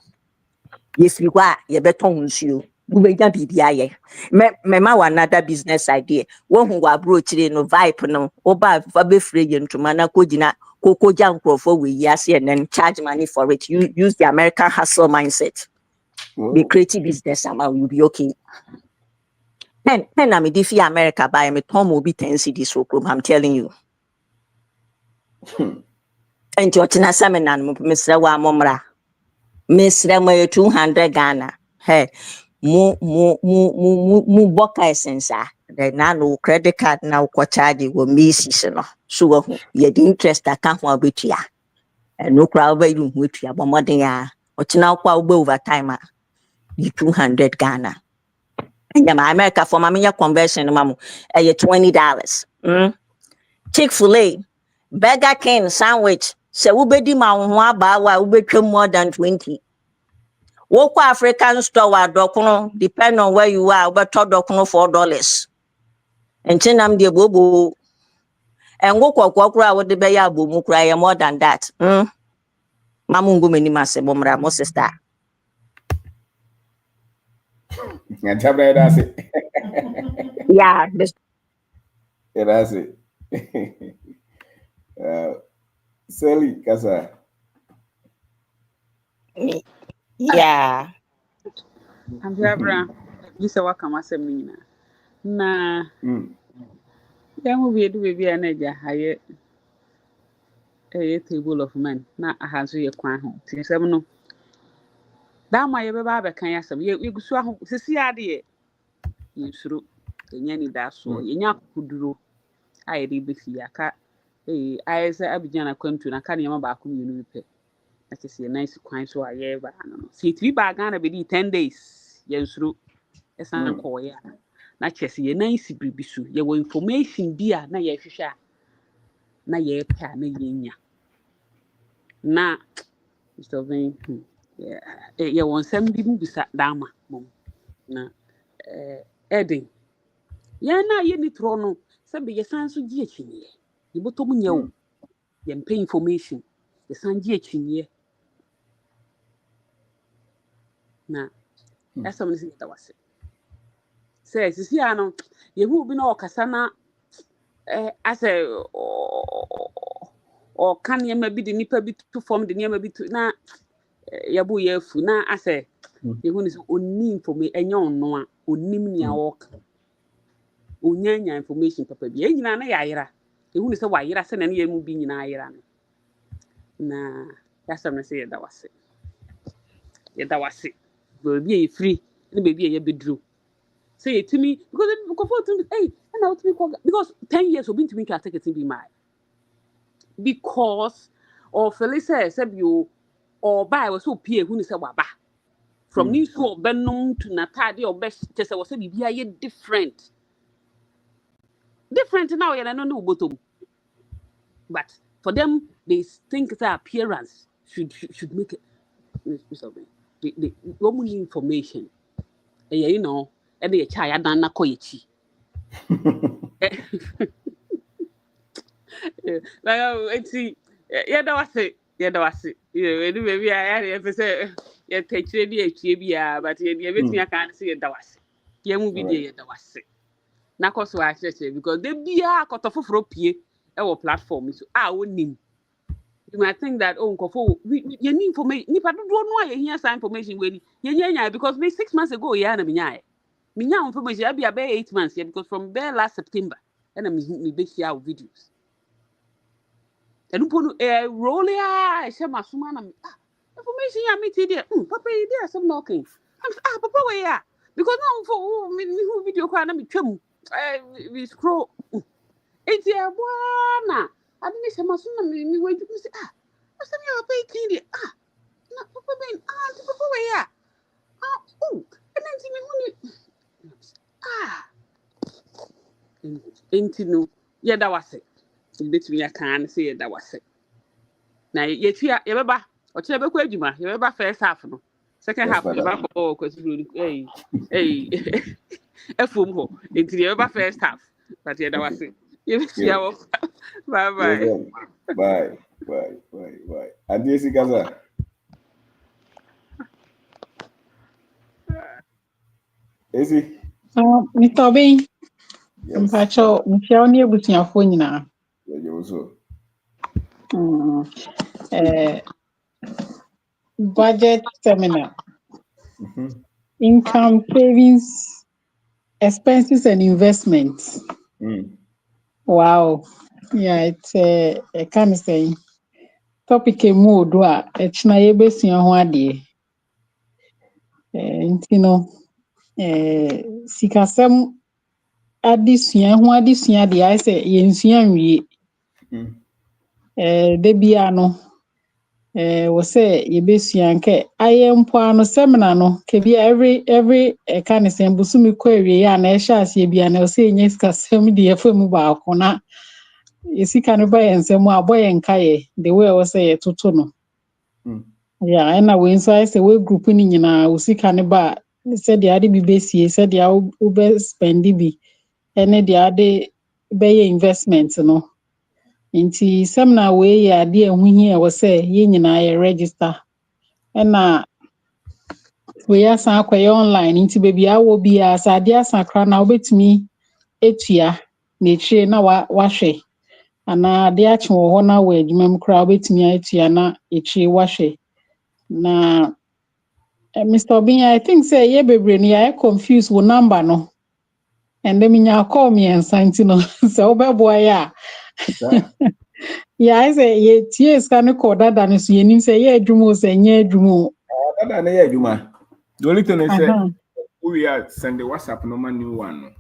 If you are you better you Ubeja BBI. Me ma another business idea. One who approach no vibe no oba fabe free into mana kojina koko jankrofo we yasi and then charge money for it. You use the American hustle mindset. The creative business amount you'll be okay. Pen I'm if America buy me Tom will be 10 CDs for I'm telling you. And your tina seminar Mr. Wa Momra. Miss Remo 200 Ghana. Hey. Mu boka essence then na no credit card na ko charge wo misis no so ye the interest account ho abetua and no crowd be you ho atua bo modern ya o tina kwa wo over time you 200 Ghana and my America for my conversion mamu $20 Chick-fil-A Burger King sandwich se wo bedi ma ho aba wa wo betwa more than 20 Woko African store wa dokono depend on where you are but dokono $4 and chinam de bobo and woko kwakura wo de be ya bomu kura more than that mamungu meni mase bomra mo sister That's it. yeah That's it. Sally kasa yeah Ambra, you say what come as a mina. Na, then we do be an edge higher a table of men. Na a has your crown. Since I know that my baby can you some you go so see idea. You through the nanny that so you could do. I did be fear cat. I say Abijana come to a canny back you repair. I can see a nice coin so I ever. See 3 bag gonna be 10 days. Yes, through. It's not a call, yeah. Not just a nice bibisu. Your information, dear, na ye fisher. Na ye pa na yenya. Na, Mr. Vane, yeah, you want some people beside Dama, mom. Na, Edding. Ya na ye ni trono. Sabi ye san so die chinye. You botom nye ye pay information. Ye san die chinye. Na, that's something that was it. Says, you see, I know, you will be no Cassana. As a or can you maybe the nipper be to form the name a bit na yabu yefu na I say you is only for me and yon no only walk unyanya information papa be in na yaira you is a wire send any movie in Iran na that's what I say that was it. Yeah, that was it. Will be free and baby a bedroom. Say it to me because it comfort to me. Hey, and out to me because 10 years will be to me can take it to be mine. Because of Felicia said you or buy was so peer who is a waba. From New York, Benum to Natadi or best just was a be different. Different now, and I don't know bottom. But for them, they think that appearance should make it. The woman information. You know, and the child done koichi. Like, see, yeah, that was it. Yeah, that was it. Yeah, maybe I had to say, yeah, take it, but everything I can't see, that was it. Yeah, movie there, that was it. Now, cause why I say because they be a cut off for pay our platform. So I wouldn't name. You might think that you need information. If I don't know, you hear some information when you because me 6 months ago, yeah, and me information. I be about 8 months yeah, because from there last September, and I'm be share videos. And roll I share my suman information ya meet there. Papa, there some knocking. I'm Papa, where ya? Because now for me video call na me twam. We scroll. It's ya bwana. I didn't say my son me wait to say I said you pay candy na papa ben to papa we ya oh and then me enti no ye da wase betumi ya kan say ye da wase na ye tua ye beba o kire be kwa adwuma ye beba first half no second half ye beba ko kwasiburu efom ho enti ye beba first half but ye da wase ye tua wo bye Adi esi kaza. Esi. Mr. Obi, mpacho mfia oni ebusuafo nyina. Budget seminar. Income, savings, expenses and investments. Wow. Yeah, it's a kind of saying. Topic emu do a echna yebesua ho ade. Ntino sikasem adesua ho adesua de ai se yensua nwie. De bia no we say yebesua nke ayempo ano seminar no ke bia every kind of saying busumi ko awie ya na ehya ase bia na we say nye sikasem de efemu ba akona. Isika no ba yensemu aboye nkaye the way we say toto no. Yeah, and we inside say we group ni nyina usika ne ba said the ade bi besie said the ube spend bi ene the ade be investment no nti seminar we ya ade ehu hia we say ye nyina ye register na we asan akwaye online nti baby awo bia sa ade asan kra na obetumi etua na echire na wa hwe ana ade ache wo ho na wa adwuma kra obetumi etua na echire wa hwe na Mr. Obi, I think say ye bebre ni I confused with number no. And then me call me and something no. So boy ya. Yeah, I say ye tears can call that and so ye say ye adwumo say nye adwumo. That na ye adwuma. The only thing is say we are send the WhatsApp no man new one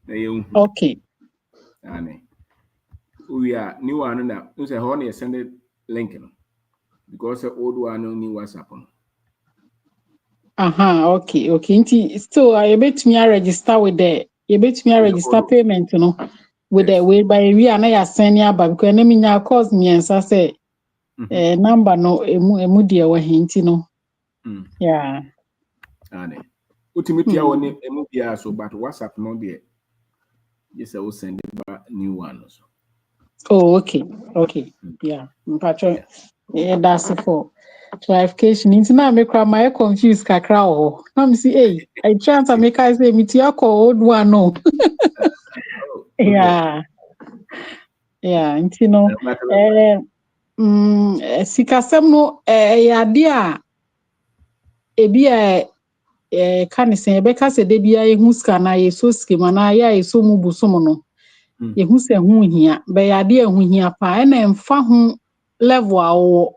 no. Okay. Ane. We are new one na. You say how na send the link no. Because the old one no new WhatsApp no. Okay. Nti still I bet me register with the register payment no with the way by we na ya send ya ba because na me nya course me ensa say number no emu de we hinti no. Yeah. Ane. Ultimately one emu bia so but WhatsApp no there. Yes, I will send a new one also. Oh, okay. Yeah. Mpacho that's for clarification. Into now make my confused kakra o. Now me see I try to make I say me tia call old one no. Yeah. Into no sikasem no ade a ebi kan say be ka se de bia ehu ska na ye so skema na ya so mu busom no. Yehu se hu hia be ade ehu hia pa na emfa ho level awo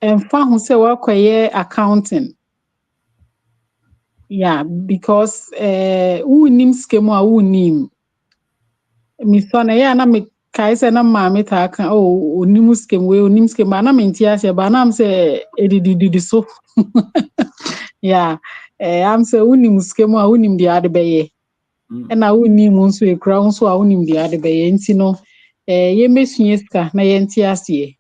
emfa ho se wakoye accounting. Yeah, because unim skemu a unim mi so na ya na me kai se na ma me ta kan onim skemu na me ntia se ba na am se edididi so. Yeah, am se unim skemu a unim di ade beye. Na unim nso ekura nso a unim di ade beye nti no ye mesua ska na ye ntia ase.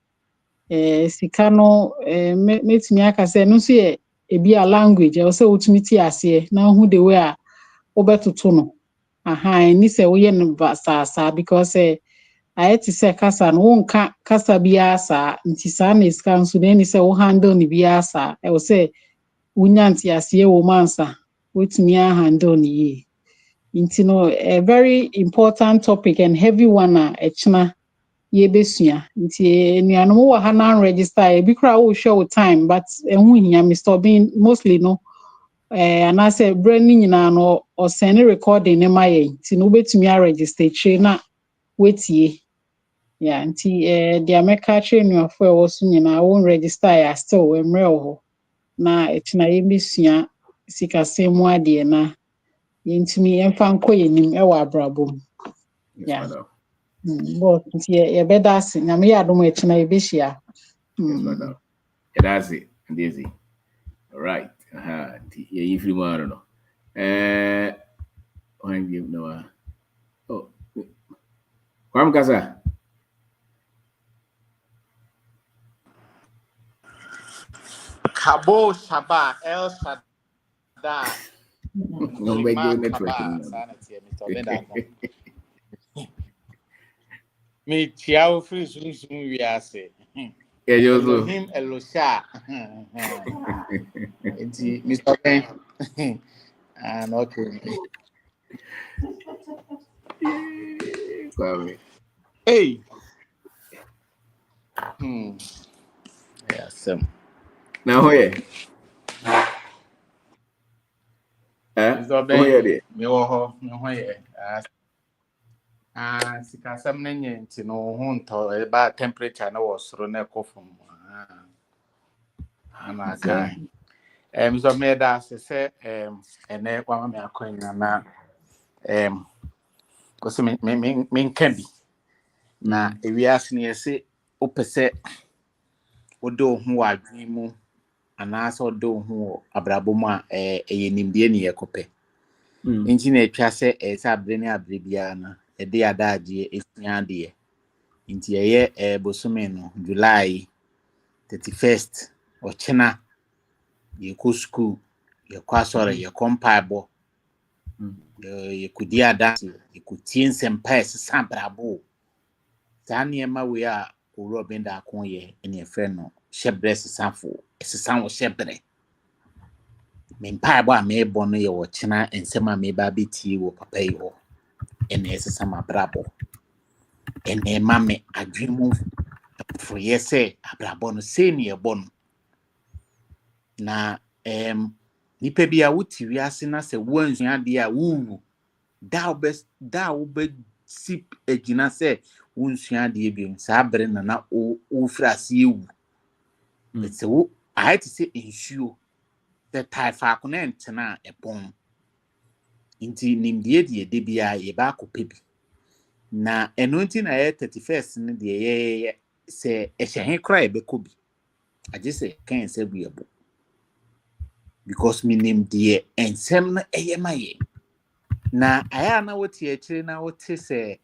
Sika no metumi aka se no so ye ebi a language o se utumi ti ase na hu the way a obetoto no ni se wo ye no sa because I ti se kasa no wonka kasa bia sa nti sa na sika nso ni se wo handle ni bia sa o se wunya nti ase wo mansa wotumi a handle ni ye nti no a very important topic and heavy one echna ye besua nti enuanom wo ha na register ebi kra wo show time but ehu hia Mr. Bean mostly no and I say branding nyina no or send recording ne maye nti no betumi a register tre na wetie yeah nti the America train you for wo so nyina wo register ya still emre ho na etina ye besua sikasemu ade na yentumi emfa nko yenim e wa abrabom yeah But ye better asi na me adom e china e behia. That's it. And easy. All right. Yeah, if you want to know. When you know. Oh. Kwam Kasa. Kabo Shaba El Shada. No beg your networking. Sanity, Mr. Benda. Me Chiao Free Solution we are say. Elohim Elosha. Mr. Ben. And okay. Hey. Yes. Now where? Mr. Ben. Me wo sikasam na nyenti no ho nto ba temperature na wo soro na ekofum. Ana ka. So me da se ene kwa me akwanya na ko se me nka bi na ewiase ne yese opese odo ho adwen mu ana so odo ho abrabom a eyenimde ne yekope nti na etwa se esa abre ne abre bia na ede adaje esia de nti eye bosome no July 31st ochena ye ko school ye kwa sore ye kompaibo ye kudi adanse ye kutie nsempa esesa brabo tani ema we a oro benda akon ye ene efre no shebre sesafo esesa wo shebre me mpaibo a me bo no ye wo chena ensema me ba beti wo papa yi ho ene esesa ma brabo ene ma me adwemu for yese abrabo no se ne ebo no na nipa bi a wuti wiase na se wansu ade a wuwu da obe sip egina se wunsu ade bi sa bre na o frase ewu it's I had to say insuo the taifa connect na epon inti nimdie de bia ye ba kopebi na eno nti na 31st ne de ye se ehye kra e be kobi aje se kan se bu yebo because me nimdie ensem na eye maye na aya na wote akire na wote se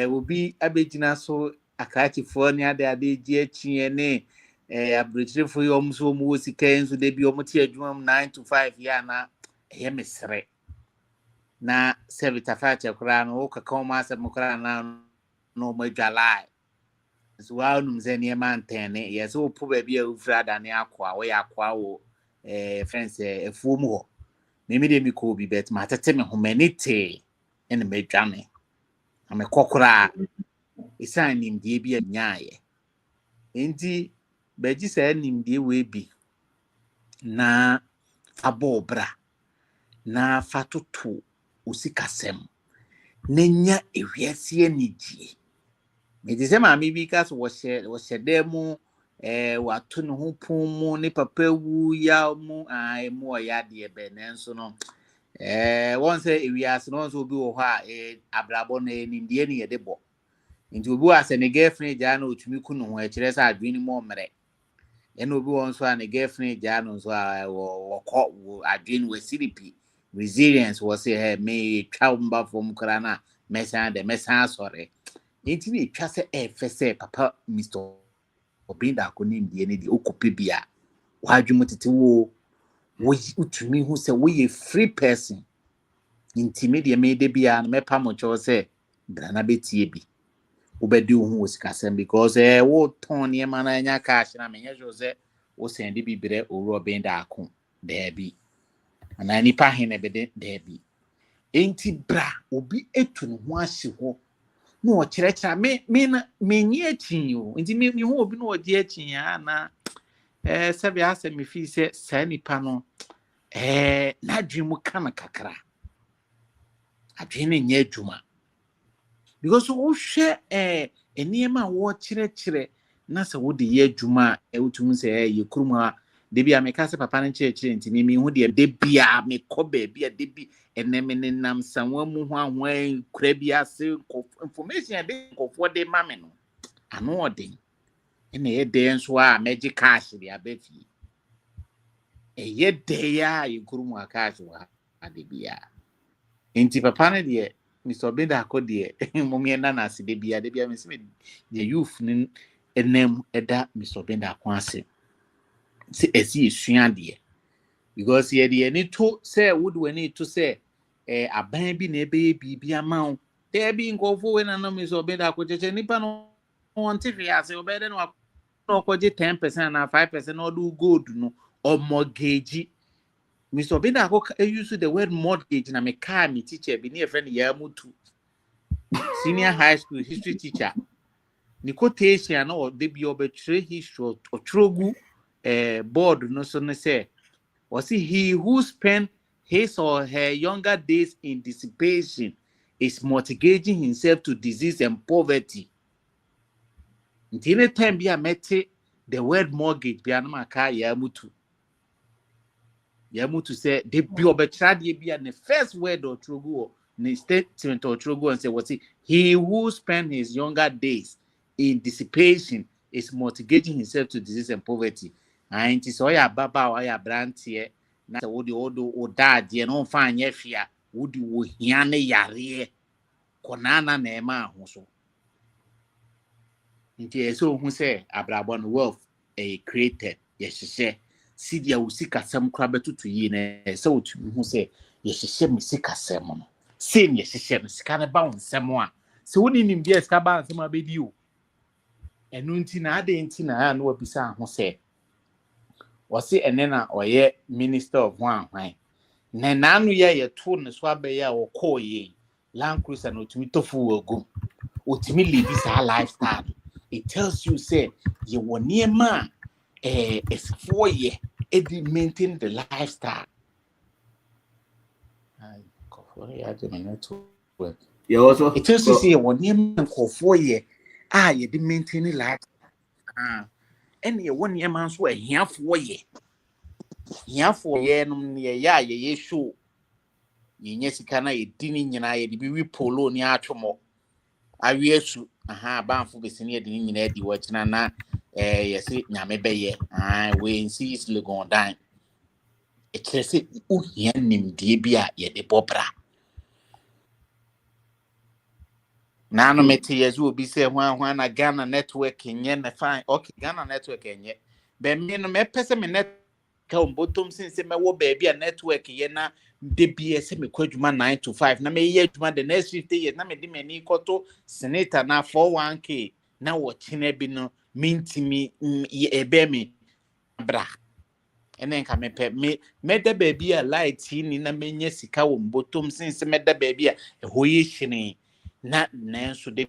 obi abegina so akrachifo ne ade gi achie ne abrechirefo yom so mu wosika enso de bi omote adwuma 9 to 5 ya na mesre na servita kura no o kaka ma asem kura na no madwalai so wa num ze ne ma ntene yes o po ba bi a ufra da ne akwa wo ya akwa wo friends efuom ho me de mi ko bi bet ma tete me humanity ene medwane ame kokora isan nimdie bi anyaaye enti beji se nimdie we bi na abobra na fatoto usikasem nenya ewiase anigye me de se ma mi bi ka so wo hye demu watu no ho pon mu ne papa wu ya mu mu oya de be nenso no won say ewiase no so obi wo ho a abrabo no nimdie ne ye de bo nti obi wa se ne girlfriend ja na otumi ku no ho a kire sa adwini mo mere ene obi won so a ne girlfriend ja no so a wo adwini we siripi resilience was say me twa from kra na mesa sorry nti ne twa se fese papa Mr. Obinda akonim die ne di okupe bia wadwumo tete wo utumi hu se wo ye free person nti me de me de bia na mepa mo cho se brana betie bi obedi hu osikasem because wo ton ne ma na nya cash na me nya jose wo send bi bire oru Obinda akon there bi ana nipa hene bede there bi enti bra obi etu no ho ahye ho na o kyerɛkyerɛ me nyi akyin o enti me ho obi na o di akyin ya na sɛbe asɛ me fi sɛ saa nipa no na adwemu kana kakra adwene nyɛ adwuma because wo hwɛ enema wo kyerɛkyerɛ na sɛ wo de yɛ adwuma utum sɛ yɛ kurum a Debi a meka se papa no chire nti me hu de debi a me kɔ baabi a debi eneme ne nam sanwa mu ho ahwan kura bi ase information de nkɔfo de ma me no ano ɔden ene ye de nso a meji cash de abefi eye de ya yekuru mu cash wa adebi a nti papa no de Mr. Benda akɔde momie na ase debi a me se the youth ne enem eda Mr. Benda akwase se esi esua de because ye de ni to say would we to say aban bi na ebe bibi ama there be nkofo we na no Mr. Benda akɔcheche nipa no on TV ase obede no akɔje 10% na 5% no do gold no or mortgage Mr. Benda use the word mortgage na me car me teacher bi na friend ya mutu senior high school history teacher ni quotation na o de bi obetire history o trogu board no so no say was he who spent his or her younger days in dissipation is mortgaging himself to disease and poverty. Until the time be a mete the word mortgage be an maka yamutu. Yamutu say the be obetradi be the first word or trogu the statement or trogu and say was he who spent his younger days in dissipation is mortgaging himself to disease and poverty. And it is all your baba or your brand here. Na se wodi odo odade no fa anye fia wodi wo hia ne yare konana na ema ahoso nti eso hu se abrabon wealth created yesese sidia usika sam kra betutu yi na se otumi hu se yesese misika sem no se ne yesese no sika ne ba onsem a se woni nim bia sika ba onsem abedi o enu nti na ade nti na no wabisa ho se wasi enena oye minister of one na nanu ye to ne so abeya okoye Land Cruiser no tumi tofu ogu otumi live this lifestyle. It tells you say you won near man it's 4 year it maintain the lifestyle. Yeah, also it tells you say you won near man for 4 year you did maintain the lifestyle. And you 1 year man so a here 4 year. Here 4 year no ye show. Yenye sikana edini nyina ye de bi polo ni atwomo awiesu banfo besini edini nyina edi wachina na yesi nyame beye we nsi is legon dan ekrese uhia nimdie bi a ye de bobra na no meti yezu obi se hwan na Ghana network nye na fine okay Ghana network nye be me no me pese me net ka ombotom sinse me wo ba bi a network ye na de bia se me kwadwuma 9 to 5 na me ye adwuma the next 50 years na me de mani koto senator na 41k na wo chine bi no mintimi ebe me bra ene nka me pe me de ba bi a light ni na menye sika wo mbotom sinse me de ba bi a hoye hine na nenso de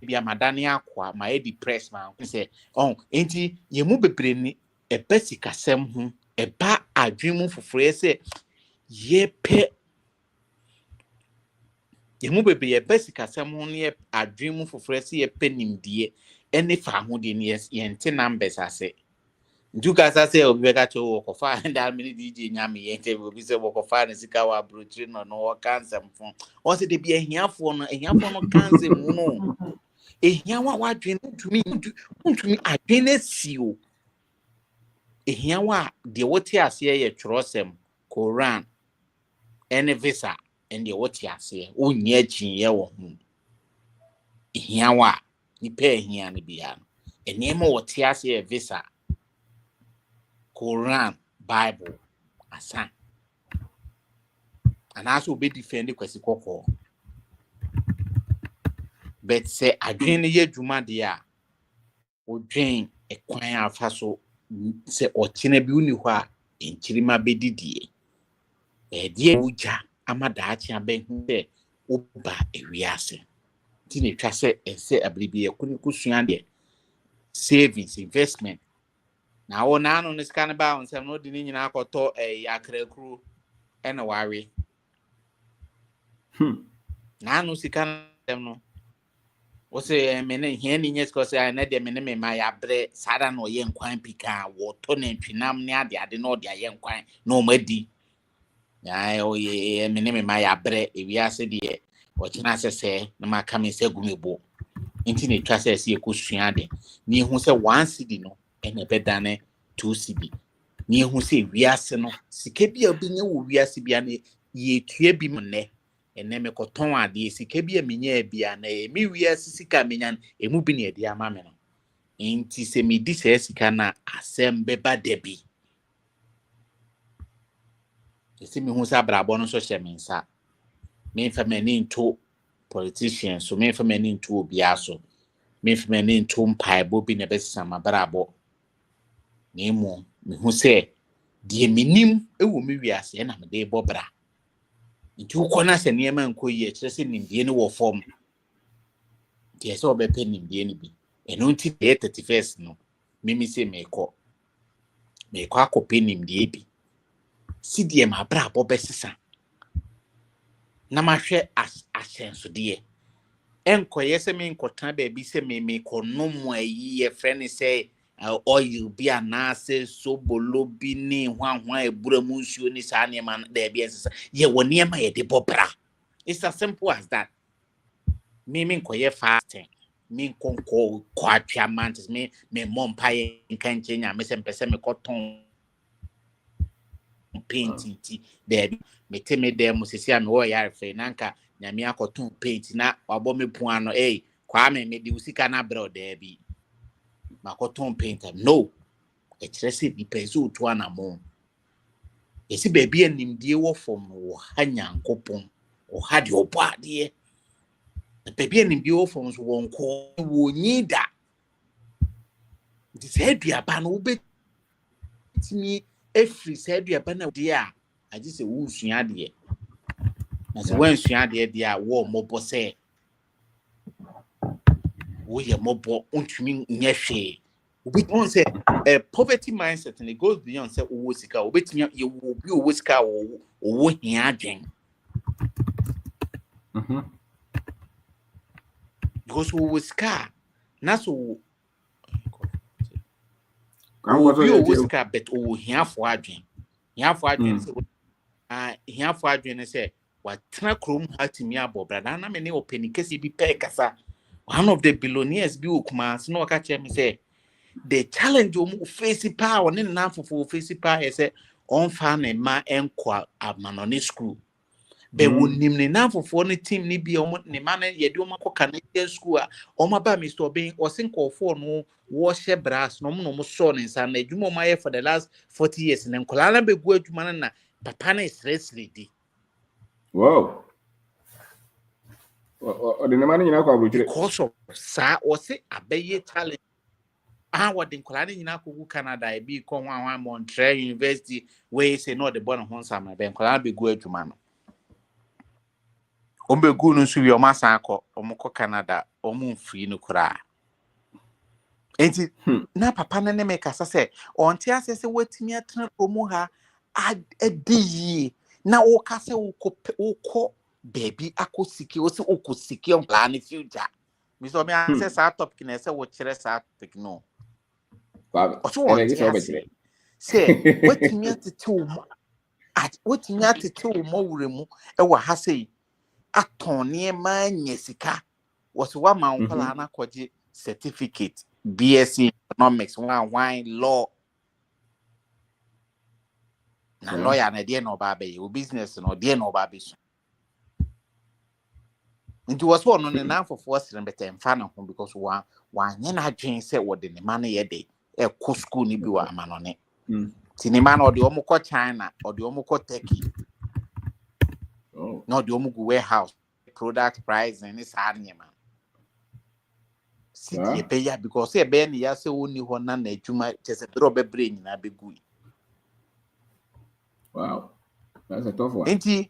bia madani akwa ma e depress man say enti ye mu bebre ni epesika sem ho eba adwemu foforo say ye pe ye mu bebre epesika sem ho ne adwemu foforo say ye pe nimdie ene fa ho de ne ye nte numbers ase nduka say obi beka cho wo fa and mini DJ nyame ye nte obi say wo fa ne sika wa brotri no cancer fon o se de bia hiafo no cancer mu no ehia wa dwen ntumi adwen asio ehia wa de wote ase ye twerosem Quran ene visa ende wote ase onye agin ye wo hu ehia wa ni pe ehia ne bia enema wote ase ye visa Quran Bible asa anaso obi defend kwesi kokko but say adwen ye dwuma de a odwen ekwan afa so se ochine bi uni hɔ a enchirima bedidie die uja amada achi abehu se oba ewiase ti ne twa se ese abribi ekuni kusua de savings investment na wo na no ne scan ba on sem no de ni nyina akoto akrakru ena ware na no sika no say mene here ni yes cause I na de mene me ma ya bre sada no ye nkwan pika wo to na twinam ne ade no de ye nkwan no madi ya o ye mene me ma ya bre ewiase de o kina sese na ma ka me se gumebo nti ne twa sese ye kosua de ni hu se 1 cedi no ene bedane 2 cedi ni hu se wiase no sike bia obenye wo wiase bia ne ye tue bi mne ene me koton ade sike bia menya bia na me wiase sika menya emu bi ne ade ama me no nti se me di se sika na asem beba debi ese me hu se abrabo no so hye me nsa me fa mani nto politicians so me fa mani nto obia so me fa mani nto mpaibo bi ne besisa mabrabo nemo me hu se die minim ewo me wiase na me de bobra nti ukona se niema nkoyi kire se nimdie ne wo form die se obepe nimdie ne bi eno nti de 31st no mimi se meko akope nimdie bi si die mabra bobesisa na mahwe asenso de enkoye se me nkota ba bi se me konom ayi ye friend say oil bi anase sobolo bi ni hwanhwan ebura mu nsuo ni saa ne man da bi ensesa ye woni ma ye de bobra. It's as simple as that. Me nkoye fasting me nkonko kwatwa mantis me mompa ye nkanche nya me se mpese me koton painting ti da bi me teme dem sisi a me wo yare fe nanka nyame akoton paint na wabo me puano kwa me di usika na bro da bi makoton painter no ekrese di peso to anamo esi baby animdie wo fom wo hanyankopon o hade obade baby animdie wo fom so wonko wo nyida di se aduaba no obetimi efri se aduaba na de a agi se wo sua de na se wan sua de a wo mobo se wo ye mobo ontumi nyehwe obi on say poverty mindset and it goes beyond say owo sika obetimi ye wo bi owo sika owo hia adwen because owo sika na so owo sika bet owo hia fo adwen say hia fo adwen say wa tena krom hatimi abobra na me ne openikesi bi pe kasa one of the billionaires bi okuma so no ka me say the challenge face power ne na for face power say on fa na ma enko amanone school be wonim ne na for ne team ne bi ne ma na ye de koka na school a ba Mr. Ben o sinko for no wo hye brass no mo so ne nsa na adwuma ma ye for the last 40 years ne nkola na be gu adwuma na papa na stress lady wow o de ne ma nyina kwa abotire because of sa o se abeye challenge what the Colani in Akugu Canada, I be con one Montreal University, where you say no, the born of Honsam, Ben Colana be good to man. Ombe Gunu Suvi or Masako, or Moko Canada, or Moon Free no cry. Ain't it? Na papa ne make us say, on Tia says, wait me at Promoha, add a D. Now, O Castle Oko, baby, Ako Siki, also Oko Siki on plan future. Miss Omia says, our top can say what Cheres out, no. Say, what me at the two what me at the two more ewa ha say aton near man yesika was one man palana kwaji certificate BSc economics wine law na lawyer na dey no ba be business no dey no ba be so nti was one on na for force better mfa ho because one na adwen say what the man ye dey e ko school ni bi wa amanone tinima na odi omukọ China odi omukọ Turkey no odi omugu warehouse product price and is anyema sit ye pay ya because e be na ya se woni ho na na adwuma chese bro be brain na be gui wow that's a tough one enti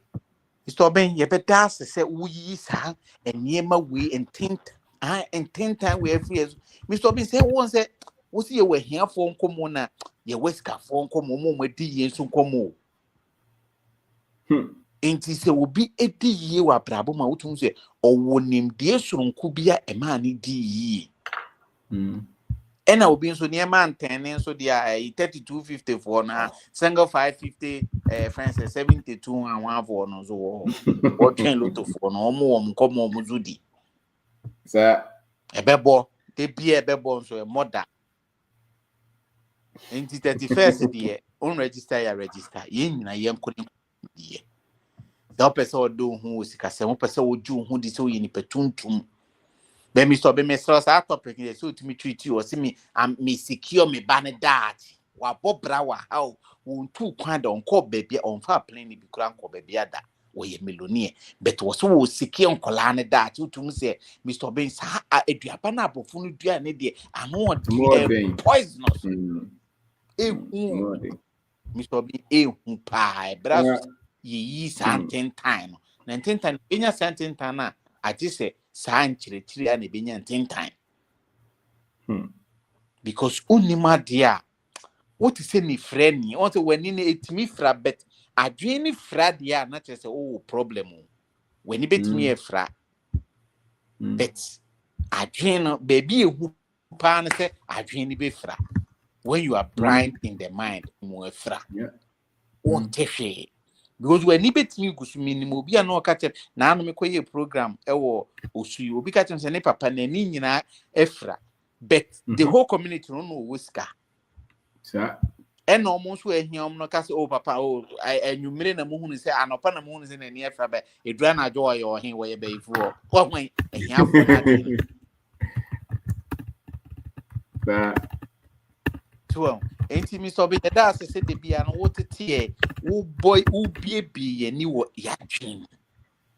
Mr. Ben ye better say uyi sa eniema we intent time we every year Mr. Ben say won say wo see we hia for nkomo na ye weska for nkomo mo di ye nso nkomo enti se obi edi yie wa brabo ma wotum se owo nimdie soronko bia e ma ne di yie ena obi nso ne ma antene nso dia 3254 na single 550 friends 72 and 14 no so wo twen lot for no omo komo omo zudi sa ebebo de bia ebebo nso e moda enti 31st die on register ya register ye nyina ye nkone die da pesa odo hu osikase mo pesa oju hu di so ye ni petuntum be mi so be me so sa topic ye so to me treat you o si me secure me ban that wa bobra wa how won tu kwan da onko bebia on fa plan ni bi kura nko bebia da wo ye millionaire but wo so wo secure onkola ne that utum se Mr. Ben sa aduaba na abofu no dua ne de ano di poisonous Mr. B pa braso yi santentan no na tentan benya santentan na ati se san chire na benya tentan because unima dia what is any friend ni what when ni etimi fra bet adwen ni fra dia na che se oh problem when ni betimi e fra bet adwen no baby ehu pa na se adwen ni be fra when you are blind in the mind mo fra on teshe because when ni betimi gusu minimum obi na okache na anu me koye program ewo osuyi obi kache se ne papa na ni nyina efra but the whole community no know whisker sa and almost where he no cast oh papa oh and you made a moon say anopa na moon in near fabe a drana joy or him where be for what when a half to ain't me so be the das said the be an what tea oh boy who be a new yachin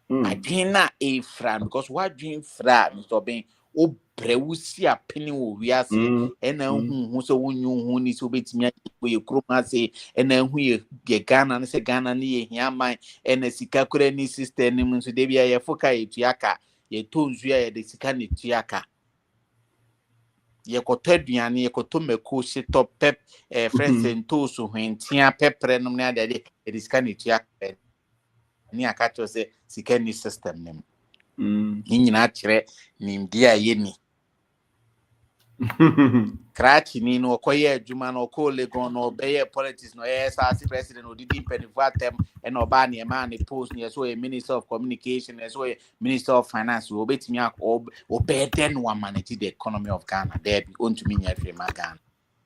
I dream na a fran because what dream fra Mr. Ben o brewusi apeni wo wiase ena hu so wonyu hu ni so betimi ye kroma se ena hu ye Ghana na se Ghana ni ye hiaman ena sika kura ni sister ni mu so de bia ye foka ye tuaka ye tonzu ye de sika ni tuaka ye kotaduane ye kotomeko se top pep friends ento so hwentia pepre no na de de sika ni tuaka ni akacho se sika ni system nem nyina kire nimdia ye ni Krachi ni no koye adwuma no ko legon no beye politics no SRC president odidi penifo atem e no ba ne ma ne post ne so a minister of communication so a minister of finance we betimi obeden wa manage the economy of Ghana there be on to me nya free ma Ghana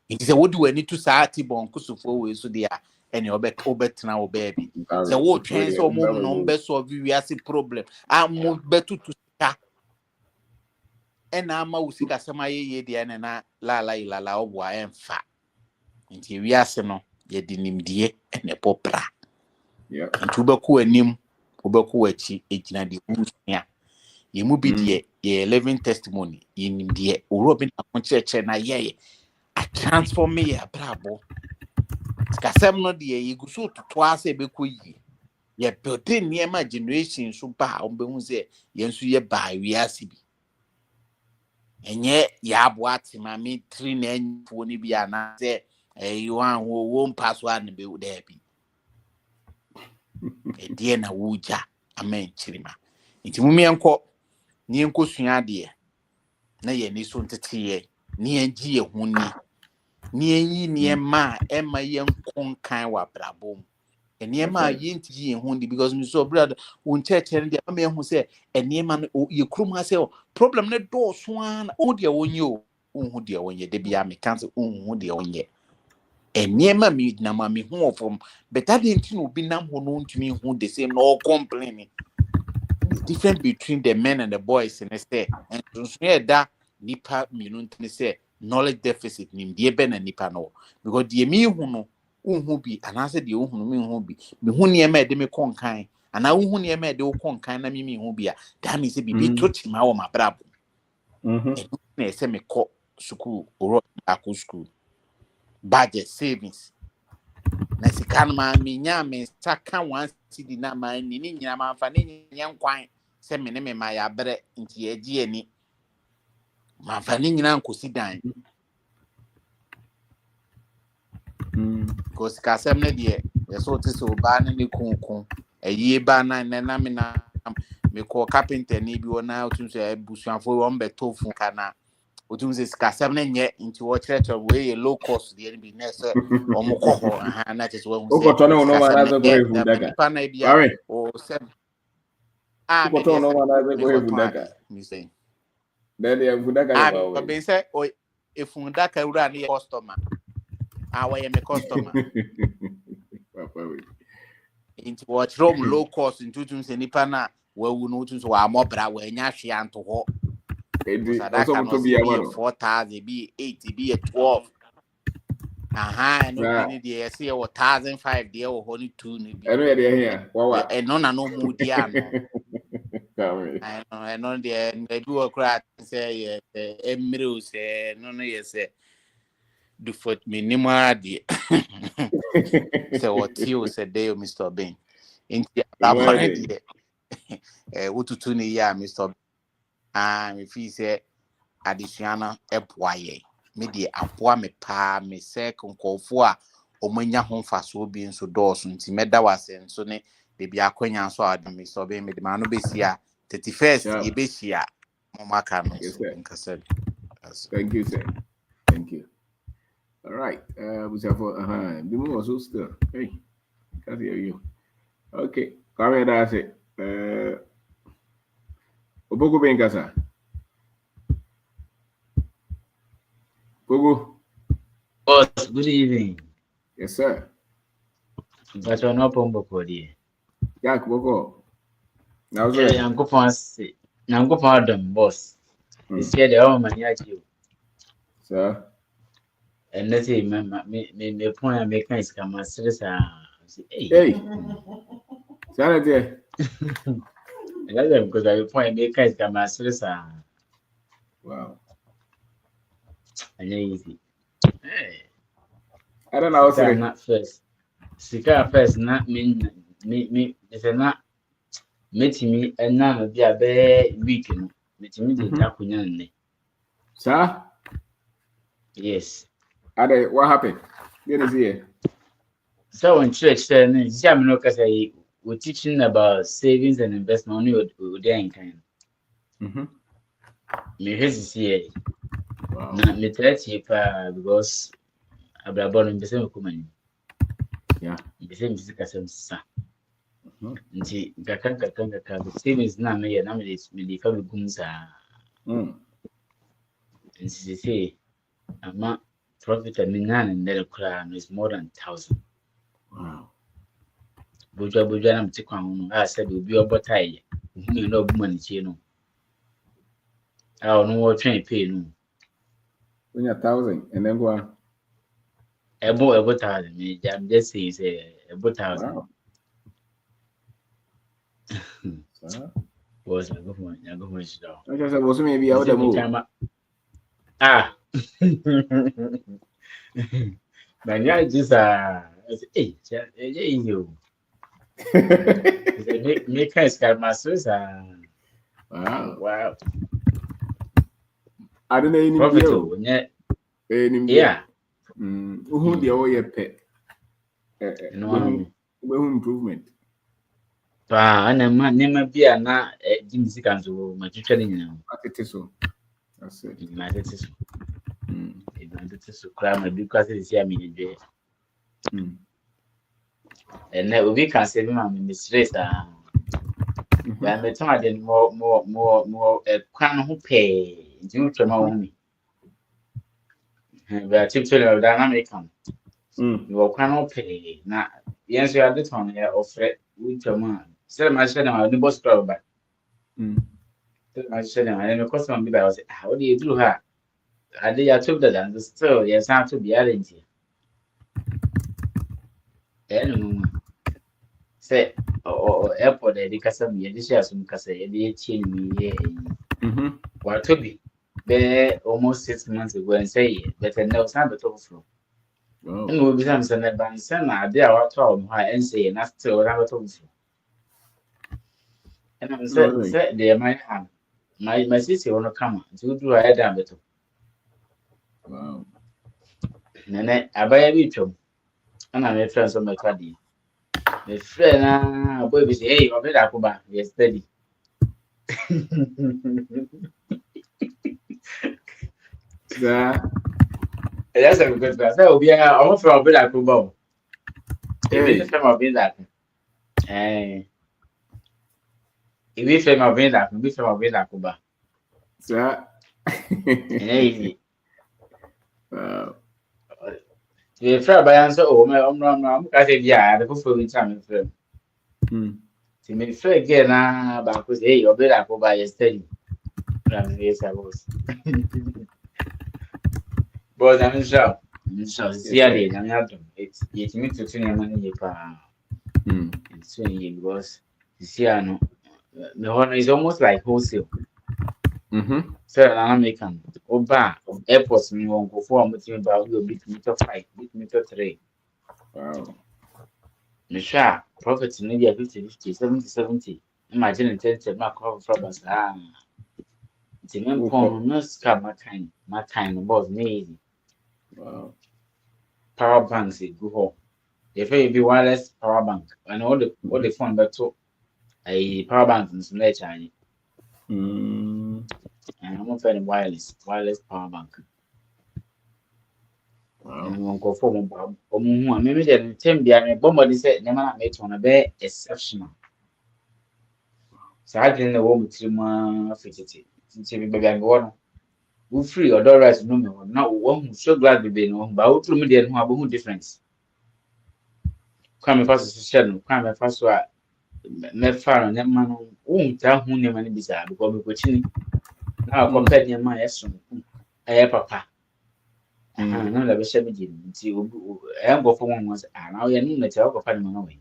it is a would we need to saati bon kusufo we so dia ene obetna obebi se wo twen so mom no be solve we as problem am betu to sika ena ama usika sema ye de na la obwa emfa nti wiase no ye de nimdie ene popra nti ubeku anim ubeku achi ejina de usia ye mu bi de ye 11 testimony ye nimdie orobi na koncheche na ye a transform me ya brabo skasem no de ye gusu to ase beku yi ye building niema generation so ba ombehu se ye nso ye ba wiase bi enye ya boate mami 3 na enfo ni bia na se you an wo mpaso an be there bi e die na wuja amen chirima nti mumi enko ni enko sua de na ye ni so ntete ye ni enji ye huni ni enyi ni ema ye nkonkan wa brabom eniema yenti ye huni because me so brother won church and dey am ehu say eniema no ye krum ha say problem ne do so an o de wonye o hu de wonye de bia me kan say hu de wonye eniema mi na ma me hu ofom better than tin obi nam ho no ntumi hu the same no complaining the difference between the men and the boys and say and so da nipa minu ntini say knowledge deficit nim de be na nipa no because the mi hu no unhu bi anase de unhu mi hu bi me hu ne ema de me konkan ana unhu ne ema de wo konkan na mi hu bi a da mi se bibi totima wo mabrabo na ese me ko school oro akọ school budget savings na sikan ma mi nya me saka wan cedi na ma ni nyina ma fa ni nya nkwan se me ne me ma ya bre nti eji ani ma fa ni nyina nkosi dan because kasem ne de yeso ti so ba ne kunkun a year banner and then I mean me call carpenter ni bi wona otum say busuafo won beto fun kana otum say ska 7 nye into what church we low cost the business omukọ ho aha na chese we say Uko no man as go he fundaga. nipa na bia Mami. o se Uko to no man as go he fundaga. Me say Then ya fundaga ya ba we. Be say o efundaka ura na customer we me customer Papa we. into what room low cost into tum say nipa na we no tum so wa mobra we nya hwe anto ho. Also to be a 4,000, be 8, be a 12. Aha, no, the say 1,005 there or only 2. I know they're here. Wow. And no mood, I know they do a crack say, Emiro say, no, yes, do foot minima. So what you said, there, Mr. Bain. In the what to tune ya, Mr. If he say, additional epoye me de apoa me pa me se konkofo a omanya ho faso bi nso dɔɔso nti meda wase nso ne de bia akwanya so adami so be me de ma no besi a 31st ye besi a momaka no nkasa. Thank you, sir. Thank you. All right. We have the move also still. Hey, can't hear you. Okay. Come here, that's it. Obogo Bengasa. Gogo. Boss, good evening. Yes, sir. But you're not on board. Jack Bogo. Now, sir, I'm go for them, boss. You said the old man at you. Sir. And let's say, me point I make nice come as hey. Saturday. Because I point make nice come as wow. And easy. Hey. I don't know how to not first. Sika first not me it's not meet me and now be a bad weekend. Meet me the takunya. Sir? Yes. What happened? Get us here. So in church then Jamino say we're teaching about savings and investment only with their kind. Me his here. Wow. Me try cheaper because abrabon in the same company. Yeah. The same physical sa. Nti gaka savings na me na me the family gumsa. Nti say ama profit aminan and the crown is more than 1,000. Wow. Boja na mti kwa no I said obi obotai. You know woman chi no. No what train pay no. When 1,000 and then go on. About 1,000. I'm just saying say about 1,000. Wow. Sir? Was I go for it down. I just was maybe out the move. But yeah, just hey, you. Make us got my sister. Wow. I don't know any yeah. Who the way pet? No improvement. And a man never be a na Jimmy Canzo, my tutoring. So that's it. It is to cry my because it's here. And that we can say, I'm in this race. When the time then more a crown who pay due to my own. We are typically of dynamic. You are crown pay. Now, yes, you are the one here of with your man. Still, my son, I the boss club, but I said, I am a customer. I was, how do you do her? I did. I took that and still, yes, I have to be arranged. Anyway, say, airport, the customer, this year, some customer, the chain me. What to be there almost 6 months ago and say, but I know some but overflow. And we'll be some son and son, I dare what home, and say, and that's still another overflow. And I'm said, there, my hand. My sister wanna come to do a head down better. Wow. Nene, I buy a video, and I'm a friend of my caddy. My friend, boy, say, hey, I'll be that Kuba. Yes, steady. That's a good class. I'll be a bit like Kuba. If it's a bit that. If we film a bit that, we film a bit like Kuba. Sir. Easy. The friend by answer, oh, I'm I said, yeah, the people in time film. To me, fair again, but because, hey, you'll be like Kuba, yes, steady. Yes, I was. But I'm sure. See, I did. I'm not. It's me to train money. It's training because see, I know the honor is almost like wholesale. So I'm American. Oba airports me won't go for much about you bit meter 5, bit meter 3. Wow. Me sure profits in India 50, 70. Imagine 10 mark of problems. It's a man pon no scam my kind about me. Wow. Power banks go home. If you be wireless power bank and all the phone but to a power bank in some nature and I'm not very wireless power bank. And I'm go for maybe then 10 behind bomber said never made on a bit exceptional. So I didn't know what to fidgety. Since you be one who free or dollars no me now one so glad to be no but who through me there no have difference. Come first social, come first me far na ma no wonta hu ne ma ne bisa because me kochini na akopɛ ne ma yeso ɛyɛ papa na la be hye me gyi nti ngofo mo mo na o ye no na tɛ akopɛ ne ma no we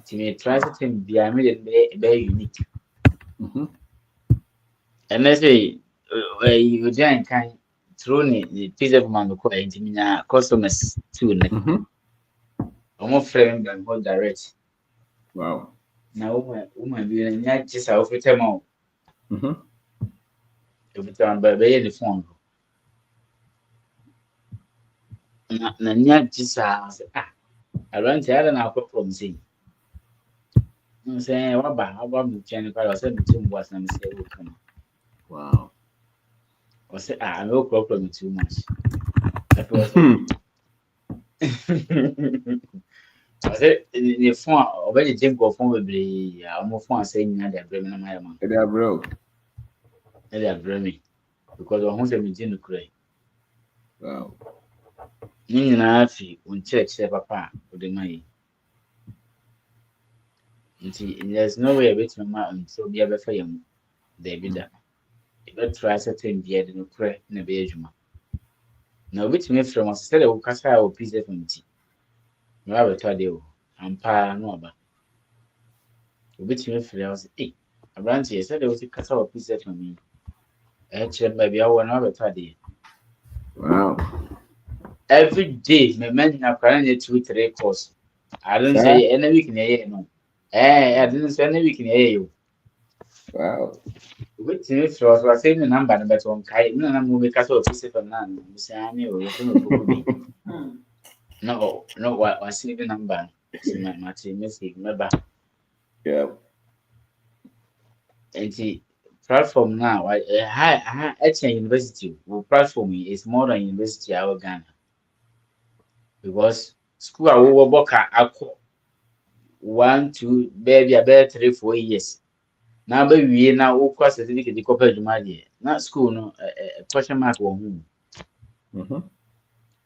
nti me try system bia me de be unique and I say you join kan through the pizza man ko nti me na customers too ne omo friend and go direct. Wow. Now, woman, be not just out with them all. Every time by the phone. Not just I run to Alan Alco from sea. I'm saying, what about me? Jennifer, I said, between was and say, come. Wow. I said, I no problem too much. I said, in the phone, already think of phone will be almost phone saying that they're blaming my man. They are broke. They are blaming because I want them to cry. Wow. You know, when church say papa with the money. There's no way with my man so be able for him. They be that. If I try certain beard in a prayer in a bedroom. Now, which me from us said, I will cast out piece of meat. No, I will tell you, I'm pa no about. Which me from us, a branch here said, I will cast out piece of me. Actually, maybe I will not tell you. Wow. Every day, my men are planning to 3 course. I don't say any week in a year, no. I didn't say any week in a year. Wow. Which is was saying the number, but on Kai, no, I'm moving castle of Physic and none. No, what was the number? My team mistake, remember. Yeah. And the platform now, at university, platform is more than university, our Ghana. Because school, I will work at 1, 2, baby, about 3, 4 years. Now, baby, now, of course, I think the copper Jumadia. Not school, no, question mark or home.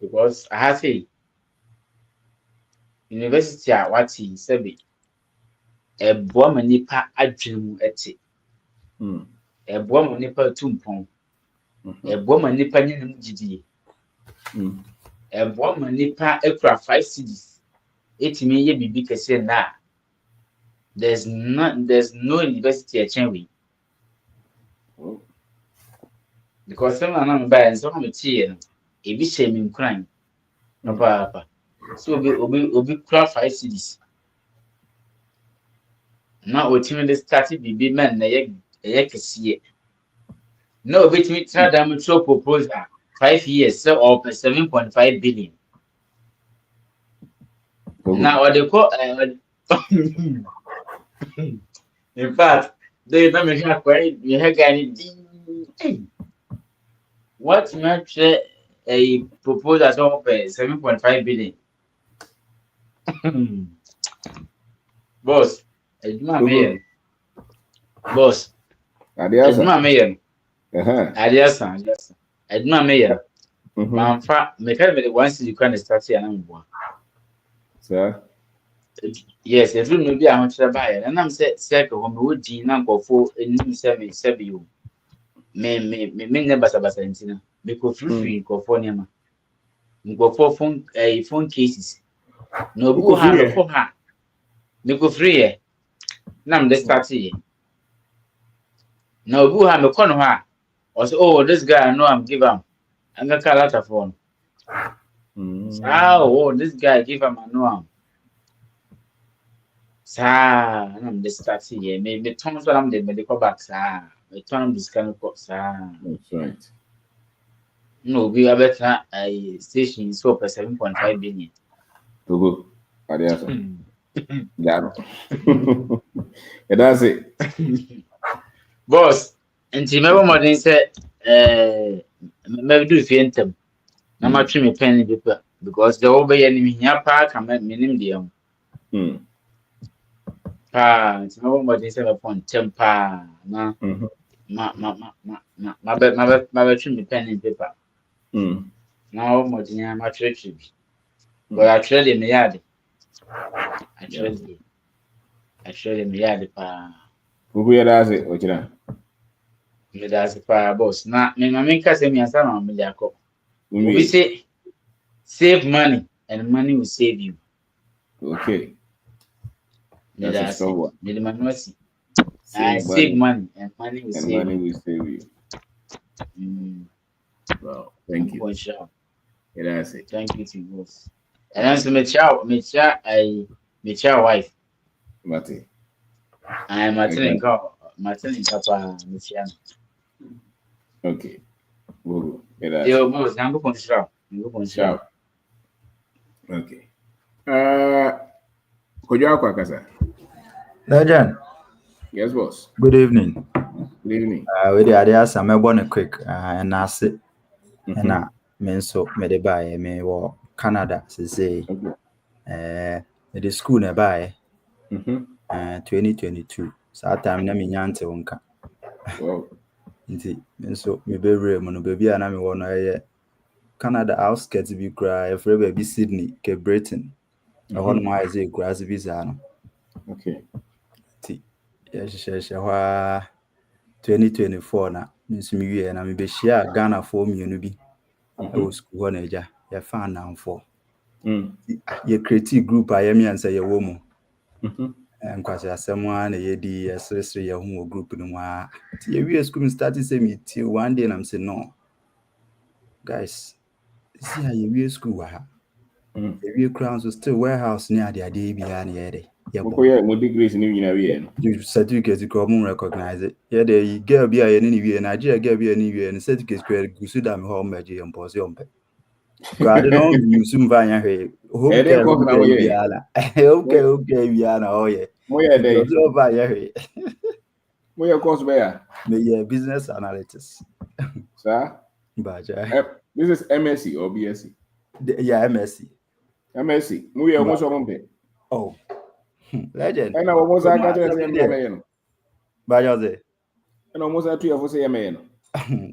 Because I have a university at what he said, a woman nipa a dream at it. A woman nipa tumpon. A woman nipa gidi. A woman nipa extra 5 cities. 8 million be big as now. There's no university at Chenwy. Because some are not bad and some are tea a bit shaming crime. Papa. So be craft 5 cities. Now we started be men a see. No, bet me try damn so proposal 5 years so up 7.5 billion. Now what they call in fact, they don't make a query. You have what much a proposal of 7.5 billion. Boss, Edma Mayor. Boss, Edma Mayor. Adiasa, Edma Mayor. Mamfa, make it once you can start here. Sir? Yes, if you may be a much buyer, and I'm set second when we would dean uncle for a new 7 you. Me never sabasentina. Because free California. Go for phone cases. No go hand for her. Me go free. Nam the start here. No go have a corner her. Or say, oh, this guy I know I'm give him. I'm gonna call out a phone. Oh, this guy give him a no. Sir, I'm the start here. Maybe Thomas what I'm the medical back, sir. Me turn this kind of box, sir. That's right. No, we are better a station so per 7.5 billion. Togo. Adiasa. Yeah. That's it. Boss, and remember modern said, maybe do faintum. No matter me penny paper because the over enemy here park and minimum. It's no modern 7.10 na my battery pen paper. Now modern my church. But actually me yard. Actually me yard pa. Who does it? What you know? Me does pa boss. Na me mama say me answer na me jako. We say save money and money will save you. Okay. That's a strong one. Save money and money will save you. Wow, thank you. Sure. Yeah, that's it. Thank you to both. And also my child wife. Mate. I am Martin Papa Michian. Okay. Go. Yeah, yo boss, I'm going to show. Okay. Could you have kasa? Legend. Yes, boss. Good evening. Good evening. We the idea some I born quick and I sit and I mean so me the buy me wo Canada say the school nearby 2022 so time na me nyante wonka. Wow. Nti so me be room no baby na me wo no Canada outskirts bi cry every baby Sydney ke Britain. I want my say grass visa no. Okay. Yes, 2024 na nsumi wie na me be share Ghana for me bi. I was school na eja. Ya fan na for. Ye creative group I am and say ye wo mu. Nkwase asem a na ye di yesresre ye hu group no ma. Ye wie school start say me till one day and I'm say no. Guys, see how ye wie school wa ha. Ye wie crowns so still warehouse near the ade bi ha na ye de. Mo degrees ni nyina wie no. You certificate ko mo recognize it. Ye de girl bi a ye ni wie Nigeria girl bi a ni wie certificate ko gusu da me ho maji em pose ompe. God no you soon find here. Okay, we are now. Yeah, Moya day. Over here. Moya course where? Me business analytics. Sir? But this is MSc or BSc? Yeah, MSc. MSc. Moya almost on. Oh, legend. And I almost I got to But you're and almost I tell you say man.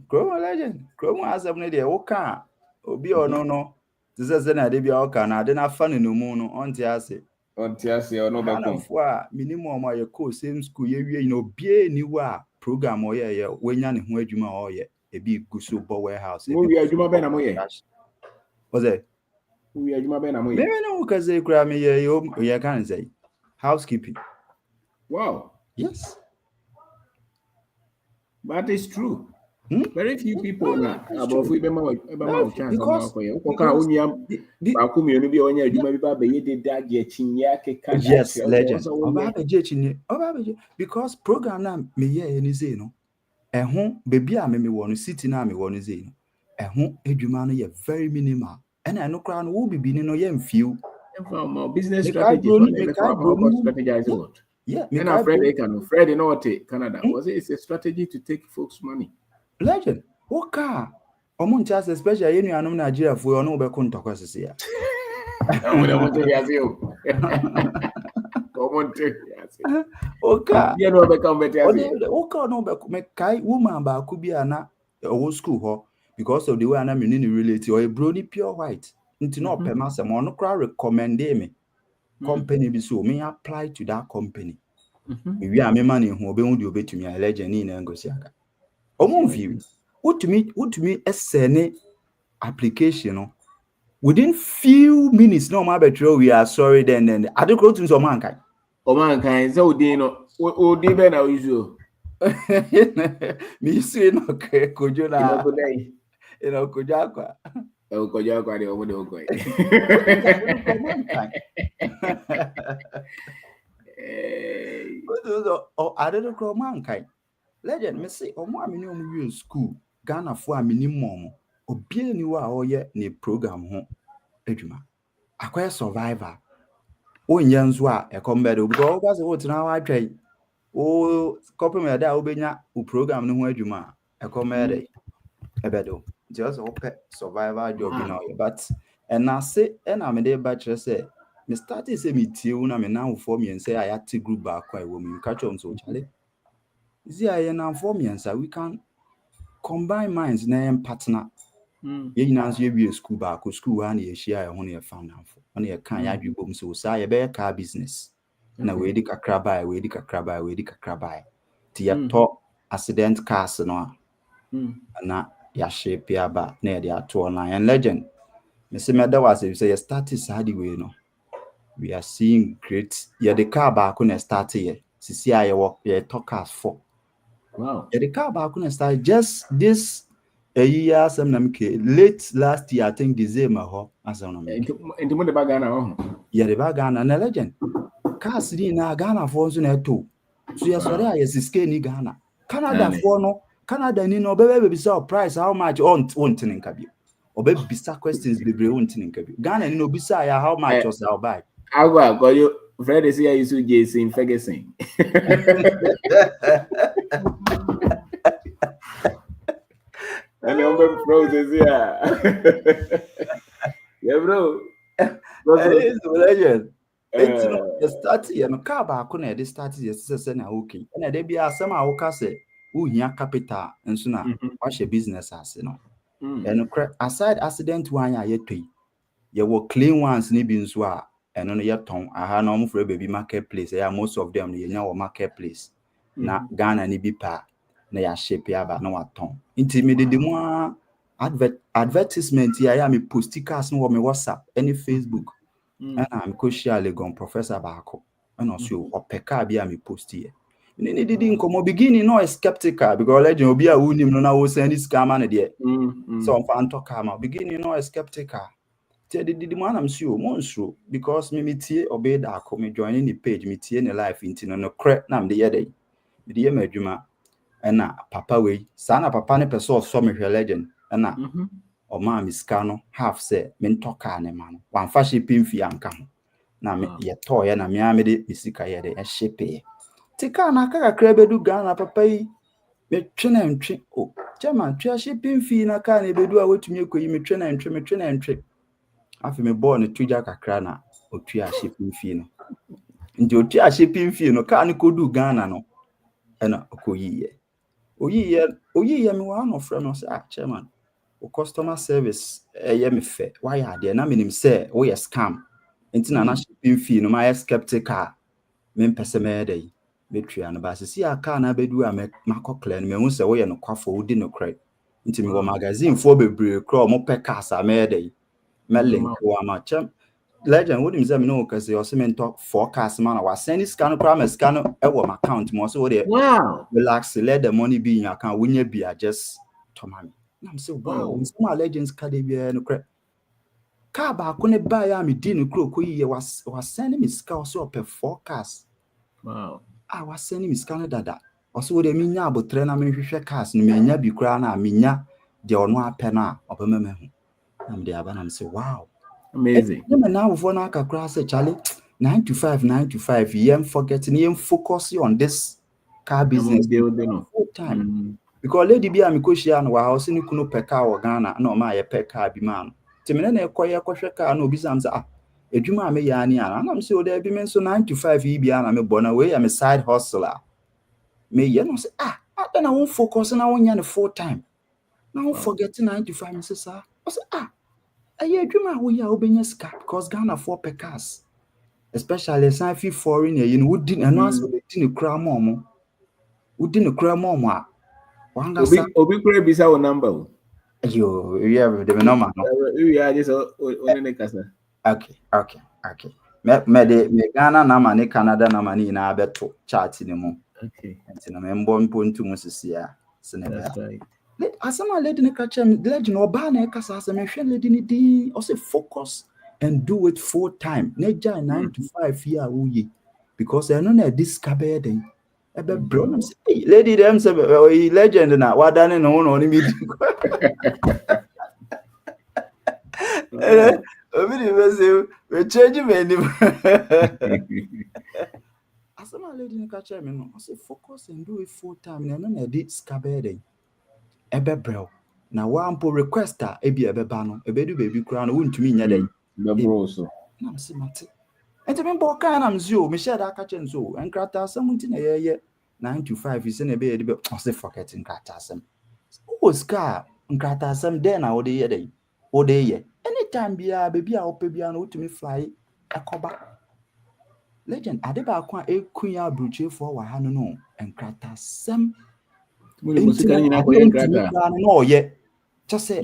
Grow legend. Grow as a lady. Okay. Obi no. This is na de bia oka na de na fa no mu no onti ase no be kom fo a minimum a ye ko same school ye wie no bie ni wa program o ye wenya ne ho adwuma o ye e bi guso bo warehouse e bi adwuma be na mo ye was it we adwuma be na mo ye me no ka say kra me ye kan say housekeeping. Wow. Yes, but it's true. Very few people now about we be chance yes, legend. Because program na me ye ni say no ehun baby a me won city na me won say no ehun adwuma no ye very minimal and I no kra no wo bibi ni no ye mfiu From our business strategy, strategizing what? Yeah, and our friend, Fred in Canada, was it? It's a strategy to take folks' money. Legend, okay. Omunchas, especially in your Nigeria, for no back on Tokosia. Okay, you know, become better. Okay, no, but make Kai woman ba could be an old school because of the way I'm in related or a brody pure white. Into no permas a monocra recommend me. Company be so me apply to that company. We are me money who be you bet to me a legend in Angosiaga. Omo view. What to me a sene application within few minutes no my betrayal we are sorry then I don't go to some mankind. Oh mankind, so they know what they be now usual. Me say no kojo na kojo kwa. Kojo kwa de omo de okoi. I don't know mankind. Legend me say omo amini omo wi school Ghana for amini mom obi ni wa oye ni program ho adwuma. Akwai survivor. Onye nso a ekombedo because o say what na wa twai. O couple me da obenya o program no ho adwuma ekomede ebedo just open survivor job you know but and I say and I'm dey ba kire say me start say me tie na me na for me say I at group back kwa wo me catch on so chale see I na for me say we can combine minds na em partner ye nyina so ye school back school wa na ye share ho na ye found am for na ye kan ya dwebom so say ye be car business na we di kakra bai ti ya to accident cars no na ya shape ya ba na ya to online and legend me say me da was say you start side way no we are seeing great ya the car back na start here sisi aye work ya to cars for wow ya the car back na start just this a year some na me late last year I think December ho asam na me into mo de bagana ho ya the bagana na legend cars ni na Ghana for nso na eto so ya sori a yesiske ni Ghana Canada for no Canada ni no bebe bisa price how much on tin nka bi obe bisa questions bebre on tin nka bi Ghana ni no bisa ya how much was our buy agwa go you Fred say you so Jason Ferguson and you be frozen here yeah bro it's legend. It's start here no car ba ko na dey start here say na okay na dey bia asem a wo ka say wo hia capital nso na wa she business ase no and aside accident one ya yetoi ye wo clean ones ni bi nso a eno no yeton aha na omo for baby marketplace ya most of them ye nya wo marketplace na Ghana ni bi pa na ya shape ya ba na waton nti me de mu advertisement ya me post cars no wo me WhatsApp any Facebook and I'm share Legon Professor Bako and also opeka bia me post here. Ni didn't come beginning no skeptical because legend obi a unim no na wo send this scam na there. So on fan talk am beginning no skeptical. Te did man am sure monstro because me tie obey da ko me join the page me tie ne life into no cre na me dey dey. Me dey madwuma na papa we sana papa ne person so me legend na o ma mi ska no half say me ntoka ne ma no wan fa shipping fee anka ho na me ye to ye na me a me de misika ye de e shipping tika na aka kakra bedu Ghana papa yi me twena ntwe o chairman twa shipping fee na ka na bedu a wetumi ekoyi me twena ntwe afi me ball ne tuja kakra na o twa shipping fee no ndi o twa shipping fee no ka ne kodu Ghana no e na okoyi ye me wa no frɛ no say chairman customer service ye me fe why are there na minim say we scam entina na shipping fee no my skeptical me pese me dey betria no ba sisi aka na bedu a me makokle no me hu say we no kwafo udi no credit enti me wo magazine for bebre kro mo pe kasa me dey me link wa ma chem legend wodim say me no kase o se me talk forecast man wa send scan kra me scan e wo my account mo so dey wow relax let the money be in your account when you be just tomami I'm so wow some legends ka dey be no credit car ba ko ne ba ya me di no kro ko yi was sending me scan so per forecast wow was sending me scan dada also we dey me nya abotre na me hwehwe cars no me nya bi kra na me nya de ono apɛ na obema me hu am dey aba na me say wow Amazing. Now for now across Charlie 9 to 5 you forgetting you focus on this car business full time. Because lady be am koshia no wa house ni kuno peka o Ghana na o ma ye peka bi man. Timene na ekoye kohwe car na obi sam say edwuma me ya ni ana na me say o da bi me so 9 to 5 yi bia na me bona we ya me side hustler. Me ye no say then I won't focus na won ya full time. Na won forget 9 to 5 me say sir. I say aye edwuma wo ya obenya ska because Ghana for pekas. Especially some fi foreign you know would din eno aso be tin kura mo. Would din kura mo a Obi kura bisa o number. Yo, yeah, the number. Yeah, just only kasa. Okay. Me Ghana nama ne Canada nama ni na abeto chart ni mo. Okay. Nti na me mbo mpontu mo sisia. That's right. Asama lady ne kacha me legend oba na kasa asa me hwe lady ni din o say focus and do it full time. Ne ja 9 to 5 year uyi because I know na this kabe den. Ebe bro na say lady dem say legend na wadane no ni meeting. Obi dey say we change me ni. Asama lady ne kacha me no. I say focus and do it full time. Na no na this kabe den. Ebe bro na wampo requester ebi ebeba no ebedu baby kura no wuntumi nya den. The bro so. Na mse mate. Enti me mbo kan na mzio me share that kacha nso. Enkrata asem na ye 9 to 5 is na be ye de say forget enkrata asem. O ska enkrata asem den na wo de ye dey. Wo de ye. Anytime bia baby a ope bia no wutumi fly akoba. Legend adeba kwa ekunya bruche for wa ha no enkrata asem. Enti na ko enkrata. No ye. Just say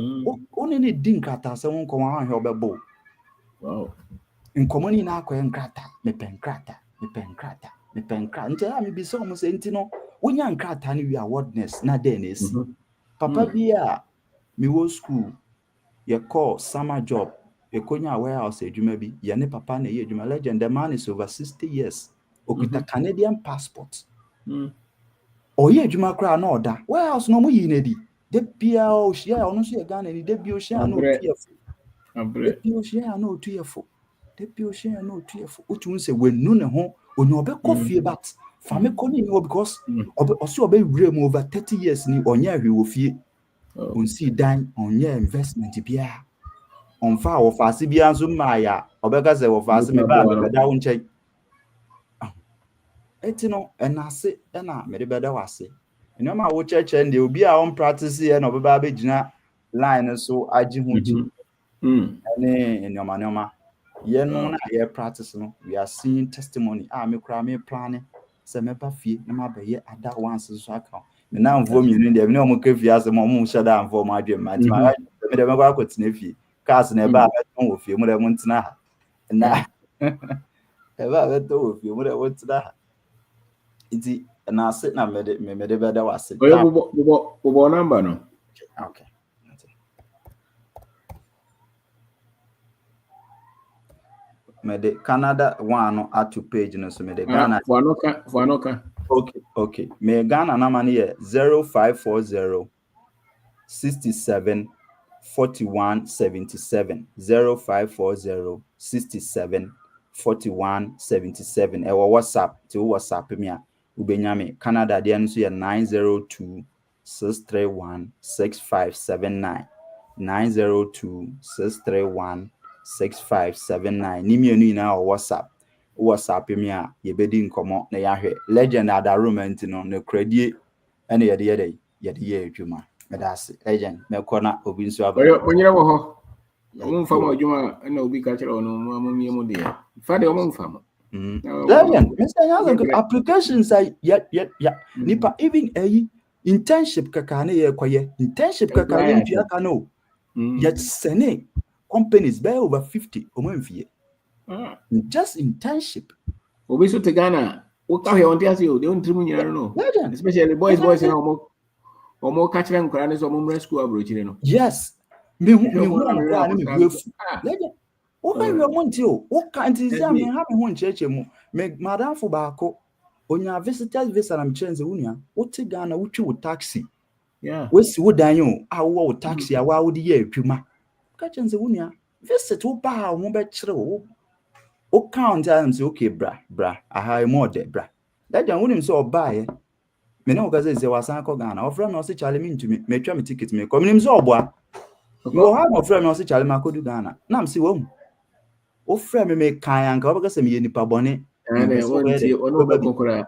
only need enkrata asem won ko wa ho bebo. Wow. Nkomo ni na akwa nkrata me penkrata nti am bi so mo se nti no wonya nkrata ni wi awardness na den esi papa bi a me wo school ye call summer job e konya warehouse adwuma bi ye ne papa na ye adwuma legend the man is over 60 years okuta Canadian passport o ye adwuma kra na oda warehouse no mo yi na di de bia o hia ono so ye Ghana ni de bia o hia no tuefo de bia o hia no tuefo Deputation no TF which say when no ne ho onye obe coffee but fame koni no because oso obe rem over 30 years ni onye ahwe wo fie on see dan onye investment bia on fa wo fase bia nso maya obe ka say wo fase me ba me da wo nchen etino enase na me de beda wase eno ma wo cheche ndi obi a on practice here na obe ba be gina line so agi ho ji ene enoma ye no na ye practice no we are seeing testimony me kra me plan se me ba fie na ma ba ye ada once so aka me na mvo mi ni de me na mo ka fie ase mo shada mvo mo adwe ma ti ma me de me kwa kwetena fie cars na ba beton wo fie mo de mo ntena ha na e ba beton wo fie mo de wo ntena ha iti na se na me de be da wase bo number no okay me de Canada one ato page no so me de Ghana Fuanoka okay me Ghana number here 0540 67 41 77 0540 67 41 77 e WhatsApp to WhatsApp me a ubenya me Canada de no so ye 902 631 6579 902 631 6579 ni mienu na WhatsApp me a ye bedi nkomo na ya hwe legend adaromant no ne kradie ene ye de adwuma medase legend me kona obi nso aba onyere wo ho omo mfama adwuma na obi ka kire ono mo miemu de fa de omo mfama legend Mr. Nyazo applications are nipa even internship kaka na ye kwaye internship kaka na ntua ka no yet sene companies by over 50 omanfie just internship obi so te Ghana wo ka he on dia se o de on trimu nyina no especially boys na omo ka kire nkora ne so omo mra school abrochire no yes me hu nkora ne me buafu legend wo ka we omo nti o wo ka nti se me ha me hu ncheche mu me madam fo baako onya visitors visa na mchenze unia wo te Ghana wo twi wo taxi we si wo dan yo a wo taxi a wa wo de ye adwuma ka chenze unia visit wo ba wo be kire wo count am say okay bra aha more de bra that jan wonim say oba me na oga say wasan ko Ghana ofra me o say chale me ntumi me twa me ticket me come nim say oboa you have ofra me o say chale ma ko du Ghana na am say wo ofra me kan anka oba say me ye nipa bone and won't ono be kokora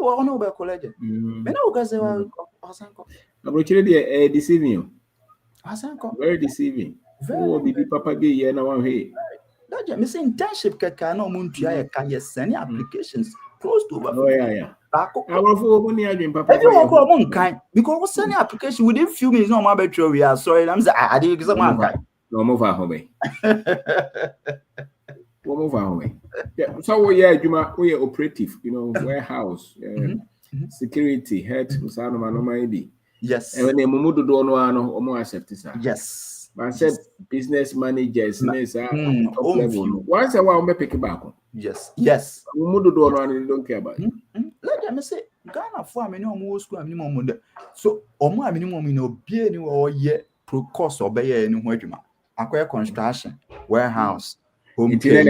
ono be college me na oga say wasan ko abrochire de deceiving you wasan ko very deceiving oh bibi papa be here na one hey that me say internship kaka na omuntu ya ka send applications close to over. Oh yeah. Everyone go on kind because we send application within few minutes. No matter better we are sorry. I'm saying I did some kind. No move out home. Move out home. So we are operative. You know, warehouse, security, head. Yes. And when they move to do no accept this. Yes. But I said business managers, top level. Once a while, me pick it back. Yes. Don't care about it. Let me say, Ghana for me no more school minimum. So, omo minimum in obie ni wo ye pro course obey any hwadwuma. Acquire construction, warehouse, home care.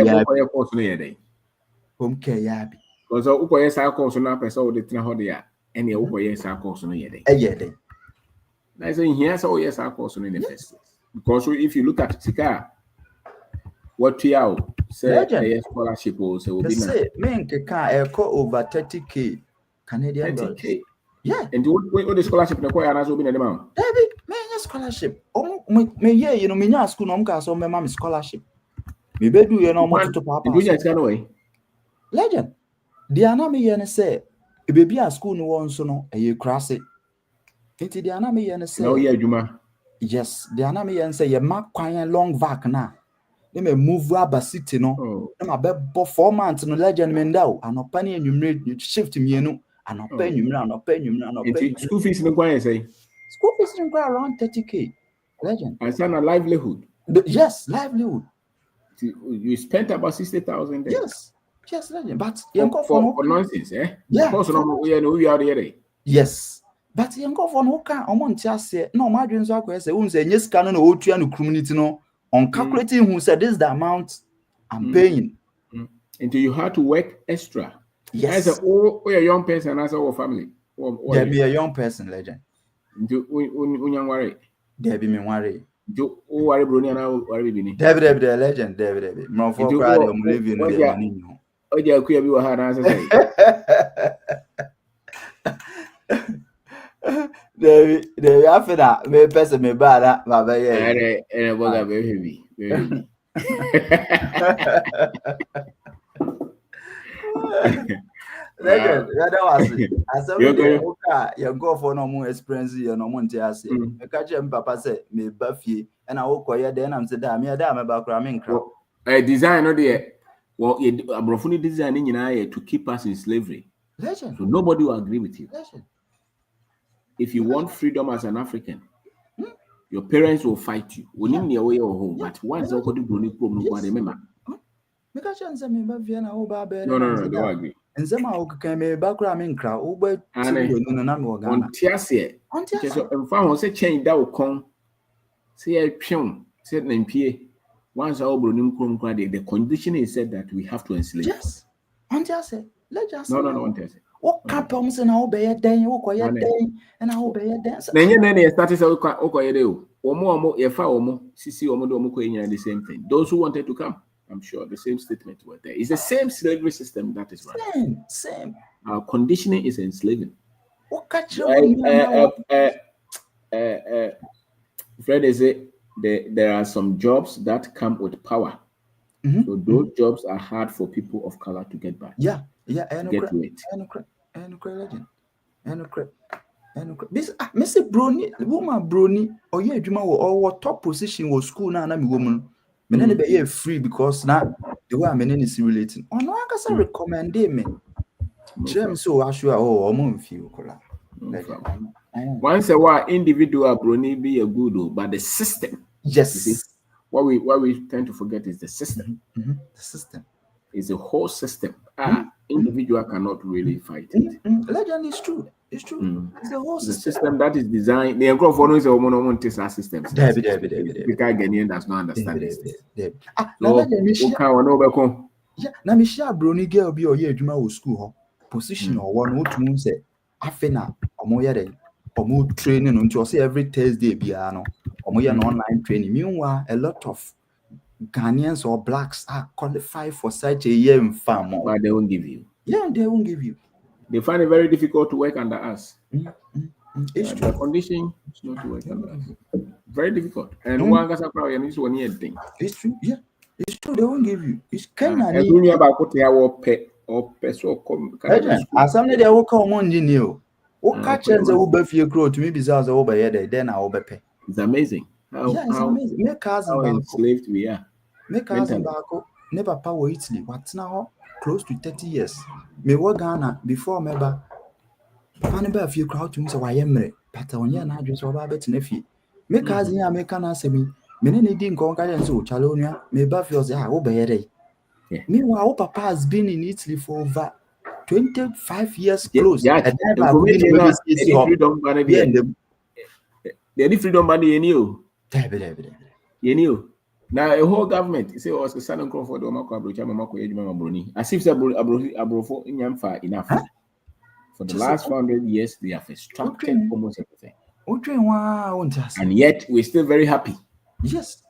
Home care yabi. Because ukoye sa course na person wo de tena ho de ya. Ene ukoye sa course no ye dey. Dey. Na say here so yes sa course no in the first place. Because if you look at Sika, what you are say a scholarship or say will be say men can over 30K Canadian dollars. 30K. Yeah. And what the scholarship na kwa yana so be na dem am. David, men scholarship. Me yeah, you know me nya school no mka so me mam scholarship. Me be do you know mo to papa. Do you know way? Legend. The aname ye say e be a school no won so no e krase. Enti the aname ye say no ye adwuma. Yes, the aname yen say ye mark kwan long vac na. They may move aba city no. They may be 4 months no legend mendao. Anopa ni enumere shift mienu. Anopa enumere. School fees no kwan say. School fees no kwan around 30K. Legend. And say na livelihood. Yes, livelihood. You spent about 60,000 there. Yes, legend. But for nonsense, eh? Yeah. Because no we are there. Yes. But you go for no can omontia say no madwen so akwa say won say nyesika no na otua no community no on calculating who said this is the amount I'm paying. Until you have to work extra. Yes. As a young person as our family. There be a young person legend. Until unyang worry. There be me worry. Do worry brony na worry bi ni. There be legend there. Mo for crowd am living no dey money. Oje akuya bi wa ha na say. They after that, me person me bad my baby. And boga very heavy. Legend, that was it. As you go for no more experience, you no more ase. Me catch him papa say me buffy and I walk here then I'm say da me da me back ramen crowd. Design no there. Well, abrofuni design nyina to keep us in slavery. Legend. So nobody will agree with you. Legend. If you want freedom as an African, your parents will fight you. We need your way or home, but once they go to Bruni, remember. Me catch him say me buffy and I go back. No, don't agree. And some how can me back ramen crowd. Ube no na me Ghana. On tiase. So in fact, on say change that will come. Say a pion. Say na pie. Once our Bruni the condition is said that we have to enslave. Yes. On tiase. Let's just no on tiase. What capums and how be a day, what quiet day, and how be a dance. Then you started so okoye omo yefa omo sisi omo do omo koye the same thing. Those who wanted to come, I'm sure the same statement were there. It's the same slavery system that is right. Same. Our conditioning is enslaving. What catch Fred is it there are some jobs that come with power. So those jobs are hard for people of color to get back. Yeah, and get to it. This Mr. Brony, woman Brony, or yeah, Juma or top position was school now, and I'm woman. Me be free because now the way I'm is relating. Oh no, I can recommend me. James so assure feel once a while individual Brony be a good, but the system. Yes. What we tend to forget is the system. The system is a whole system. Individual cannot really fight it. Legend is true. It's true. It's the whole The system. system that is designed. The microphone is a woman test our systems. There. Typical Ghanaian does not understand this. So, yeah, na me share brony girl bi oye adwuma wo school ho. Position or one what moon say afena omo yere omo training until say every Thursday bia no omo ye no online training. Meanwhile, a lot of Ghanaians or blacks are qualified for such a year in farm. But they won't give you. Yeah, they won't give you. They find it very difficult to work under us. It's the condition is not to work under us. Very difficult. And one gets a crowd and it's one year thing. It's true, yeah. It's true, they won't give you. It's kind of every year about what they are or so come. As some they will come on you. What catch and the Uber for your growth to me besides over here, then I will pay. It's amazing. It's amazing. Make cars how enslaved we are. Make cars in Bako. Never power Italy. What's now close to 30 years. Me work Ghana before member. Fanny few crowd to me, so I am but on your address or Babette nephew. Make cars in American answer me. Many didn't go and so Chalonia, may Buffy say, I will be a day. Meanwhile, Papa has been in Italy for over 25 years close. The only freedom money in you. You knew. Now a whole government say was the Southern Crawford or Mako Bruni. As if Abrofo in Yamfa enough. For the last 400 years, they have extracted almost everything. And yet we're still very happy. Yes.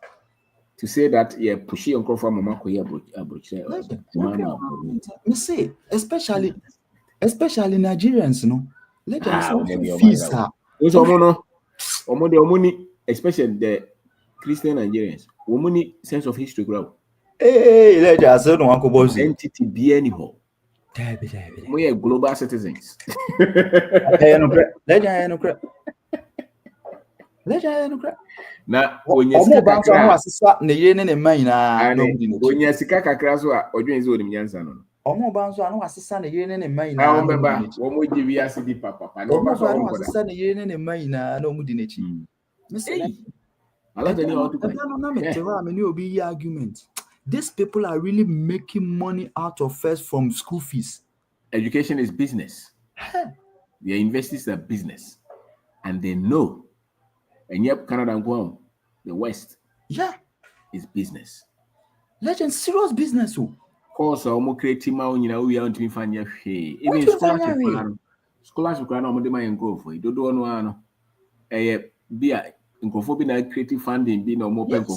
To say that pushy on Crawford Mamako me say, especially Nigerians, no. Let them fees especially the Christian Nigerians, woman sense of history grow. Hey, let us say no one entity be anyhow. We are global citizens. Now, when you see argument. These people are really making money out of us from school fees. Education is business. Their investors are business, and they know. And yet, Canada and Guam, the West, is business. Legend, serious business. Course, I'm creating my own. We are to find your share. Even scholarship, and go for it. Don't know. Be in creative funding, be no more research.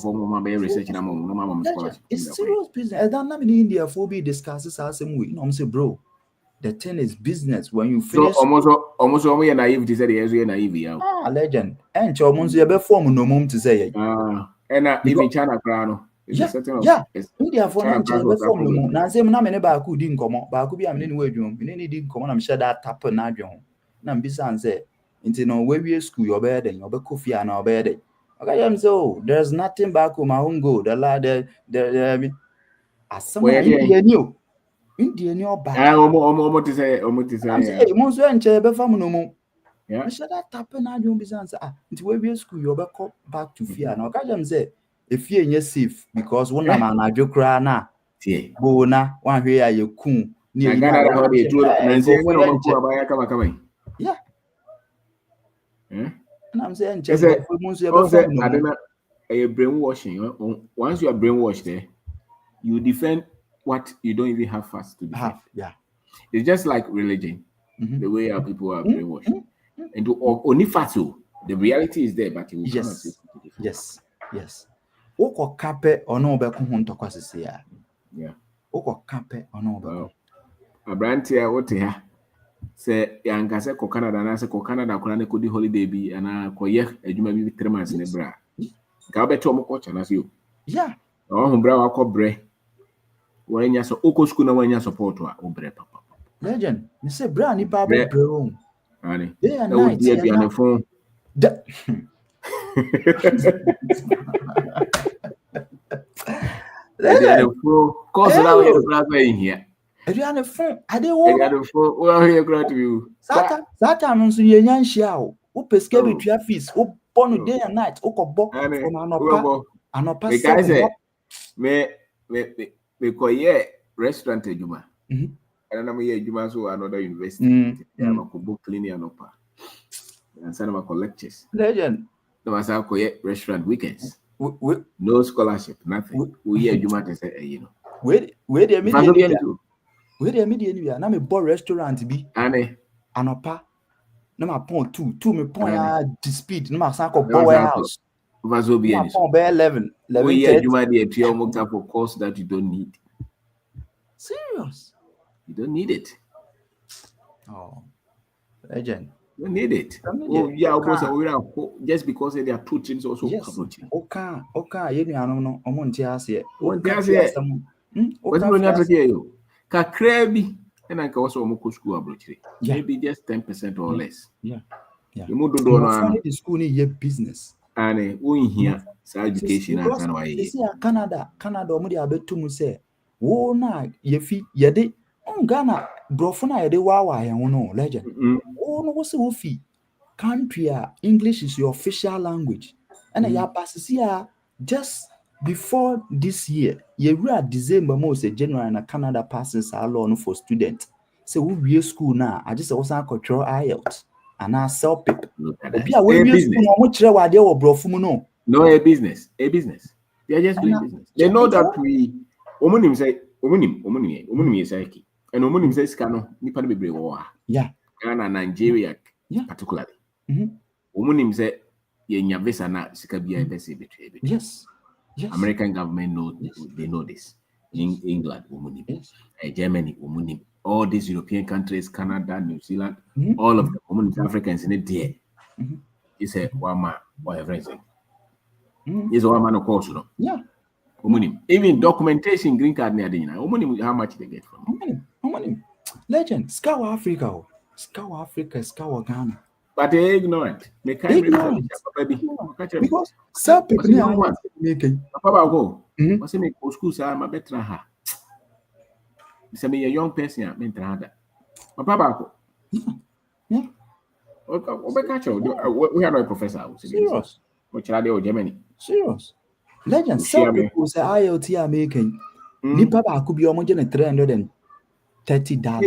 It's serious business. I don't know in India for be discusses as same way. I'm say, bro, the thing is business. When you finish, so almost we are naive to say the naive. Legend. And almost you be form no mum to say. And even China crown. India for no form no mum. Now say na me ba ku di nkomo. Ba ku bi am ne we dwom. Me ne di nkomo na me share that tap na dwom. Na me bisa say into no way school your bed and your coffee and our bed. Okay, so there's nothing back home. I won't go. The ladder, as someone Indian new back. Almost to say, most and Chebefam no more. I said that happen. I don't be answer. Into way school your back to fear. Now, Kajam say, if you're in your safe because one man I joke rana. Go na one way you coon. Yeah. And I'm saying, a brainwashing. Once you are brainwashed there, you defend what you don't even have fast to defend. It's just like religion, the way our people are brainwashed. And only fatu, the reality is there, but you cannot say yes. Oko kape ono be ko hunto kwasese ya. Oko kape ono be. Abrantia wote ha. Say yanka se ko Canada na se ko Canada kora ne ko di holiday bi ana ko ye adwuma bi 3 months ne bra ga beto mo ko chana se yo ho bra wa ko bre wanya so oko school na wanya support wa o bre papa legend me say bra ni pa bre o ani e wo die bi an phone legend cause na we bra ba here. Adrian phone ade wo here grant you sata nso ye nyanhia o peska betua fees o bonu day and night o kobo from anopa me ko ye restaurant adwuma And I'm here, you so another university. I'm a book cleaning and upper. And some of my lectures. Legend. No, I say restaurant weekends. No scholarship, nothing. We hear you might say, you know. Where the media, na me bo restaurant bi. Ane. Anopa. Na ma pon two me pon ya the speed. Na ma san ko bo warehouse. Vazo bi any. Pon be 11. We hear you might be a almost for course that you don't need. Serious? You don't need it. Oh, legend. You need it. Oh, yeah, almost just because they are two things also. Yes. Okay, you know, Omontias. What's going on here? Kakrebi, and I can also almost school abroad. Maybe just 10% or less. Yeah. You move to the school in your business. And we here, education and why. Canada, Omudi Abetumu say, oh, na, ye feet, ye de, Ghana, Brofuna, ye de wawa, no legend. Oh, no, what's the fee? Country, English is your official language. And ya passes here just before this year, you read December most January and Canada passes our law for students. So we school now. I just also control IELTS and I sell people. No, a business. They are just doing business. They know that we Omonim say Omonim say and Omonim says Kano Nipan be war. Yeah. Ghana, Nigeria, particularly. Omonim say Yenya visa na sikabia investi betray. Yes. American government know this. In England, Omonim. Germany, Omonim. All these European countries, Canada, New Zealand, all of them, Africans in it there. You say one man, whatever is it. Is one man of course, you know. Yeah. Omonim. Even documentation, green card near the Omonim, how much they get from Omonim. Legend, Scour Africa, Scour Ghana. But they're ignorant. They can't because some people are making. Papa go. What's it make school say I'm a better ha. Say me a young person, I'm better. Papa go. Yeah. We are not a professor. Serious. Which are they Germany? Serious. Legend. Some people say IoT are making. Nipa could be almost $330.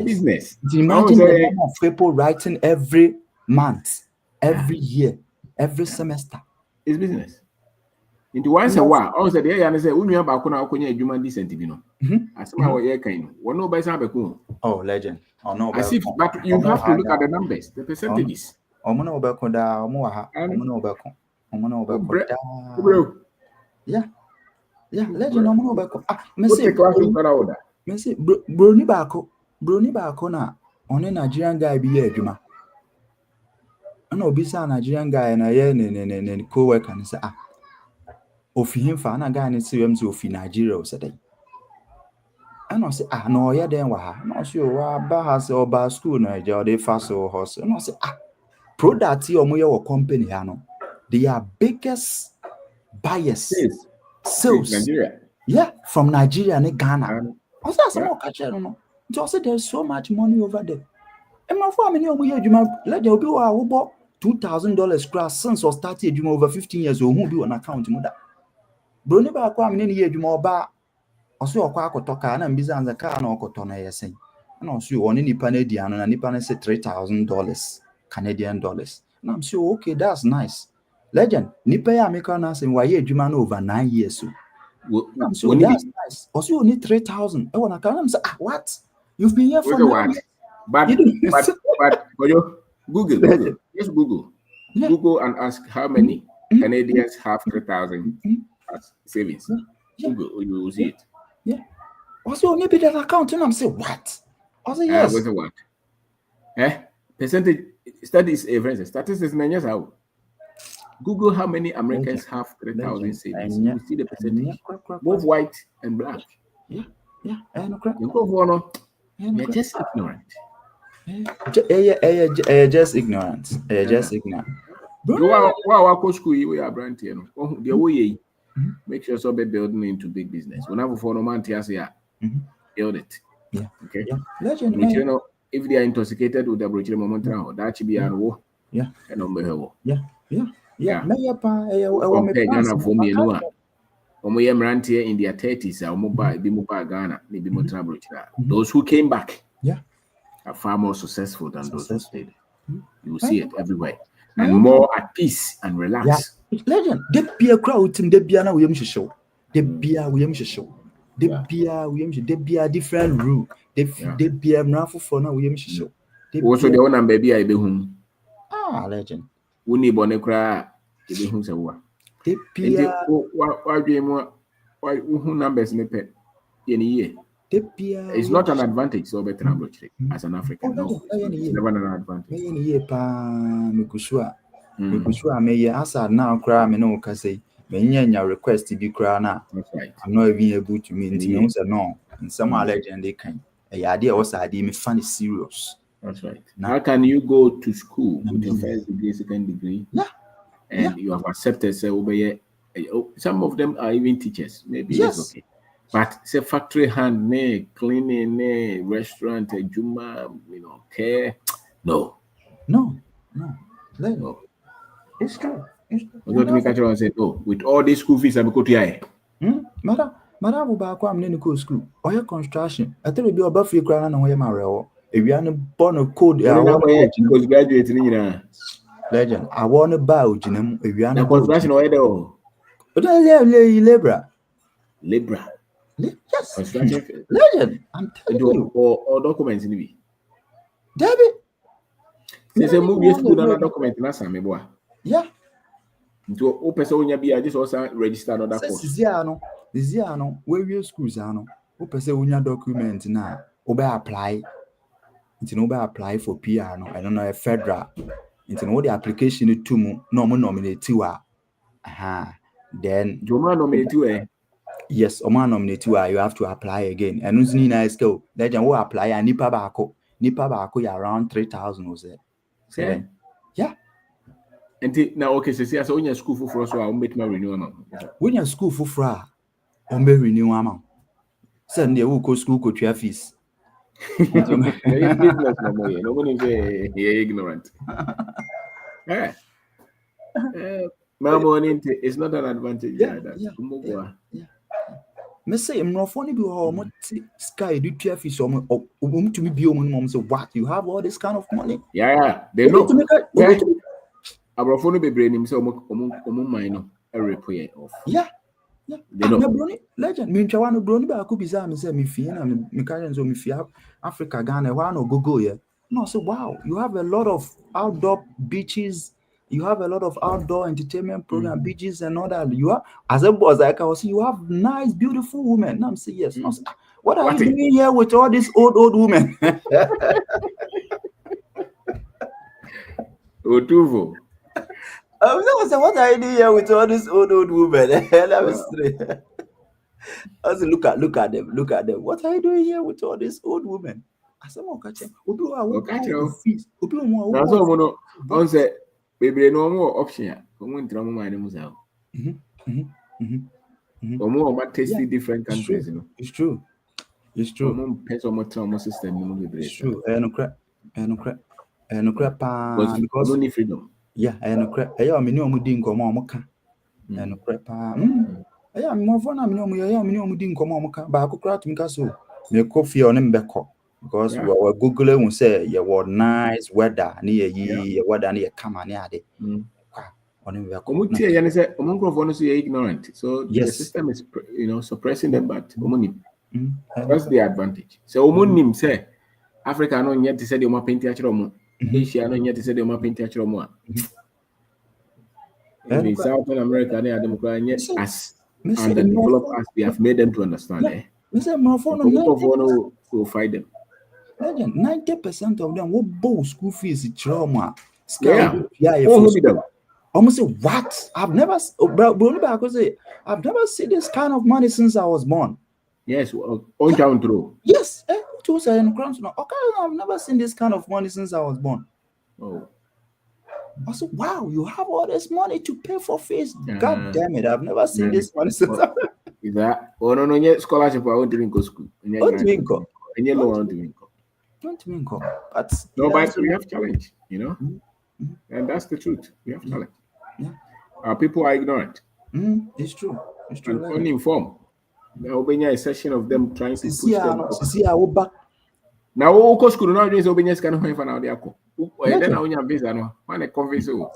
Business. Imagine the number of people writing every month, every year, every semester. It's business. Into once a while, also the and say, "When you have a human decent, you know." As my year kind, one no by some. Oh, legend. Oh no, as if, but you have to look at the numbers, the percentages. Yeah, legend. Messi, Brony Bako na on a Nigerian guy be here, Juma. I know bisa Nigerian guy and I co-worker and say, of him for a guy and see him to Nigeria said. And I say, no, yeah, then what? No, sure, Bahas or Bar School, Nigeria, they fast or horse. And I say, product or Moyo company, they are biggest buyers, sales, Nigeria. Yeah, from Nigeria and Ghana. I said, there's so much money over there. And my family, let there be who bought $2,000 class since or started over 15 years old. Who be on account? Brony ba kwa mini ye juma ba osu okwa akotoka na mbiza nza ka na okotona yesen na osu woni nipa na di ano na nipa na say $3,000 Canadian dollars. And I'm sure okay, that's nice. Legend nipa ya America na say wa ye juma na over 9 years so. I'm sure that's nice. Osu you need 3,000. I wanna come say what? You've been here for what? But Google. Just Google. Yeah. Google and ask how many Canadians have 3,000 as savings. Yeah. Google, you will see it. Yeah. Also, maybe that account and I'm saying what? Also, yes. What's the what? Percentage studies, for instance, statistics in how. Google how many Americans have 3,000 savings. You see the percentage, both white and black. Yeah. You're just ignorant. Just ignorant. Just ignorant. Wow, school you are brand here. The way make sure so be building into big business. When I have for no man build it. Yeah. Okay. Yeah. Legend. You know, if they are intoxicated with the brochure moment now, that should be a war. Yeah. And on Yeah. Ghana for me no. Omo brand here in their 30s, Ghana, maybe Those who came back Yeah. Are far more successful than those who stayed. You will I see know. it everywhere. And more at peace and relaxed. Yeah. Legend. They be a crowd team, they be a we show. They be a we show. They be a we they be a different rule. They be a raffle for now we show. Also the one baby I be home. Legend. We need bonnet cry. They be home say what? They be a why who numbers in the year? It's not an advantage so better as an African. No, it's never an advantage. Mekusua me asa now cry me no ka say me nya request be cry na. That's right. I'm not even able to mean me say no. In some legend they can. Idea was idea me find it serious. That's right. How can you go to school with your first degree, second degree? And you have accepted say some of them are even teachers. Maybe it's okay. But say factory hand, cleaning, restaurant, juma, care. No. It's true. Say, with all these school fees, I'm going to Madam Bako, I'm in school. Or your construction. I tell you, be about free crown and my real. If you are born of code, I want to graduate in legend. I want to buy Jinem if you are not construction or but I Libra. Yes. Construction. Legend. I'm telling you. Or documents in the David. There's a movie school and a document in Assam. Yeah. To open so be I just also register another course. Ziano, where your schools are no. Open say when your document now. Obe apply. It's no apply for PR no. I don't know a federal. It's no the application to mu no nominate you are. Then Joma nominate you yes, Oma nominate you are. You have to apply again. And who's need nice go. Legend will apply and nipa bako ya around 3,000 was it. Yeah. And now okay, so see, when your school for us, I'll make my renewal. When your school for fra, I'll make renew amount. Send the who go school go to fees. Business no more. No one is ignorant. My money is not an advantage. Yeah. Me say I'm not funny be how sky do to fees to me be mom say what you have all this kind of money. Yeah. They know. Abrofo be brain him say mine no repair off. Yeah. They know. Legend me ntwa no broni ba ko biza me say me fie na me carry so me fie Africa Ghana why no go yeah. No say wow, you have a lot of outdoor beaches, you have a lot of outdoor entertainment program beaches and all that. You are as a boss like I was you have nice beautiful women. Now I'm say yes. No, say, what are you doing here with all these old women? Otuvo. I was saying, what are you doing here with all these old women? Let me say. I said, look at them. What are you doing here with all these old women? I said, "Oh, catch them. That's all mono. On say, baby, no more option. Come on, drama my name out. More about tasting different countries, you know. It's true. System. It's true. And crap because only freedom. Yeah, and crap. I am no ding come on moka. And crap. I am more fun. I'm no ding come on moka. But I could crack me castle. Me coffee on him back because we were Googling and say you were nice weather near ye weather near come on yard. On him back. Ignorant. So the system is suppressing them, but that's the advantage. So say Africa no yet say the paint Asia no yet say the paint in Southern America they are democratic as underdeveloped as they have made them to understand. Will fight them. 90% of them will both school fees trauma. Almost say what? I've never seen this kind of money since I was born. Yes, on down through. Yes, I've never seen this kind of money since I was born. Oh. I said, wow, you have all this money to pay for fees. God damn it, I've never seen this money since is that no scholarship I want to go school. Don't but no, but we have challenge, and that's the truth. We have challenge. Our people are ignorant. It's true. And uninformed. There will be a session of them trying to push them. Now, o school now just open your scan of now they are. Then I want visa no. When a convince you.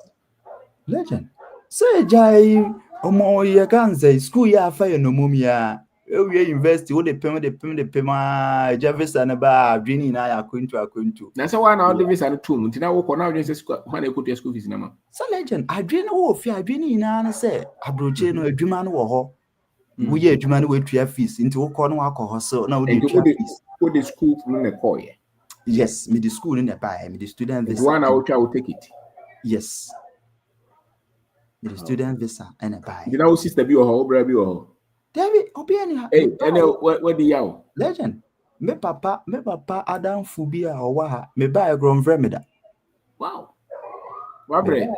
Legend. Say Jai Omo ye can say school ya fire no mumia. We university what the payment Jarvis and about Jenny and I are going to. That's why now the visa and 2 months. Now work now just when I put your school fees in. So legend, I dream of fear Jenny and say Abroche no a dreaman or we ye dreaman way to your fees into a corner alcohol so now they put the school in the call. Yes, me the school in the buy me the student visa. One out I will take it. Yes. The student visa and a buy. You know, sister be or brother or David Obiani. Hey, where the yow? Legend. Me papa Adam Fubia or Waha, me buy a grown vermida. Wow. Wabre.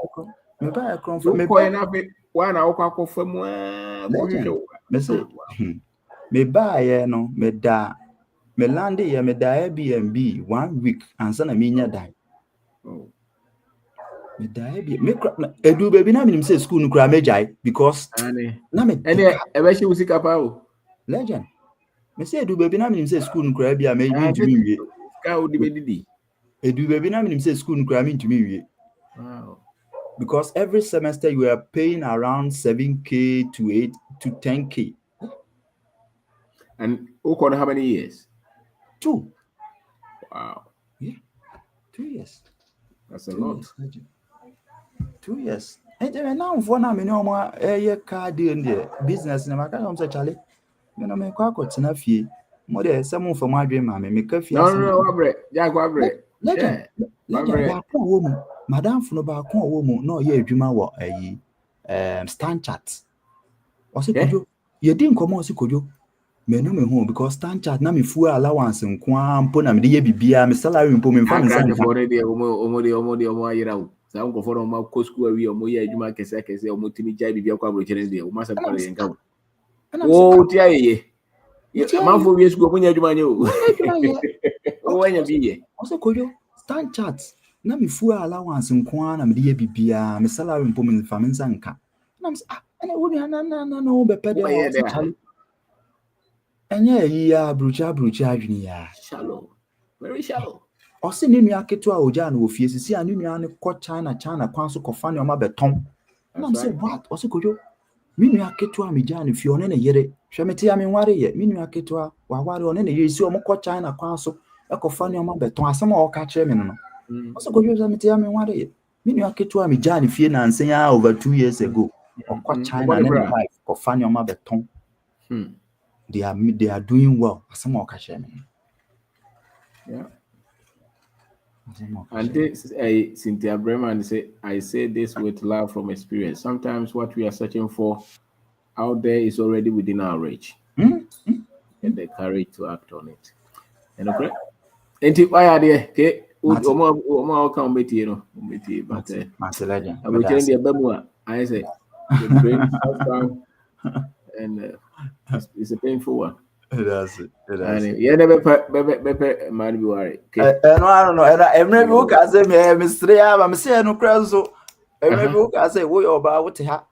Me buy a grown for me. One hour from me say, me buy no, me da, me land here, me da Airbnb 1 week, and son of me die. Oh. Me die me edu baby na me say school nkura mejai because na me ebe she usika pa o legend me say edu baby na me say school nkura bia me ntumi wie ka o di bedidi edu baby na me say school nkura me ntumi wie. Wow. Because every semester you are paying around 7K to 8 to 10K. And Okon, how many years? 2. Wow. Yeah. 2 years. That's a lot. 2 years. And now for now, me no more a car deal there. Business in America, I'm say Charlie. Me no me kwa kotina fie. Mo de some for my dream, me ka fie. No, Wabre. Yeah, Wabre. Legend. Ba ko wo mu. Madam Funo ba ko wo mu. No ye adwuma wo ayi stand chat. O se kojo. Ye din komo o se kojo. Me no me hu because stand chat na me fuel allowance nko ampo na me de ye bibia me salary mpo me fa me san for de omo ayira wo. Sa nko for omo ko school wi omo ye adwuma kese omo timi jai bibia kwa bro chere de o ma se kwa ye nka wo. O ti ayeye. Man for we school omo ye adwuma nye o. O wanya biye. O se kojo stand chat na me fuel allowance nko na me de ye bibia me salary mpo me fa me san nka. Na me say ana wo na o be pede o se chale. Enye ya brucha adwini ya shallow, very shallow. O se ni nua keto a oja na ofie sisi a ni nua ne ko China kwan so kofa ne o ma beton. Na me say what? O se kojo mi nua keto a meja ne fie one ne yere hwe mete ya me nware ye mi nua keto a wa ware one ne yere si o mo ko China kwan so e kofa ne o ma beton asem a o ka kire me no. O se kojo se mete ya me nware ye mi nua keto a meja ne fie na nsen ya over 2 years ago o ko China ne wife kofa ne o ma beton. They are doing well. Yeah. And this Cynthia Bremen say, I say this with love from experience. Sometimes what we are searching for out there is already within our reach. And the courage to act on it. And okay. And if I are there, okay, but I say the brain down and it's a painful one. That's it. Yeah, never man be worried. No, I don't know. And I remember I say me mystery I'm saying no cross so I remember I say we about what ha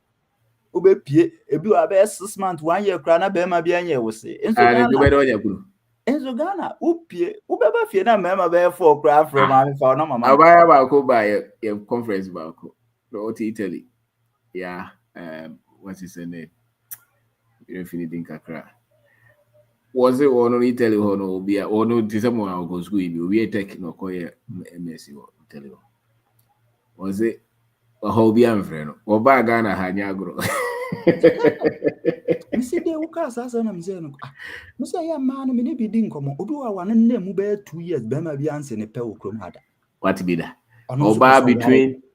ube pie ebi wa be 6 months 1 year kra na be ma bia nya we say enso Ghana upie ube ba fie na ma be 4 kra from ma fa na mama abaya ba ko ba ye conference ba ko no Italy. Yeah, what's his name? You finish kakra. Was it or no Italy or no be or no December I go school we take no call MSc or Italy. Was it a hobby and friend or ba Ghana hanyagro? Me say dey uka sasa na mze no. Me say ya man me ne bi di nkomo obi wa wan na mu be 2 years be ma bi anse ne pe okrom hada. What be that? Oba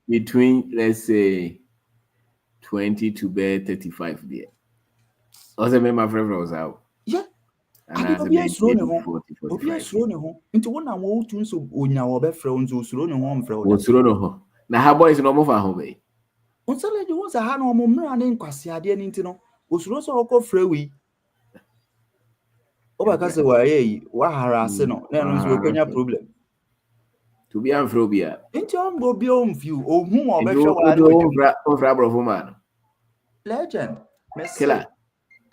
between let's say 20 to be 35 there. Also my friend was out. Yeah. And obi asuro ne ho. Nti wona wo tu nso onya wo be frɛ nso osuro ne ho mfrɛ wo. Osuro no ho. Na ha boys no mo fa ho be. Onsale je wo sa ha no mo mra ne nkwase ade ne nti no. Osuro so okɔ frɛ wi. Oba ka se wa ye wa harase no. Na no nso okonya problem. To be amphobia. Nti on go be on view. Ohun o be hwɛ wa on fra brofo man. Legend. Killer.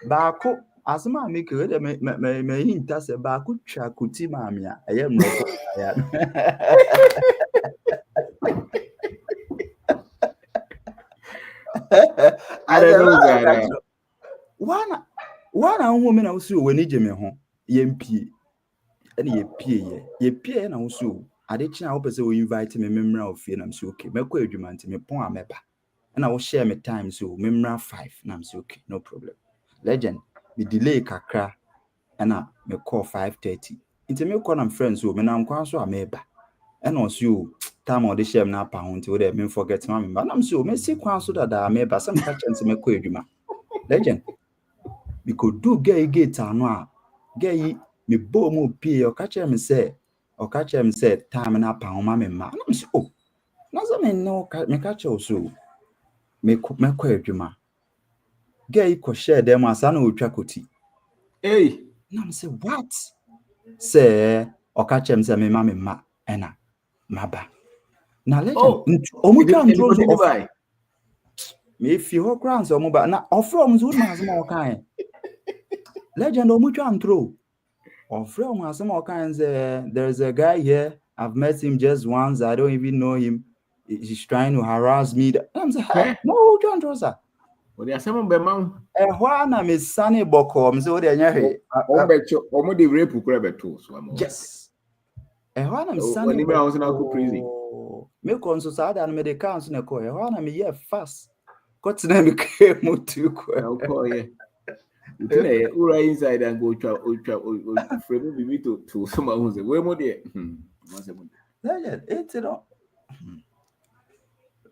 Baako asma make me hinta se ba ku twa kuti maami a eye mroko ya I don't know that. Wana ho me na wo si wani je me ho yempie ene yepie na wo so ade kina wo pese wo invite me memra ofie na mse okay mekọ adwuma nti me pon ameba na wo share me time so memra 5 na mse okay no problem legend me delay kakra na me call 5:30 nti me call na friends so me na nkwa so ameba ena o so time o de share na pa ho nti wo de me forget ma me ba na mse o me si kwan so dada ameba sam ka chance me kọ adwuma legend we could do gate anu a gay me bo mo pie o ka chere me say time na pa homa me ma na me oh na so me no me ka chere so me kọ adwuma gay ko share dem asa na otwa koti Hey na me say what say o ka chere me say me ma ena maba na legend o mu twa ntro so of me fi ho grounds o mu ba na ofro so na asma o kan legend o mu twa ntro ofro mu asma o kan say there's a guy here I've met him just once I don't even know him he's trying to harass me I'm say hey, no twa ntro sir o de asema be ma ho na me sane boko me say o de anya he o becho o mo de rape kura beto so am yes ho na me sane oni me house na ko prison me konso sa da na me de kan so na ko ho na me ye fast got na me ke mo tu ko yeah today ura inside and go frame bibi to some who say we mo there it's no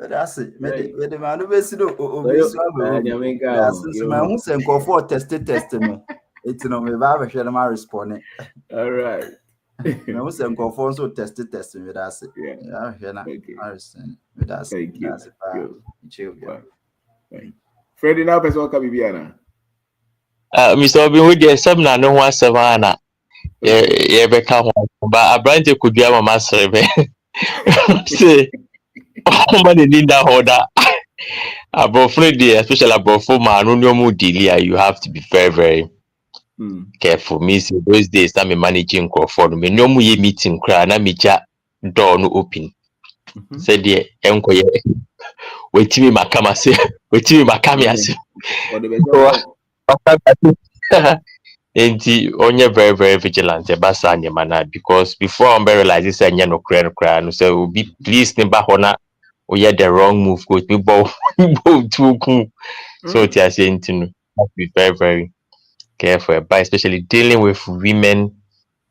that's it me de man be si do obesu abe that's my who say go for test me it's no me ba hwe na ma respond all right me who say go for so test me that's it yeah hwe na understand me that's it Freddie now person ka bibiana Mr. Obi who dey some na no ho asema ye be ka ho ba abrante kudua mama serebe say o de linda hoda abofre dey especially abofo ma no nyomu dealer you have to be very very careful me say those days na me managing crowd me nyomu ye meeting kra na me ja door no open say dey enkoye wetimi makama say wetimi makami ase Enti onye very very vigilant about Sanyamana because before I realize this anya no cry no say obi please never hona we had the wrong move go me bow too cool so it is saying to be very very careful but especially dealing with women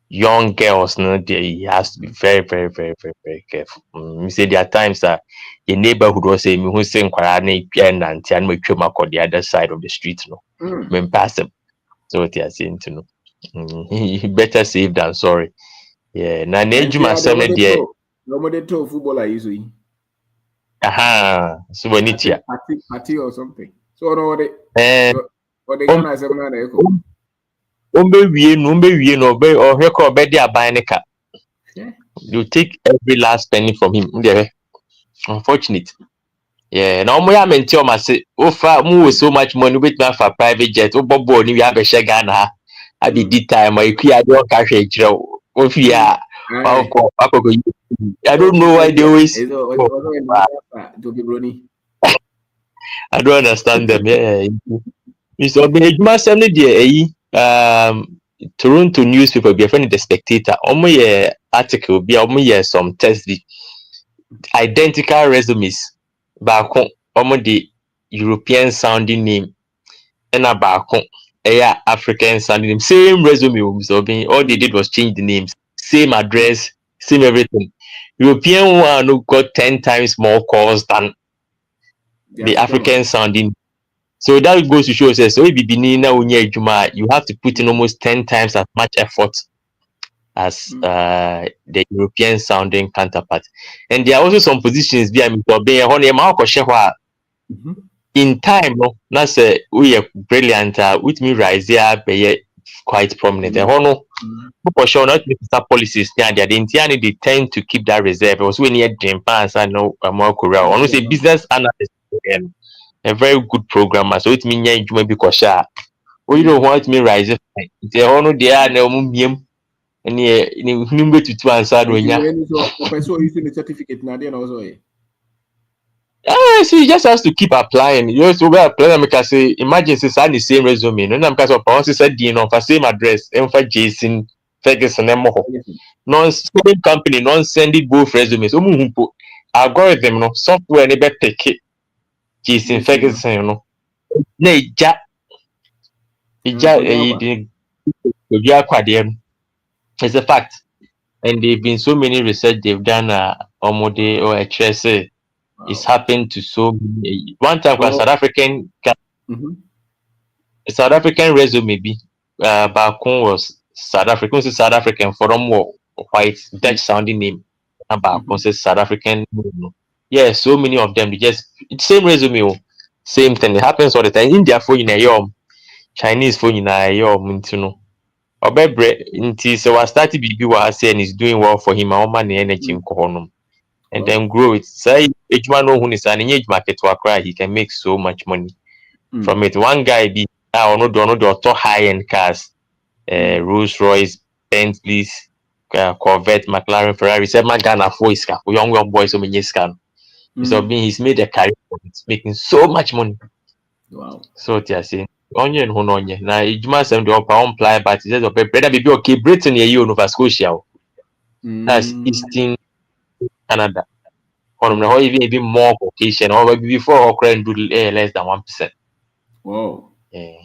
young girls no they has to be very very very very very careful me say there are times that your neighborhood will say me who say nkwara na and and me twem akọ the other side of the street no me pass them. So what you are saying to know. Better safe than sorry. Yeah. Na nejuma seme there. No more they talk footballer usually. Aha. So when it here. Party or something. So no what they gonna say na eko. Umbe wie no be or record be dia buy ne ka. You take every last penny from him. Unfortunate. Yeah, na omo ya menti o ma say ofa mu with so much money with my for private jet o bobo ni we abehye Ghana ha abi di time o ikua de o ka hwe kire o fi a akoko I don't know why they always I don't understand them. Yeah. Mr. Obinejuma Assembly there Toronto newspaper be friend the Spectator omo ye article be omo ye some text identical resumes back on the European sounding name and a back African sounding name. Same resume, so all they did was change the names, same address, same everything. European one who got 10 times more calls than the African sounding. So that goes to show us so you have to put in almost 10 times as much effort as the European sounding counterpart. And there are also some positions in time, no, that's we are brilliant, with me rise here, be quite prominent. And for sure, not policies, they tend to keep that reserve. Also, when you dream pants, I know more Korea. I say business analyst, a very good programmer. So it means you may be kosher. you don't want me rise. The honor the air no mumium and you number to 2 answer when you using the certificate now then also. So you just have to keep applying. You also be applying because say imagine say the same resume. No, because of pounds said the same address. For Jason Ferguson and more. Non-same company, non-sending both resumes. Algorithm, no software, never pick it. Jason Ferguson, you know. Ija, it's a fact, and there've been so many research they've done. Omode or HSA. It's happened to so many. One time, South African resume be Balcon was South African. South African for them were white Dutch sounding name. Balcon says South African. Yeah, so many of them. They just same resume, same thing. It happens all the time. India phone in a yom, Chinese phone in a yom. You know, Obebre until so I started BB was saying is doing well for him. Our money energy in Kohonum. And then grow it. Say each man know who is an age market to acquire, he can make so much money from it. One guy be now no do high end cars, Rolls Royce, Bentleys, Corvette, McLaren, Ferrari. Said man Ghana for his car, young boys so many scan. So being he's made a career, it's making so much money. Wow. So they are saying onion who no onion. Now each man send the upper on ply, but he says okay, better be okay. Britain here you Nova Scotia. That's Eastern Canada. Or even more vocation or before or can do less than 1%. Wow. Yeah.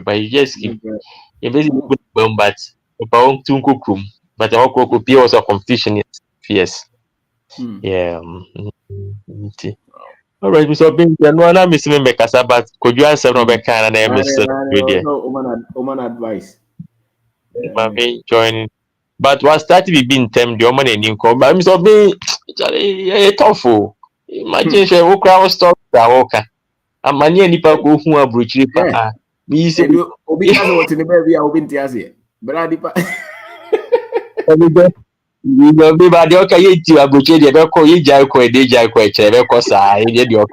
But you just keep basically but also competition is fierce. Yeah. All right, Mr. Bing, no miss me make us but could you answer no back and advice? Joining. But what started to be in term the woman and income, but Mr. Bing, tough. Imagine she will crowd stop the walker. A man nipa go who are bruching. Me say, Obi has what in the baby, I will be here. But I dip. You know, be bad. Okay, you to a butcher, the Beko, you jaco, a day jaco, a chair, I did your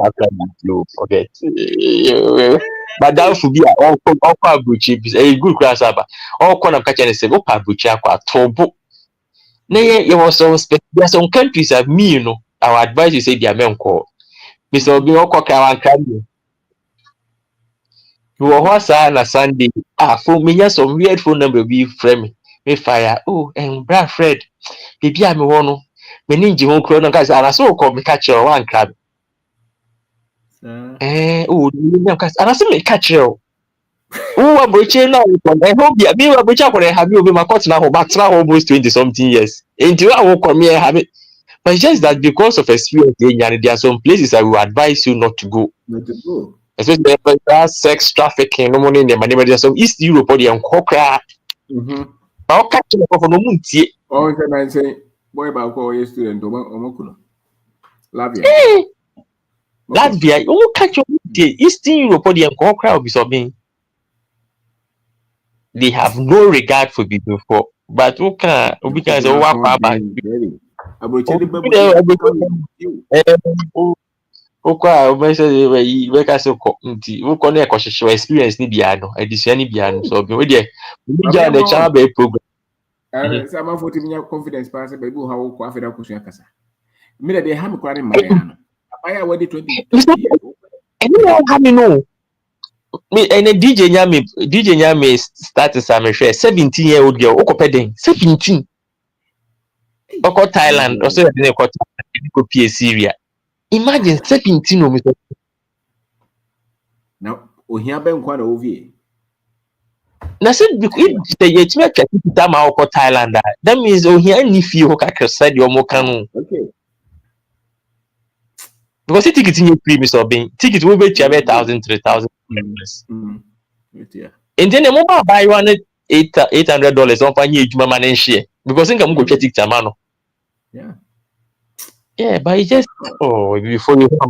flow. Okay. But that would be all butcher, a good grasshopper. All corner catching a civil butcher, tobo. Nay, you was so special. There are some countries have me, you know. Our advice you say, their men call Mr. Obioko Kawan. You was on a Sunday. For me, some weird phone number be frame. Me fire. Oh, and Brad Fred. Baby, I'm one. Me ninja won't crown guys. And I saw called me catch your one crab. Oh, and I saw me catch you. Oh, I'm butchering now. I hope you be a butcher for a habit of my cotton now, but now almost 20 something years. Until I will come here have it. But it's just that because of experience, there are some places I will advise you not to go. Especially if there's sex trafficking, no money in the money, but there's some East Europe or the Uncockra. I'll catch you for no moon. Oh, I say, boy, about call your student, Omokuno. Latvia, you will catch your Eastern Europe or the Uncockra will be something. They have no regard for people before. But who can say, what about you? Experience ni biano, edition ni biano. So we there. We just the channel program. Some for me confidence pass by who how ko afeda ko so akasa. Me dey ha me kware Mariano. Abaya we 20. And you have me know. Me and DJ Nyame started some 17-year-old girl. Okopeden 17. Oko Thailand, also the ko Syria. Imagine 17 no Mr. Now, ohia ben kwa na ovi. Na said if the yet make that ma oko Thailand, that means ohia ni fi ho kakra said your mo kanu. Okay. Because ticket in your previous or being ticket will be 1,000, 3,000. Yeah. And then the mobile buy $800 on for you man and share because think I'm going to ticket man. Yeah. Yeah, but it's just before you have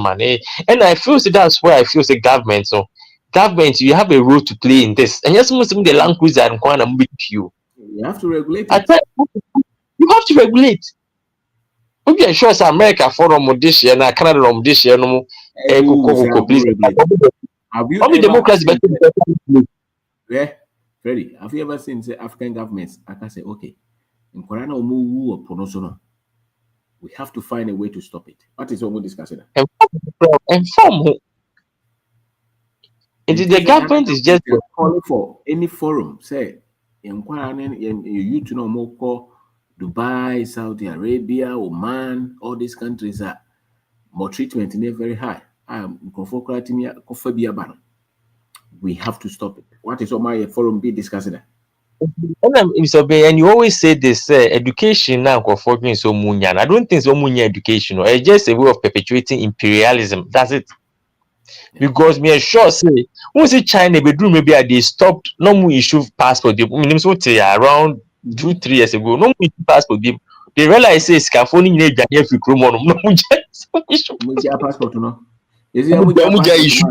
money, and I feel that's where I feel the government. So government, you have a role to play in this, and yes, most of the language and going to meet you. You have to regulate. You have to regulate. We are sure America forum this year, na Canada this year, no please. Have you ever democracy yeah, Freddie, have you ever seen say African governments? I can say, okay, in Corona or we have to find a way to stop it. What is what we're discussing? Inform. The government is just calling for any forum. Say, in Corona, you to know more call Dubai, Saudi Arabia, Oman, all these countries are more treatment and they're very high. We have to stop it. What is what my forum be discussing? And you always say this education now for so munyan. I don't think so munyan education. It's just a way of perpetuating imperialism. That's it. Yeah. Because me sure say when see China bedroom maybe they stopped no more issue passport. Around 2-3 years ago, no more issue passport. They realize say scaffolding in a every room on no more issue passport no. Is it issue?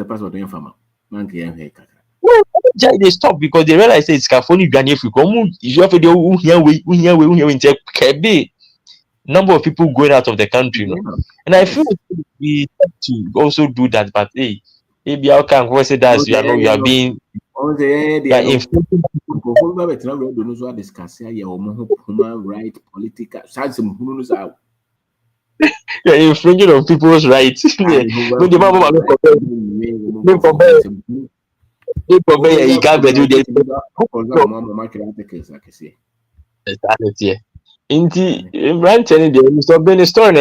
Passport in farmer. They stop because they realize it's scaffolding if you come number of people going out of the country, you know? And I feel we have to also do that, but hey, maybe how can we say that you are being human right, political, you're infringing on people's rights. Story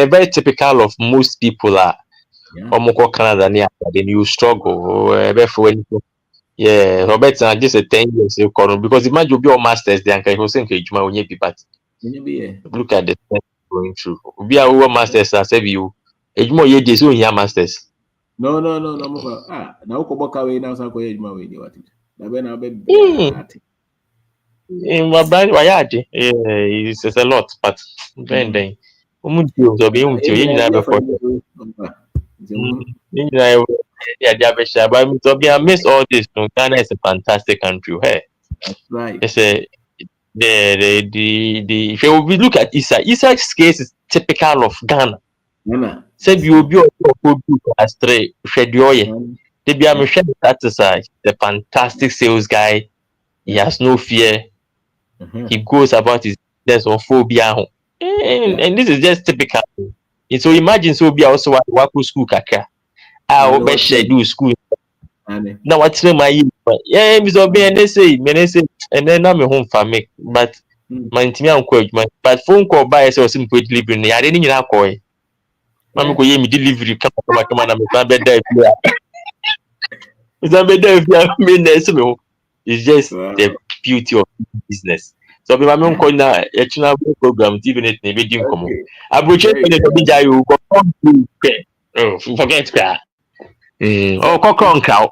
very typical of most people are Canada then you struggle yeah Robert just a 10 years because imagine you'll be all masters there and was saying look at the going through be our masters as you masters no now we now in my brand it's a lot but then I miss all this. Ghana is a fantastic country. Hey, that's right. It's a the if we look at Isaac's case is typical of Ghana. Say you be astray. The fantastic sales guy. He has no fear. He goes about his business on phobia. And this is just typical. And so imagine so be also work school kaka. I will schedule school. Now what's my yeah, Mr. B and they say, and then I'm home for me. But my team but phone call by so simple delivery. I didn't even call. Mamma go me delivery come on I'm better if you are. It's just the beauty of business. So be my mom call now a program even it maybe didn't come. I will check you forget that. Oh, cockron cow.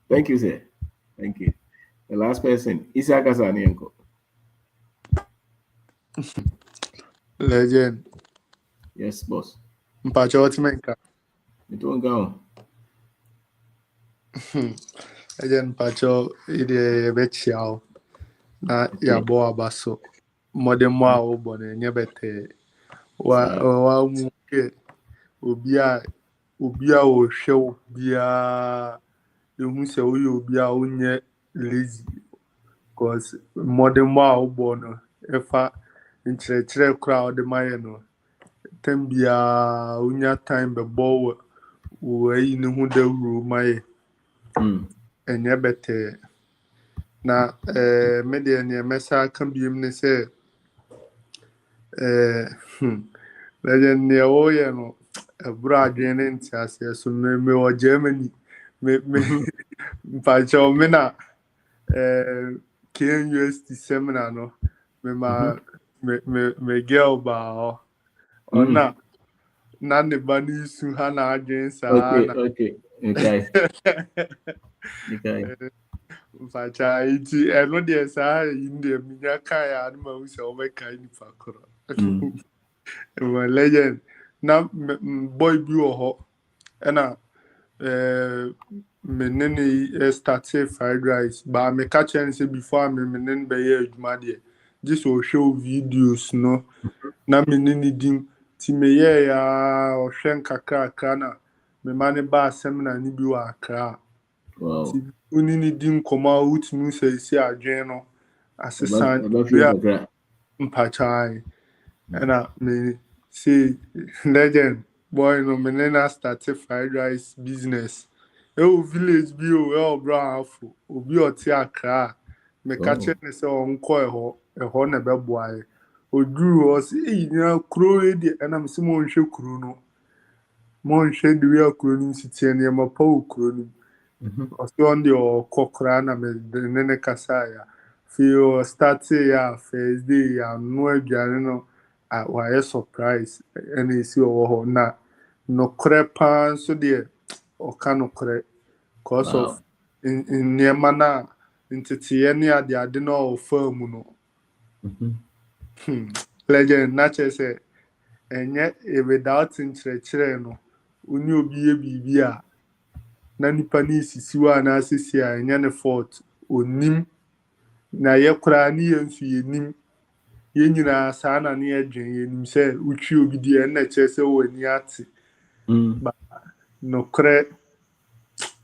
Thank you, sir. Thank you. The last person, Isaac Asanienko. Legend. Yes, boss. Mpacho Otimenka. It won't go. Legend Mpacho ide bechiao na yabo abaso. Modern wa obone nyebete wa muke obia o hwe obia ehun se o yo obia onye lazy because modern wa obono efa nkyerɛkyerɛ kora ɔde mayɛ no tambia unya time bɛbɔ wo ayi ne ho dawuro mayɛ ɛnyɛ bɛtɛ na me deɛ ne mɛsa aka biem ne sɛ legend ne wɔyɛ no ɛboro adwene ne nte aseɛ so me wɔ Germany me mpakyɛw me na KNUST seminar no me ma me girl ba ona na ne ba ni su ha na adwen saa na okay Facha iti eno de saa inde minya kai anu ma usa o be kai ni fakoro mo legend na boy bi wo ho na menene started fried rice but me catch and say before me menene be ye adwuma de this will show videos no na menene dim ti me ye ya o hwen kakra na me mane ba seminar ni bi wa akra ti unini dim koma utmu say adwen no assistant mpachai and me say legend boy no menena started fried rice business village bi o bra afo obi oti akra me catch ne say onko eho na be boae oduru o say nya kro e de na me se mo nhwe kro no mo nhwe de wi akro ni sitie ne ma pa okro ni o se on de kokra na me ne kasa ya feel start ya first day ya no aduane no why surprise any see over na no crepan so there or can cre cause of in near mana into any ade no firm no legend nature say and yet without in no uni obi bibia na nipa ni sisiwa na asisi a enya ne fault onim na ye kura ni yensu yenim ye nyina saa na ne adwen yenim sɛ utwi obi di na kyerɛ sɛ wani ate ba no kre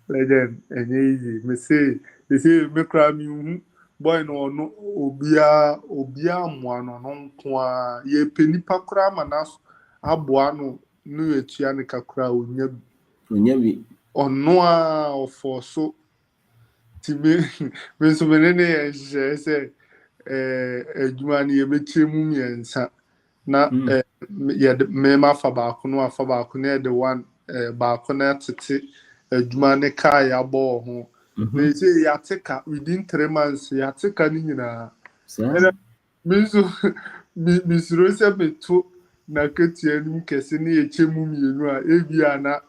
legend enye easy me say me kura mi hu boy no no obia mo ano no nko a ye penipa kura ma na aboa no no etua ne kakura onya bi ono a ofo so ti me so menene ye sɛ adwuma ne ye betie mu miensa na me ma fa baako no afa baako ne the one baako na tete adwuma ne ka ya bo ho na say ya teka within 3 months ya teka ni nyina me so mi suro se beto na ketia ni kese ne ye chemu mienu a ebia na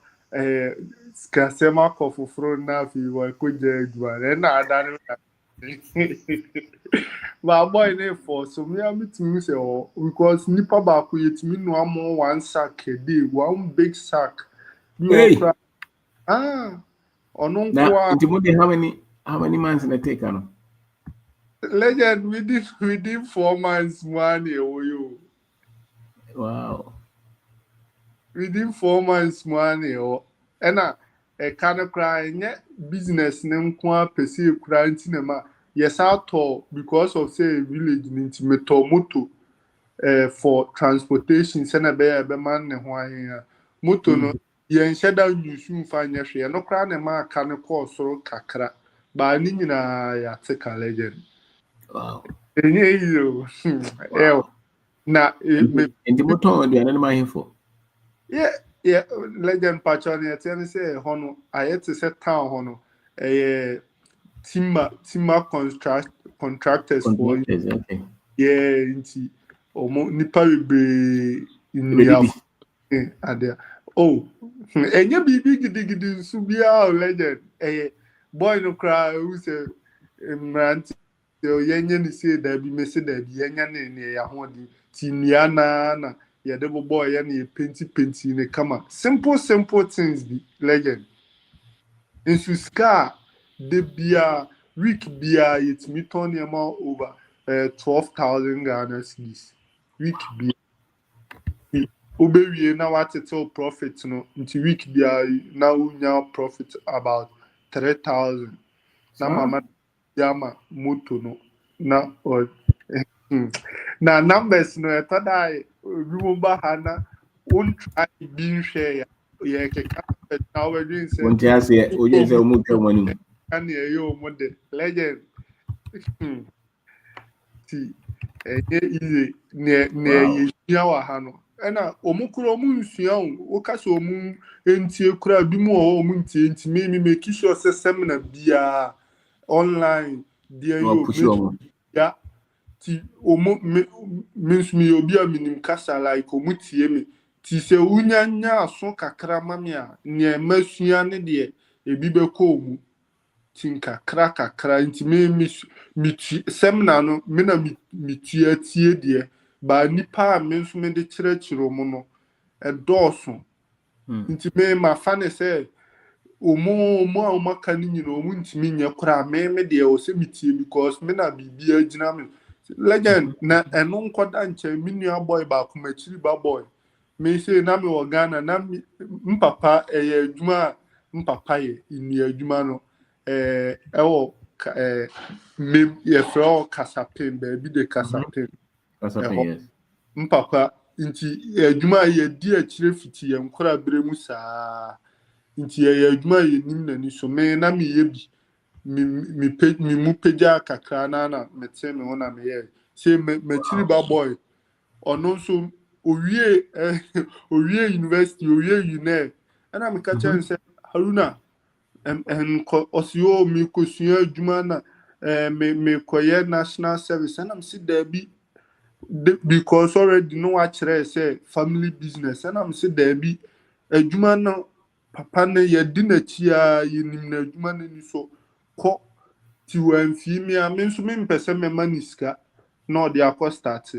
skasema kofoforo na fi wa koja adwuma na adane but boy ne for so me am to say because nipa ba ko yetimi no am one sack a day one big sack onon kwa how many months in the take no legend within 4 months money you wow within 4 months money ena e kan cry nye business ne nko a pese kura ntinema yes auto because of say village intimato moto for transportation sena be man ne ho ahen moto no yen sheda nyusu mfa nya hwe no kra ne ma aka ne ko soro kakra ba ni nyina ya take legend wow enye yo na moto aduane ne ma hefo yeah legend patron ya tell say hono ayete say town hono timber contractors for okay. Yeah nti omo nipa be inia ade enye bibi gidigidi nsu bia legend boy no cry who say mrant yenye ni say da bi mese da bi yenya ne ya ho di tinia na ya de boy ya ne penti ne kama simple things be legend nsu ska de bia week bia it me turn him over 12,000 Ghana cedis week bia obewie na watete profit no nti week bia na unya profit about 3,000 na mama yama moto no na na numbers no etada bi mo ba hana on try bin share ya keka na we doing say won tia se oje se o mu twa manu ani eyo mo de legend ti easy ne ye wa ha no na omukuro omunsua o ka so omun entie kura bi mu o omuntie nti me make sure say seminar bia online dia yo ya ti omo me obi a minim kasa like omutie me ti se unyanya aso kakra mame a ne masua ne de ebi be ko mu tinka kakra nti me seminar no me na me tie de ba nipa a me nso me de kyerɛkyerɛ mu no ɛdɔɔso nti me ma fa ne sɛ omo makani nyina omo ntimi nya kora me de o se mitie because me na bibia gina me legend na eno nkoda nche me nua boy ba kuma chiri ba boy me say na me wo Ghana na mpapa eye adwuma mpapa ye ini adwuma no ewo me ye fro kasapin ba bi de kasapin yes. mpapa nti adwuma ye di akire fiti ye nkora bremu saa nti ye adwuma ye nim nani so me na me ye bi mi mu peja kakra na mete me wona me ye say me chiri ba boy ono so owie university owie uni ana me ka chen say Haruna ko osio mi ko sua adwuma na me koye national service ana me si da bi because already no actually say family business and I'm say there be adwuma no papa na ye di na chia ye nim na adwuma na ni so ko ti wan fi mi a me so me mpese me maniska no de akọ start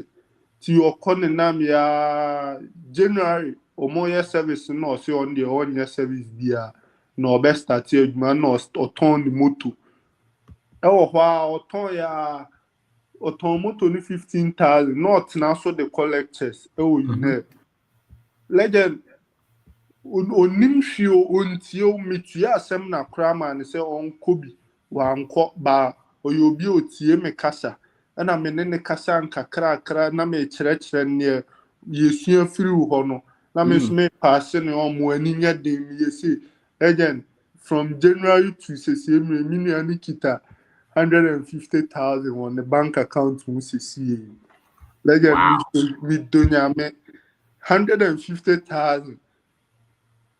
ti okọ na ya January omo ye service no so on the on ye service bia no obe start adwuma no oton ni moto e wo hwa oton ya automoto ni 15,000 not na so the collectors you know legend onim hwio ontio metua asem na krama ne se onkobi wa anko ba oyobi otie me kasa na me ne kasa nkakra na me kyerɛkyerɛ ne yesu afiri ho no na me so me pass ne omo ani nya de me yesi legend from January to sese me nua ni kita 150,000 on the bank account musisi legend me donya me 150,000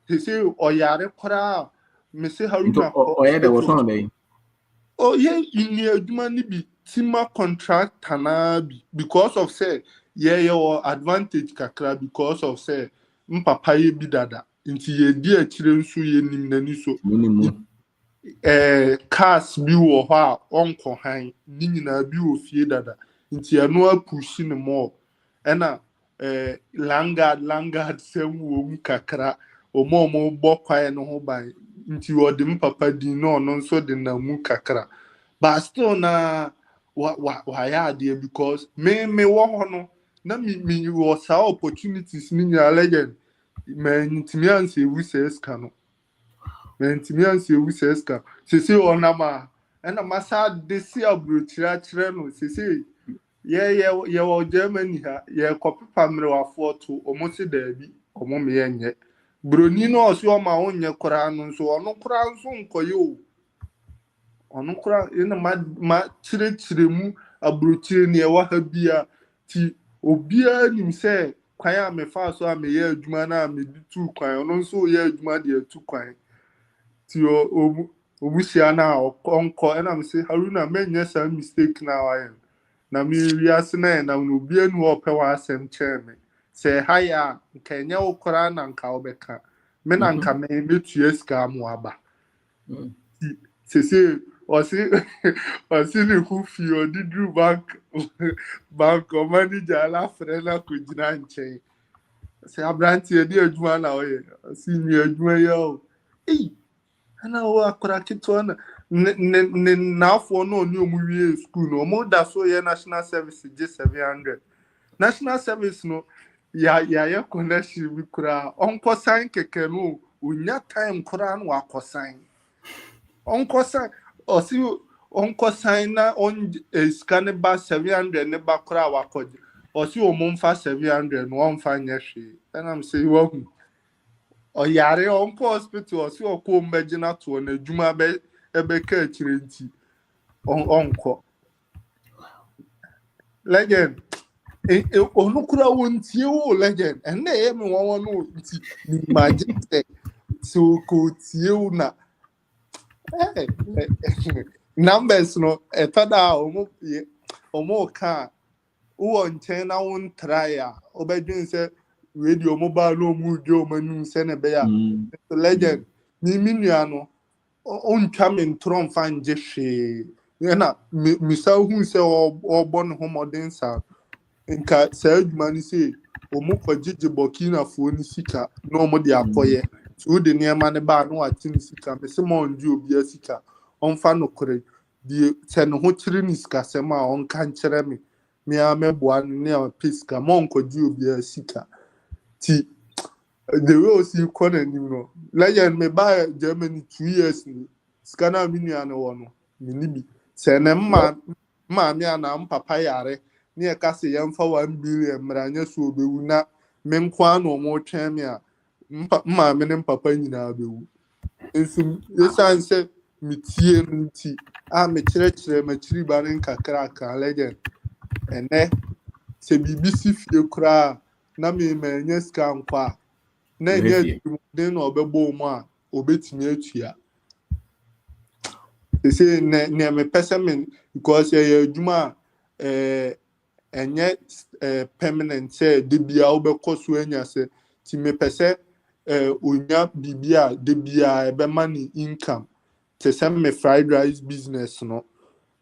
he say oyare kora me say Haruna ko oya de was on dey oh yeah in adwuma ni bi tima contract na bi because of say your advantage kakra because of say mpapa ye bi dada nti ye di akire nso ye nim nani so cars bi wo ho a onko han ni nyina bi wo fie dada nti eno apushi ne mo ena langard sem wo mu kakra omo bokwae no ho ban nti odi mpapa di no no nso de na mu kakra but still na wa ya dey because me wo ho no na me was opportunities ni nya legend me ntimi anse wu seska no mentimianse wu seska sese onama ena masa desi abrochira kire no sese ye wo Germany ha ye kopepa mre wa foto omo se dabi omo me yenye broni no oso o ma onye kora no so ono kora nso nkoye o ono kora ena ma kire mu abrochire ne wa ha bia ti obia nim se kwan a me fa so a me ye adwuma na me ditu kwan ono nso ye adwuma de atu kwan ti obusia na onko and I'm say Haruna menye some mistake na wa na mi wiase na na obi anu ope wa asem cheme say haya nkenya okora na nka obeka me na nka me metu eska mu aba se osi ni ku fi odidru bank manager la frena ko jina nche say abranti e di adwuma na oye si mi adwuma yo ana wa akora kitwana na afọ no ni omuwie school no mo da so ye national service je 700 national service no ya connection bi kura onko sign keke no unya time kura no akosign onko sign osi onko sign na on scan ba 700 ne ba kura wakoje osi o mo mfa 700 no on fa nyehwe and I'm say wo oyare onko hospital osi okwo mbegina to na adwuma be ebe ka akire nti onko legend onukura wontie wo legend ene ye me won no nti imagine so ko tie wo na numbers no etada omo ka wo nchen na won try a obedun se radio mobile no mu dio manu se ne be ya legend ni minua no on twa tron fan je hwe na misa hu se obon ho modern sa nka sa adwuma ni se omo kwajeje Burkina fo ni sika no mo de akoye So the near man bar no atin sika me se mo ndi obi sika onfa no kore die se no ho kire ni sika sema on kan kire me a meboa ne a piska mo nkodi obi sika ti the way see corner ni no legend me buy Germany 2 years ni sika na mi nua no wo no ni bi se ne ma me ana papa yare ne e ka se yemfa 1 billion mranya so obewu na me nkwa no mo twɛn me a ma me ne papa nyina bewu ensu yesan se mitie nti a me kyerɛkyerɛ ma kyiri ba ne kakra ka legend ene se bibisi fie kura na me manya sika nkwa na nye den no obebo mu a obetimi atua se ne me person because ye adwuma enye permanent say de bia obekɔ so anya se ti me pese onya bibia de bia ebe money income te se me fried rice business no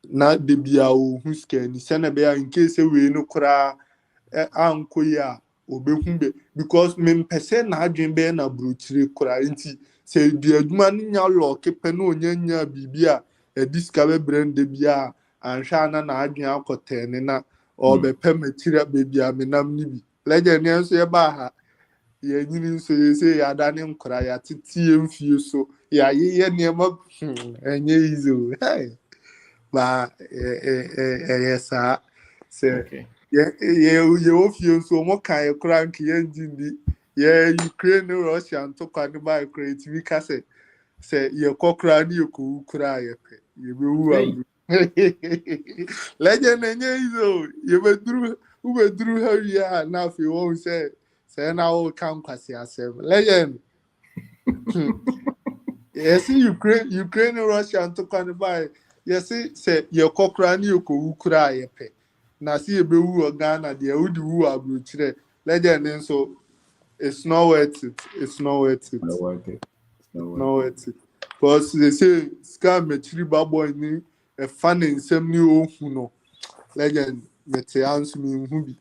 na de bia o hu sika ni se na be in case we no kura ankoya obehumbe because me pese na adwen be na brochire kura nti se di adwuma nya lo kepe na onyanya bibia diska be brand de bia anhwa na adwen akotene na obepe matira bebia menam ni bi legend enso ye ba ha ye nyini nso ye se ya dane nkura ya titie mfie so ya ye niema enye izo ba yesa se ye ofie nso mo kan ekura nke ye ndindi ye Ukraine Russia to kwani ba creative ka se ye kokura ni ekura ye pe ye be wu legend enye izo ye be duru ha ya na fi wo se na o kan kwasi asem legend yes Ukraine Russia to kwani ba yes say ye kokura ni ekura ye pe na see be wu Ghana de udi wu abrochire legend nso it's not worth it because they say scam matri boy ni a fan nsem ni ohu no legend mete answer me hu bi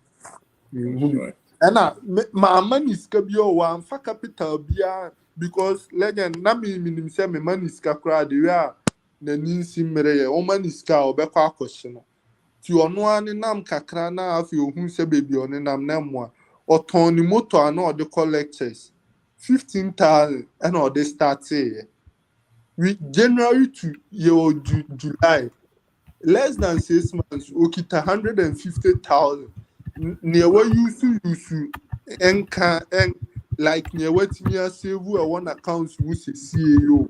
na ma money ska bi o wan fa capital bia because legend na me minim say me money ska kra de ya na ninsi mere ye o money ska obekwa akohye no ti ono ani nam kakra na afi ohun se bebi oni nam na mo oton ni motor na ode collectors 15,000 and ode start we January to July less than 6 months okita 150,000 never use enka en like never timia save one accounts mu se CEO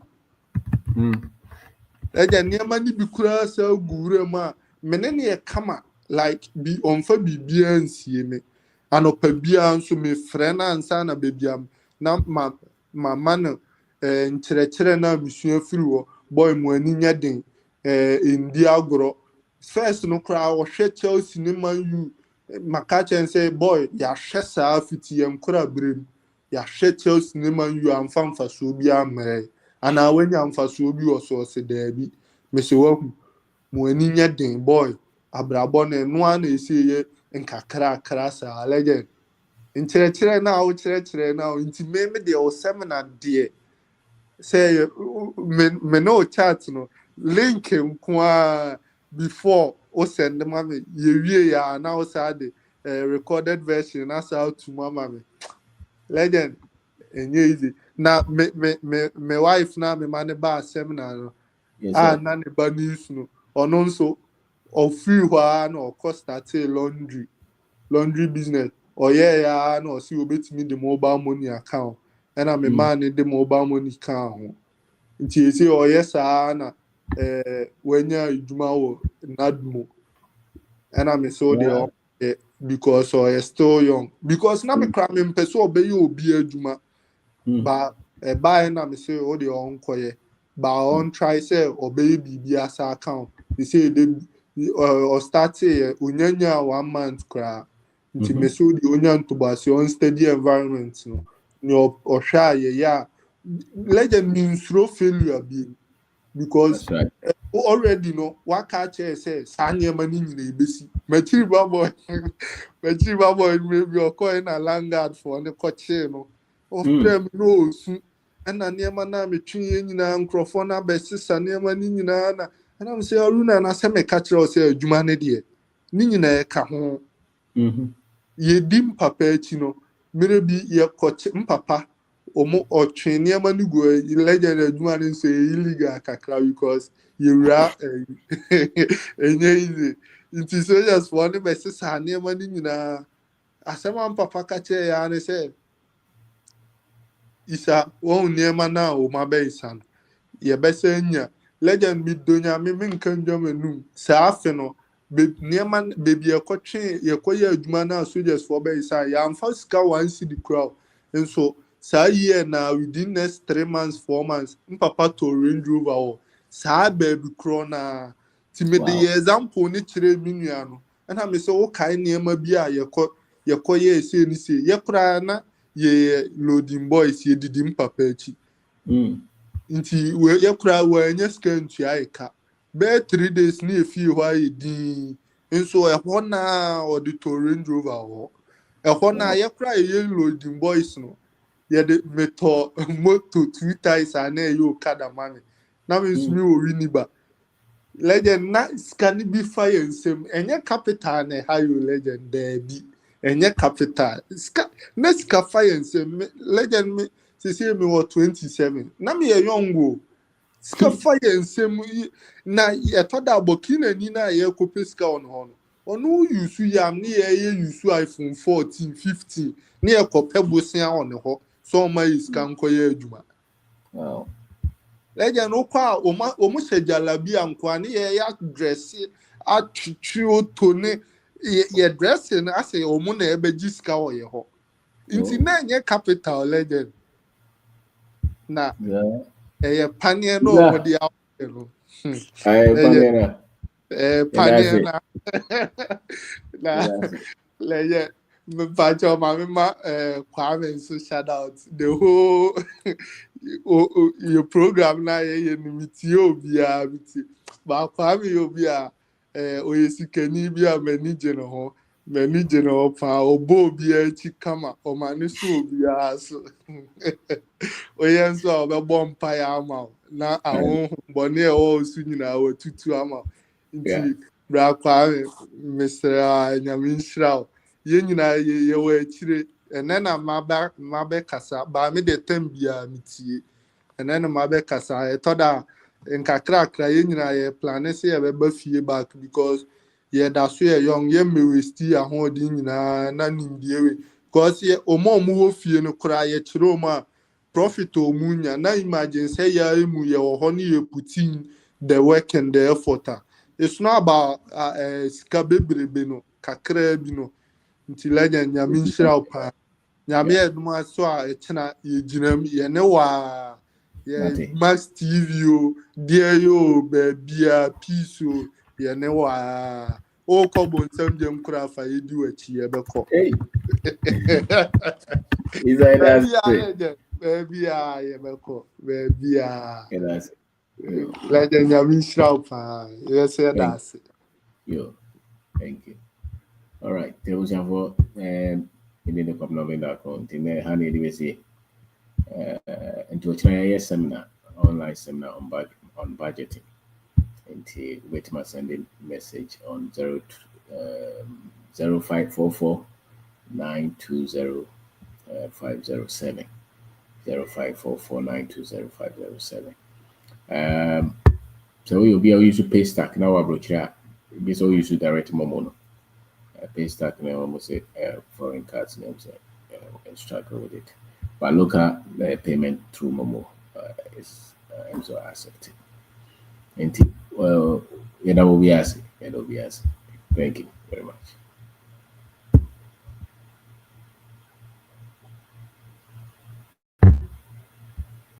niema ni bi kura sa gure ma menene ye kama like bi onfa bibia nsie me anopa bia nso me frena ansa na bebiam na mama no nkyerɛkyerɛ na misua firi wo boy mu ani nya den ndi agoro first no kra wo hwɛ Chelsea ne Man U maka chen say boy ya hwɛ saa fiti yam kra brem ya hwɛ Chelsea ne Man U amfa so bi amre ana wanya amfa so bi wo so se daabi me se wo mu ani nya den boy abrabɔ na no ana esiye nkakra kra sa legend nkyerɛkyerɛ na wo kyerɛkyerɛ na nti me de o seminar de say me no chat no link nko before o send me ye wie ya na o say the recorded version na say to mama me legend enye easy na me wife na me man ba seminar no na ne ba news no ono nso of free wa na o cost at laundry business or ya na o see obetimi the mobile money account and I'm a man in the mobile money account nti you say o yes na when you adwuma nadmo and I'm so the because I still young because na me kra me person obey obi adwuma but buy na me say o the on koye but on try say obey bibi as account they say they or start say unyanya 1 month kra nti me so the onyan to ba on steady environment no no ohwa ya legend means through failure be because already no what catch say sanye mani nyina ebesi machi boy maybe o coin a landguard for the coach no of them no ɛna nneɛma na metwe yɛ nyinaa nkurɔfoɔ no abɛsesa nneɛma no nyinaa na ɛnam sɛ Aruna na sɛ meka kyerɛ sɛ adwuma no deɛ ne nyinaa ɛka ho yɛdi mpapa akyi no mmerɛ bi yɛkɔkye mpapa ɔtwe nneɛma no gu legend adwuma no nso illegal kakra because yɛwura ɛnyɛ easy nti soldiers foɔ no bɛsesa nneɛma no nyinaa asɛm a mpapa ka kyerɛ yɛa ne sɛ isa wɔn nneɛma no a wɔn abɛyisa no yɛbɛsɛ nya legend mi donya mi nka ndwom enum saa afe no nneɛma beebi yɛkɔyɛ adwuma no a soldiers foɔ bɛyisa yɛamfa sika 1 cedi kura nso saa year na within next 3 months 4 months mpapa to Range Rover wɔ saa baabi kuro na ti me de yɛ example ne kyerɛ mi nua no ɛna me sɛ wo kae nneɛma bi a yɛkɔyɛ ese ne se yɛkora na yɛ loading boys yɛdidi mpapa akyi nti yɛkora wɔanya sika ntua ɛka bɛɛ 3 days ne yɛfie hɔ ayɛ din nso ɛhɔ na ɔde to Range Rover wɔ ɛhɔ na yɛkora yɛ loading boys no yɛde metɔ moto 2 times a na ɛyɛ okada mame na me nso mi wɔ winiba legend na sika ne bi fa yɛ nsɛm ɛnyɛ capital na ɛha yɛ legend daabi ɛnyɛ capital sika fa yɛ nsɛm legend me sisi mi wɔ 27 na me yɛ young o sika fa yɛ nsɛm na yɛtɔ da Burkina ni na yɛ kɔpɛ sika on hɔ no ɔno yusu yam ne yɛ yusu iPhone 14 15 ne yɛ kɔpɛ bosia on hɔ so ma iska nkɔyɛ adwuma legend okɔ a ɔmo hyɛ jalabi ankoa ne yɛ dress atwitwi oto ne yɛ dress no asɛ ɔmo na ɛbɛgye sika wɔ yɛ hɔ nti na nyɛ capital legend na ɛyɛ paneɛ no ɔmo de awɔ no paneɛ na legend Pacho Mamma Kwame so shout out the whole your program na ye nimiti obia biti ba Kwame obia oyesikani bia manage no pa obo obia chi kama o mani so obia so oyenso obebo mpa ya ama na ahon bone e o su nyina o tutu ama nti bra Kwame Mr. Nyaminshra yɛnyina yɛwɔ akyire ɛnɛ na mabɛkasa ba me de tam bia metie ɛnɛ na mabɛkasa ɛtɔda nkakrakra yɛnyina yɛ plane sɛ yɛbɛba fie back because yɛda so yɛ young yɛmmɛwɛsti ahoɔden nyinaa na nimdie we because ɔmo wɔ fie no koraa yɛkyerɛ ɔmo a profit ɔmo nya na imagine sɛ yɛa mu yɛwɔ hɔ ne yɛ putin the work and the effort it's not about sika bebrebe no kakra bi no nti legend nyame nhyira pa nyame edum aso a ekena yegyinam ye ne wa ye Max TV o dear yo bia peace o ye ne wa o ko bonsam dem kura fa yedi wachi ye beko bia ye beko bia legend nyame nhyira pa yes that's yo thank you. All right, there was a in the couple of account in the honey say into a seminar, online seminar on budgeting. And wait my sending message on 0544 920 507 0544 920 507. So you'll be able to use pay stack now. This all use direct momo. Pay stack name almost say foreign cards names and struggle with it. But local payment through Momo is also accepted. And well, that will be asking. Thank you very much.